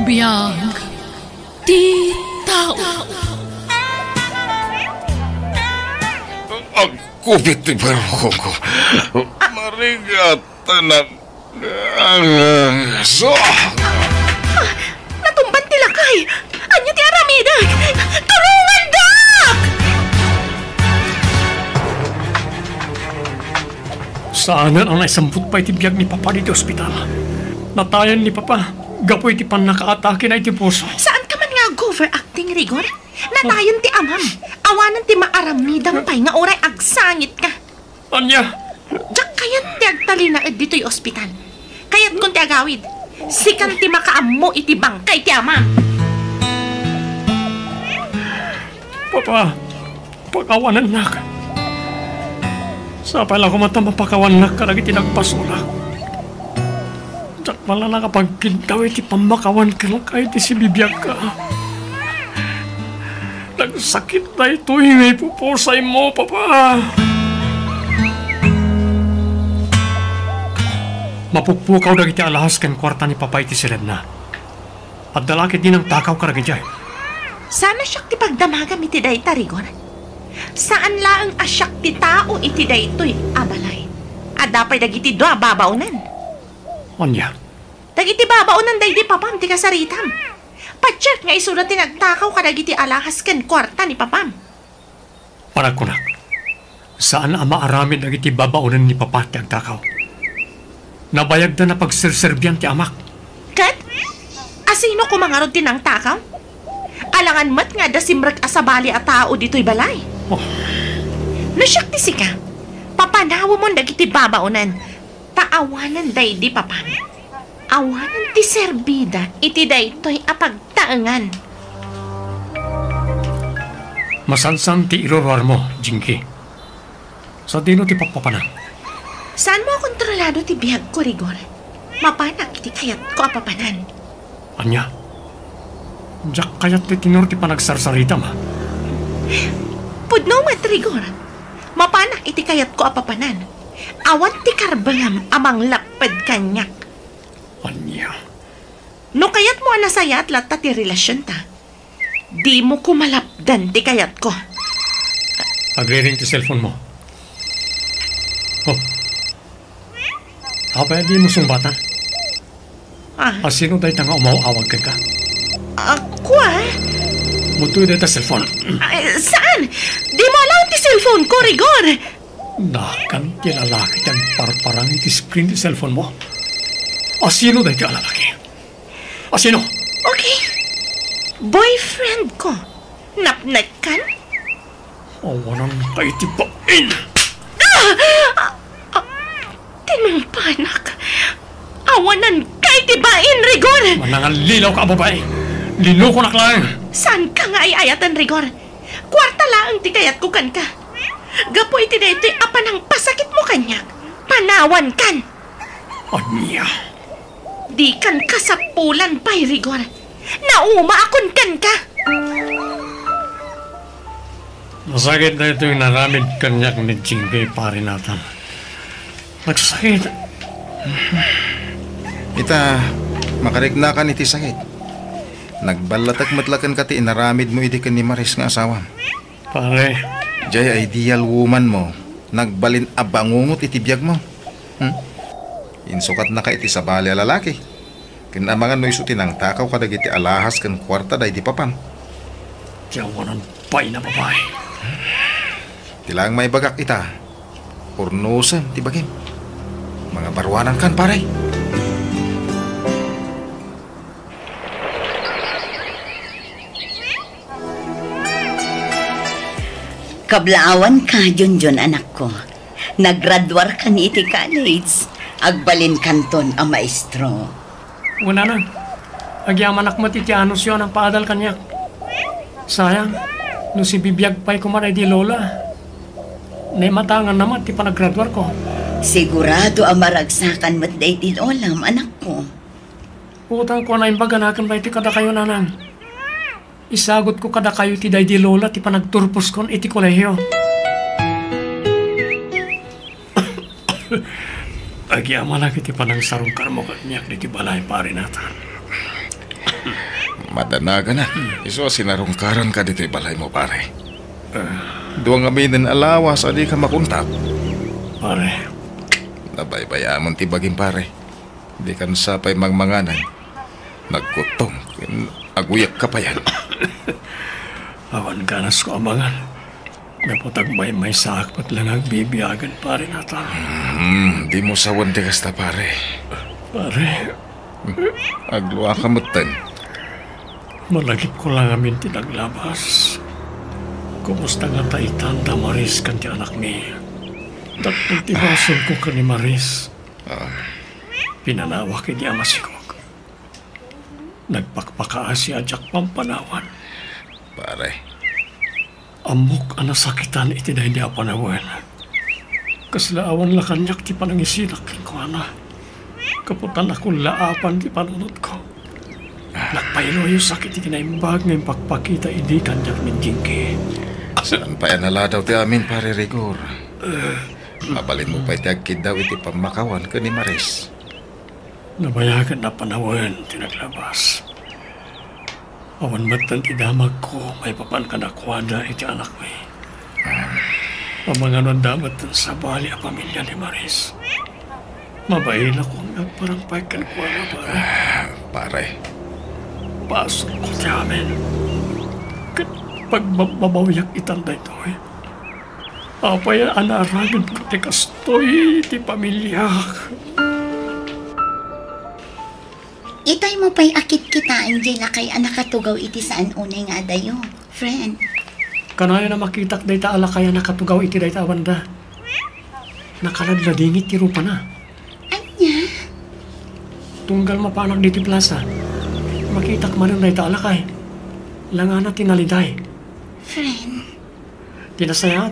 Biyag ti tao. Ang kubit ti barko ko. Marigatan ang so. Natumban ti lakay! Anyo ti aramidag! Tulungan, dak! Saanan ang naisamput pa iti biyag ni Papa dito ospital. Natayan ni Papa. Gapoy ti pan nakaatake na iti puso. Saan ka man nga overacting, Rigor? Natayon ti amam. Awanan ti maaramidang pay nga oray agsangit ka. Anya? Diyak kayat ti agtalinaed dito'y ospital. Kayat kung ti agawid. Sikan ti makaammo iti bangkay ti ama. Papa, pakawanan na ka. Sa pala ko matamapakawan na ka lagi tinagpasulak. Dak pala nakapagkintaw iti pamakawan ka lang kahit si bibiyag ka. Nagsakit na ito may pupusay mo, Papa. Mapukpukaw na iti alahas kan kwarta ni Papa iti Selena. At dalakit din ang takaw ka ragidjay. Sana siyak ti pagdamagam iti dayta, Rigor. Saan laang asyak ti tao iti daytoy abalay. Adapay dagiti doa babaunan. Anya? Dagiti babaunan day di Papam ti kasaritam. Patsyak nga isulat ti nagtakaw ka dagiti alahas ken kwarta ni Papam. Parakunak, saan ang maaramid dagiti babaunan ni Papa ti agtakaw? Nabayag na pagserserbiyan ti amak. Kat? Asino kumangarod ti nang takaw? Alangan mat nga da simrek asabali a tao dito'y balay. Oh. Nasyak ti sika. Papanawa mo dagiti babaunan. Taawanan day di Papam. Awanan ti serbida iti daytoy apagtaengan. Masansan ti irorwar mo, Jinky. Sa dino ti papapanan. Saan mo kontrolado ti biyag ko, Rigor? Mapanak iti kayat ko apapanan. Anya? Diyak kayat ti tinur ti panagsarsarita ma. Pudno mat, Rigor. Mapanak iti kayat ko apapanan. Awan ti karbangam amang lapad kanyak. Anya? No kayat mo anasaya at lata ti relasyon ta. Di mo kumalapdan ti kayat ko. Agre-ring ti cellphone mo. Oh. Apa di mo sumbatan? Sino tayo nga umawawag ka? Ako Mutuy tayo ta cellphone. Saan? Di mo alam ti cellphone ko, Rigor. Nakan ti lalaki yan parparang iti screen ti cellphone mo. Sino tayo ti lalaki? Sino? Okay. Boyfriend ko. Napnag kan? Awanan tayo ti bain. Tinumpanak. Awanan kay ti bain, Rigor. Manangan lilaw ka, babae. Lilo ko naklang. Saan ka nga ayatan, Rigor? Kwarta laang ti kayat ko kan ka. Gapoy ti daytoy apanang pasakit mo kanyak. Panawan kan. Anya? Di kan kasapulan pa'y, Rigor. Nauma akon kan ka. Masakit na ito yung naramid kanyak ni Jinky pare natin. Nagsakit. Ita, makarignakan iti sakit. Nagbalatag matlakan ka ti inaramid mo iti kan ni Maris nga asawa. Pare. Jay ideal woman mo. Nagbalin abangungot iti biyag mo. Insukat na ka iti sabali a lalaki. Kinamangan no isuti ng takaw kadag iti alahas kan kwarta day di Papam. Tiyawanan pa'y na babae. Tilang may bagak ita. Urnusan ti bagim. Mga barwanan kan paray. Kablaawan ka, Junjun, anak ko. Naggraduar ka ni iti college. Agbalin kanton ang maestro. Una na. Agyaman akmat iti anus yun ang paadal kanyak. Sayang, no si bibiyag pa'y kumaray di lola. Naimatangan naman ti panaggraduar ko. Sigurado ang maragsakan mat day din olam, anak ko. Utang ko na imbaganakan ba iti kada kayo nanang. Isagot ko kada kayo ti day di lola ti panagturpos kon iti kolehiyo. Agyama lang iti panang sarong karmo kanyak di ti balay pare natan. Madanaga na. Iso sinarungkaran ka dito balay mo, pare. Duwang aminin alawas, adi ka makuntak. Pare. Nabaybayamon ti baging pare. Di kan sapay magmanganan. Nagkutong. Aguyak ka pa yan. Awan ganas ko amangan. Napotag may sakpat lang agbibiyagan pare natan. Di mo sawan di kasta pare. Pare. Agluwa ka mutan. Malagip ko lang amin tinaglabas. Kumusta nga taitan da Maris kan ti anak ni. Dakong tibason ko ka ni Maris. Pinanawa kay di amasikog. Nagpakpakaasi ajak pampanawan. Pare. Amok anasakitan iti dahi di apanawan. Kaslaawan la kanyak ti panangisinak ko ana. Kaputan akong laapan ti panunod ko. Nagpaylo yung sakit iti naimbag ng pagpakita hindi kanyak ng jingki. Saan pa yan nala daw ti amin, pare Rigor? Mabalin mo pa iti agkid daw iti pamakawan ka ni Maris. Nabayagan na panawan, tinaglabas. Awan matan idamag ko, may papan ka nakwada iti anak mo. Pamanganon damat sa bali a pamilya ni Maris. Mabail akong nagparangpay kan ko na pare. Pare. Pasok ko ti amin. Pagbabawiyak itanda ito eh. Apay anaragan ko ti kastoy ti pamilya. Itay mo pa'y akit kitaan dyan na kay anak katugaw iti saan unay nga dayo, friend. Kanayo na makitak day ta ala kaya nakatugaw iti day ta awanda. Nakaladladingit ti rupa na. Anya? Tunggal mapanag diti plaza. Makitak man day ta ala kay. Langana tinaliday. Friend. Tinasayat.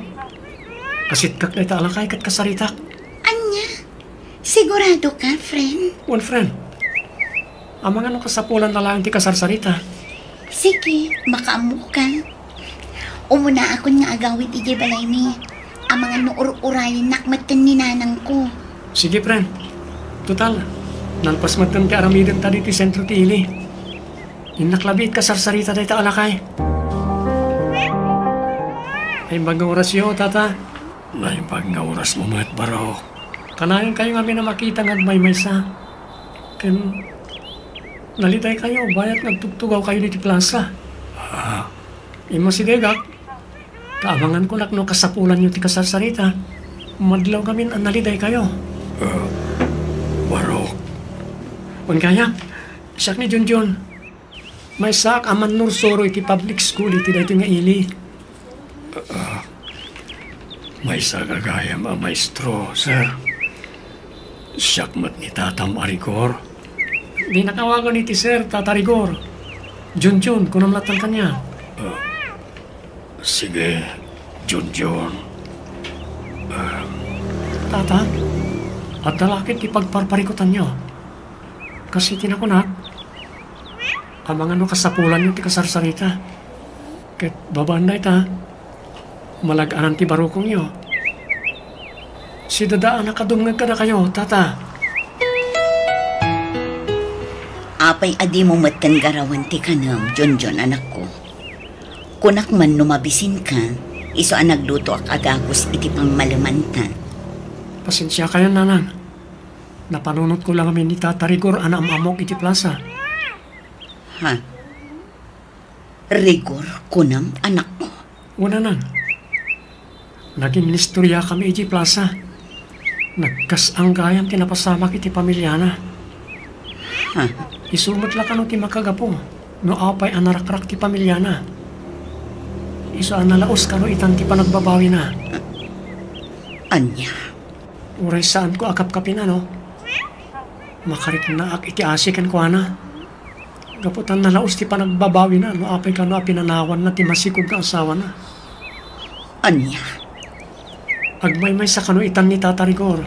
Kasitkak day ta ala kay kat kasaritak. Anya? Sigurado ka, friend? One friend. Amang ano kasapulan na lang ti kasarsarita. Sige, makaamok ka. Umuna ako nga agawit iti balay mi. Amang ano ur-urayin nakmatan ni nanang ko. Sige, friend. Total, nalpas matan ti aramidin tadi ti sentro ti ili. Inaklabit kasarsarita day ta alakay. Ay bagang oras yo, tata. Ay bagang oras mo mat baro. Kanayon kayo nga na makita nga may sa. Ken nalitay kayo, bayat nagtugtugaw kayo dito plaza. Imo si Degak, kaamangan ko no kasapulan yung ti kasarsarita. Madlaw kami ang nalitay kayo. Barok. Kung kaya, siyak ni Junjun. May sak aman nursoro iti public school iti dito nga ili. May sagagaya ma maestro, sir. Siyak mat ni Tatam Arigor. Di nakawagan iti sir, Tata Rigor. Junjun, kunamlatan kanya. Sige, Junjun. Tata, at dalakit ipagparparikutan nyo. Kasi tinakunak, amang ano kasapulan yung ti kasarsarita. Ket babanday ta, malaganan ti barukong nyo. Si dadaan nakadungag ka na kayo, Tata. Apay adi mo matan garawan ti kanam, Junjun anak ko. Kunak man numabisin ka, iso ang nagluto ak agagos iti pang malamanta. Pasensya kayo, nanang. Napanunot ko lang kami ni Tata Rigor anam amok iti plaza. Ha? Rigor, kunam, anak ko. Una nang. Naging nistorya kami iti plaza. Nagkasanggayan tinapasamak iti pamilyana. Ha? Isumot lang ka no ti makagapong. No apay anarakrak ti pamilyana. Iso analaos ka no itan ti panagbabawi na. Anya? Uray saan ko akap-kapin ano? Makarit na ak iti asikan ko ana. Gaputan nalaos ti panagbabawi na. No apay ka no apinanawan na ti masikog ka asawa na. Anya? Agmay-may sa kano itan ni Tata Rigor.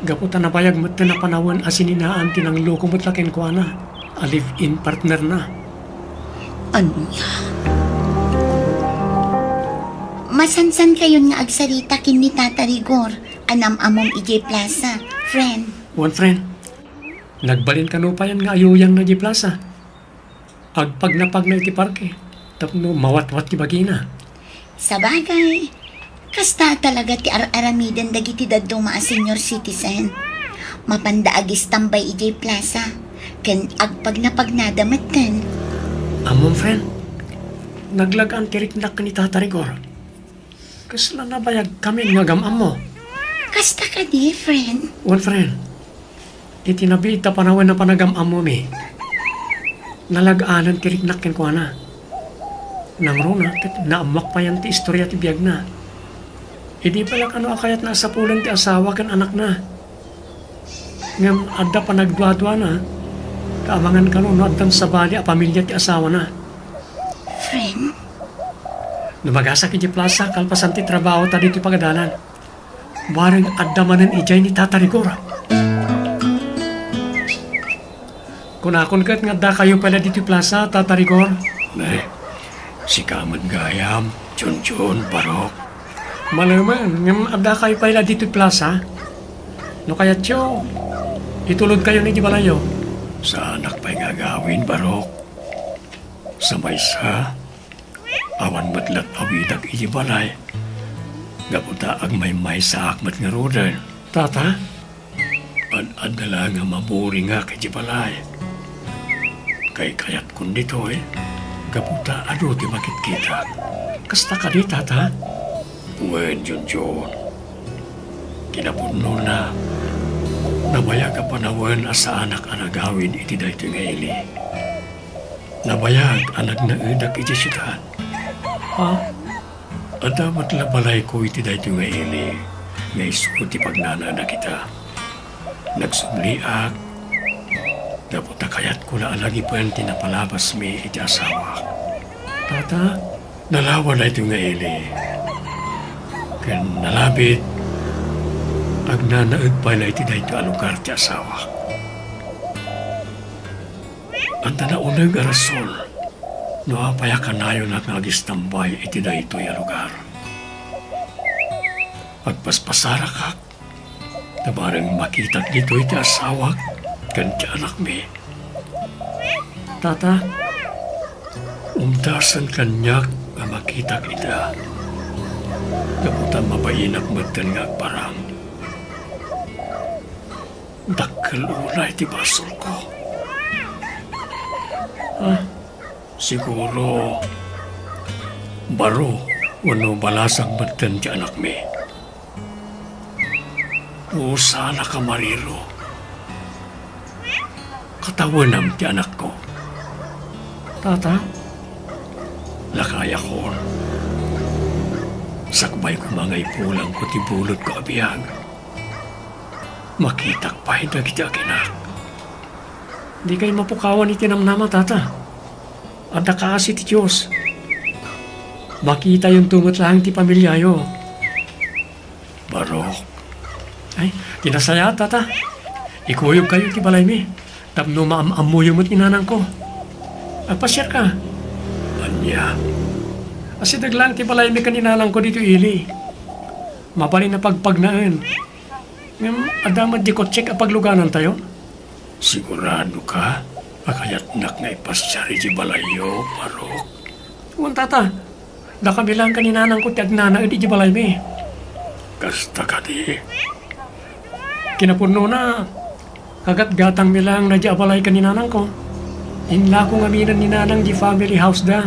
Gaputan nabayag mo na panawan asininaan tinang loko mo't lakin ko ana. a live-in partner na. Ano ya? Masansan kayon nga agsalita kin ni Tata Rigor, anam amom ijay plaza, friend. One friend, nagbalin ka no pa yan nga ayuyang na di plaza. Agpag na iti parke, tapno mawat-wat ti bagina. Sa bagay, kasta talaga ti ar-aramidan dagiti daddo maa senior citizen. Mapandaagis tambay ijay plaza, ken agpag na pagnadamatan. Among friend, naglagaan tiriknak ni Tata Rigor. Kasla na bayag kami nga gamam mo. Kasta ka di, friend. One friend, itinabita panawan na panagamam mo mi. Nalagaanan tiriknak ken ko na. Nang runa, naamak pa yan ti istorya ti biyag na. Hindi pala kano akayat na asapulan ti asawa kan anak na. Ngam adda pa nagdwa-dwa na, kaamangan kano no addan sa bali a pamilya ti asawa na. Friend? Numagasa ki di plaza kalpasan ti trabaho ta dito pagadalan. Bareng adda manen ijay ni Tata Rigor. Kunakon kat nga da kayo pala dito plaza, Tata Rigor. Nay, si Kaman Gayam, Chun-chun, Barok. Malaman, ngam adda kayo pala dito plaza. No kaya tiyo, itulod kayo ni di balayo. Sa anak pa'y gagawin, Barok. Sa maysa, awan matlat awidag iti balay. Gaputa ag may sa akmat nga rodan. Tata? Adala nga maburi nga kiti balay. Kay kayat kun dito gaputa ado ti makit kita. Kasta ka di, Tata? Wen, Junjun. Kinapuno na. Nabaya ka panawan asa anak anagawin iti dayto nga ili. Nabayag anak na edak iti siyudad. Ha? Adamat labalay ko iti dayto nga ili. Nga isu ti pagnana na kita. Nagsumliak. Dapat kayat ko na alagi pa yan tinapalabas mi iti asawa. Tata? Nalawa na ito nga ili. Kan nalabit. Agnanaag pa na iti dayto alugar ti asawa. Anta na unang arasol. No apaya kanayo na nagistambay iti dayto yung lugar. Pagpaspasara ka, na barang makita dito iti asawa, kan ti anak mi. Tata? Umdasan kanyak na makita kita. Kaputan mabayinak magdan nga parang. Dakkel ulay ti basol ko. Siguro, baro, wano balasang magdan ti anak mi. O sana ka mariro. Katawanam ti anak ko. Tata? Lakaya ko. Sakbay ko mga ipulang ko ti bulot ko abiyag. Makitak pa hindi kita kinak. Di kayo mapukawan iti namnama, Tata. At nakaasi ti Diyos. Makita yung tungot lang ti pamilyayo. Barok. Ay, tinasaya, Tata. Ikuyog kayo ti balay mi. Tapno maamamuyo mo't inanang ko. Agpasyar ka. Anya. Asi daglang ti balay mi kaninanang ko dito ili. Mapali na pagpagnaan. Ngam, adamat di ko check a pagluganan tayo. Sigurado ka? Akayat nak nga ipasyari di balayo, Barok. Uwan, Tata. Da kami lang kaninanang ko ti agnana di balay mi. Kasta ka di. Kinapuno na. Kagat-gatang milang na di abalay kaninanang ko. Inla ko ngaminan ni nanang di family house da.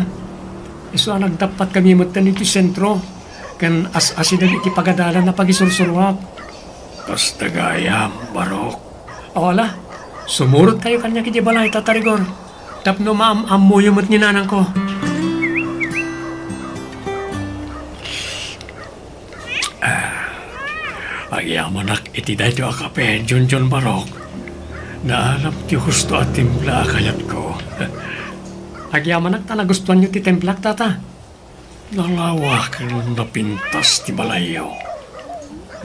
Iso nagdapat kami matan iti sentro. Kan as-asidag iti pagadalan na pagisursurwak. Kasta gayam, Barok. Awala, sumurot kayo kanya kiti balay, Tata Rigor. Tapno maam-amuyo mo't ni nanang ko. Agyamanak iti dayto akape, Junjun, Barok. Naalam ti husto at timpla kayat ko. Agyamanak ta nagustuhan nyo ti templak, Tata. Nalawak napintas ti balayaw.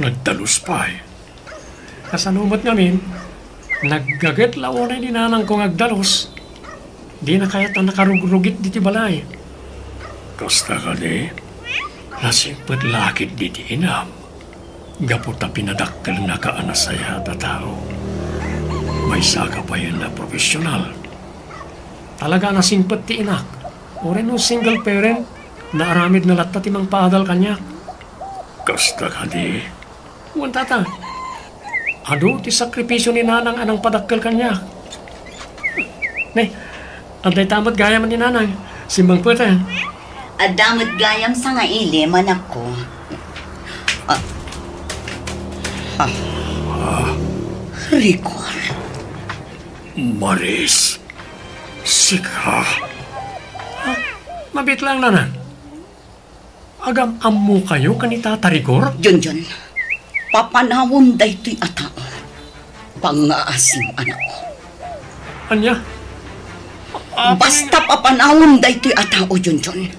Nagdalus pa Kasalumot ngamin, Naggagat launay ni nanang kong agdalos. Di na kaya ta nakarugurugit di ti balay. Kasta ka di, nasingpet lakit di ti inam. Gaputa pinadakkel na kaanasaya ta tao. May saka pa yun na profesional. Talaga nasingpet ti inak. Ore no single parent na aramid na latta ti mang paadal kanya. Kasta ka di, Wan tata. Ado ti sakripisyo ni nanang anang padakkel kanya. Ne, anday tamat gaya man ni nanang. Simbang pwede. Adamot gayam sa nga ili, manak ko. Rigor. Maris, sika. Mabit lang nanang. Agam ammo kayo kanita tarigor? Junjun, papanawon day to'y atao. Pangaasim anak ko. Anya? Basta papanawon day to'y atao, Junjun.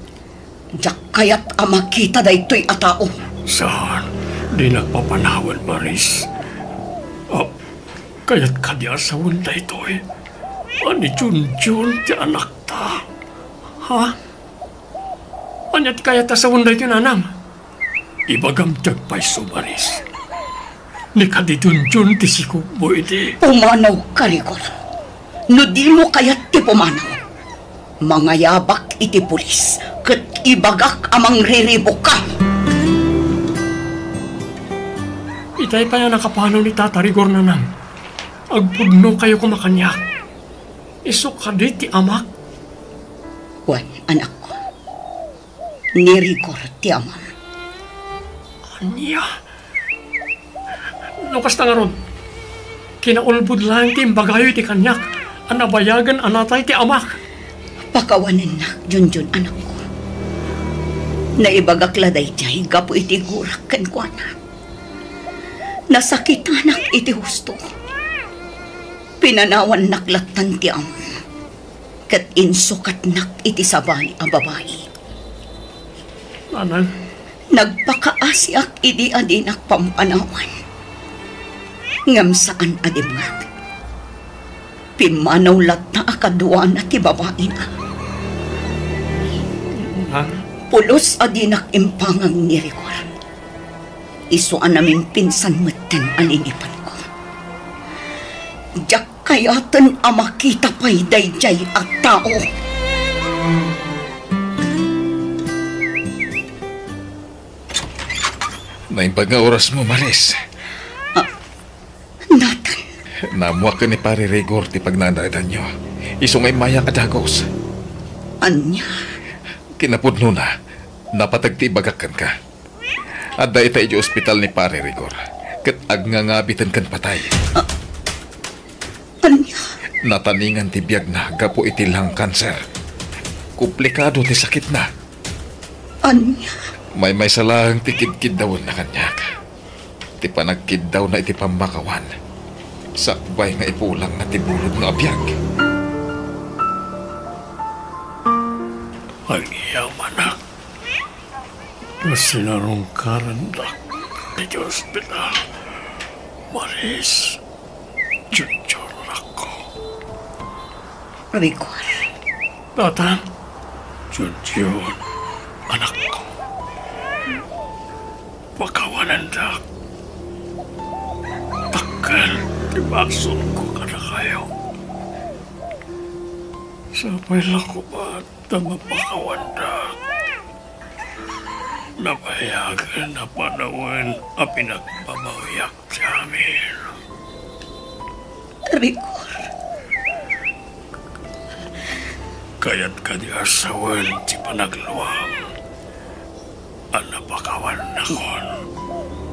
Diyak kaya't amakita day to'y atao. Saan? Di nagpapanawan, Maris. Kaya't kadya sa wanda ito eh. Ani Junjun ti anak ta. Ha? Anya ti kaya ta sa wanda ito nanang? Ibagam tagpaiso, Maris. Ni kadi Junjun ti sikukbo iti. Pumanaw ka, Rigor. No di mo kaya't ti pumanaw. Mangayabak iti pulis. Kat ibagak amang riribok ka. Itay pa yan nakapanaw ni Tata Rigor nanang. Agpudno kayo kumakanyak. Isok ka di ti amak. Wan, anak ko. Ni Rigor ti amam. Anya? Lukas na nga ron. Kinaulbud lang ti imbagayo ti kanyak. Anabayagan anatay ti amak. Pakawanin na, Junjun, anak ko. Naibagakla day tiay, gapo iti gurak kan kuana. Nasakit anak iti husto. Pinanawan naklatan ti amon. Kat insukat nak iti sabali a babae. Nanang? Nagpakaasiak iti adinak pampanawan. Ngam saan adimngat. Pimanaw lata akadwa na ti babae na. Ha? Pulos adinak impangang ni Rigor. Isuan namin pinsan matan alinipan ko. Diyak kayatan amakita pa'y dayjay at tao. Naimpag nga oras mo, Maris. Nathan. Namuha ka ni Pare Rigor ti pagnandadan nyo. Isungay mayang adagos. Anya? Kinapudno na, napatagtibagakan ka. At da itay di ospital ni Pare Rigor. Kat agngangabitan kan patay. Anya? Nataningan ti biyag na gapo iti lang kanser. Komplikado ti sakit na. Anya? May salahang ti kidkid daw na kanyak. Ti panagkid daw na iti pamakawan. Sakbay nga ipulang na ti bulod nga biyag. Ang iyang anak na sinarungkaran dak di ospital. Maris, Junjun ako. Rigor. Tata? Junjun, anak ko. Pakawanan dak. Takal, tibason ko ka na kayo. Sabay lang ko ba na mapakawanda? Napayagan na panawin ang pinagpabawiyak sa amin. Rigor. Kaya't kadiasawan ti panagluwang. Ang napakawan na kon,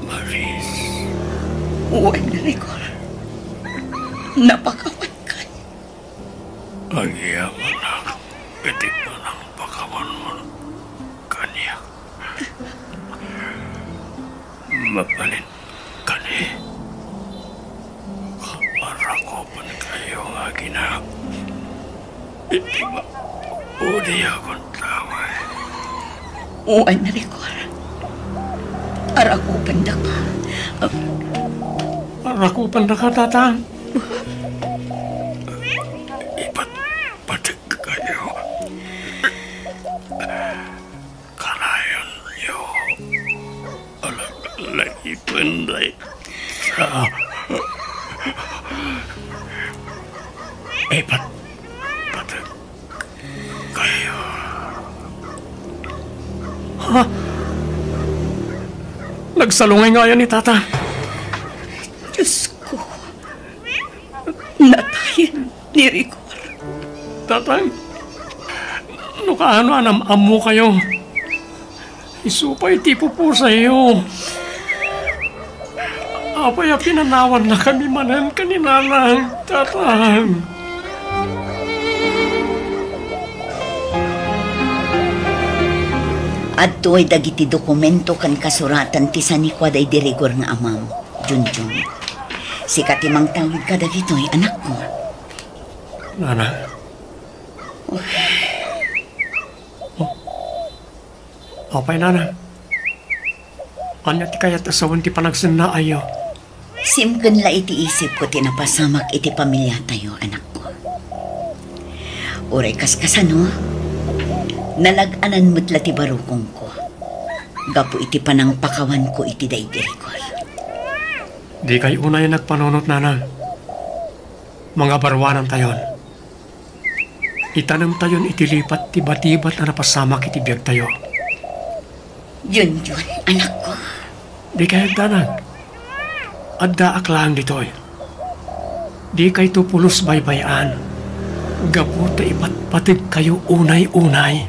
Maris. Uwan, Rigor. Napakawan ka. Ang iyang anak, itik na ng pakawan mo kanya. Mapalit kani. Kamarakopan kayo nga ginap. Iti ba? Udi akong taway. Uwan, Rigor. Arakupan na ka. Arakupan na ka, Tata. Kunday. Patag kayo. Ha? Nagsalungay nga yan ni Tata. Diyos ko. Natayin ni Rigor. Tatang, no kaano anam-amo kayo? Isupay tipo po sa iyo. Apay pinanawan na kami manan kaninanang, Tatang. Adto'y dagiti dokumento kan kasuratan ti sanikwa day di Rigor nga amam, Junjun. Si katimang tawid ka dagito'y anak ko. Nana. Apay, Nana. Anya ti kayat asawan ti panagsan na ayo. Simken la iti isip ko tinapasamak iti pamilya tayo, anak ko. Uray kaskasano, nalaganan mo't ti barukong ko. Gapo iti panang pakawan ko iti daydirikol. Di kay unay nagpanunot, Nana. Mga barwanan tayon. Itanam tayon itilipat ti batibat na napasamak iti biyag tayo. Yun, anak ko. Di kay agdanag. Adda aklang ditoy. Di kay tupulos baybayan. Gaputa ipatpatig kayo unay-unay.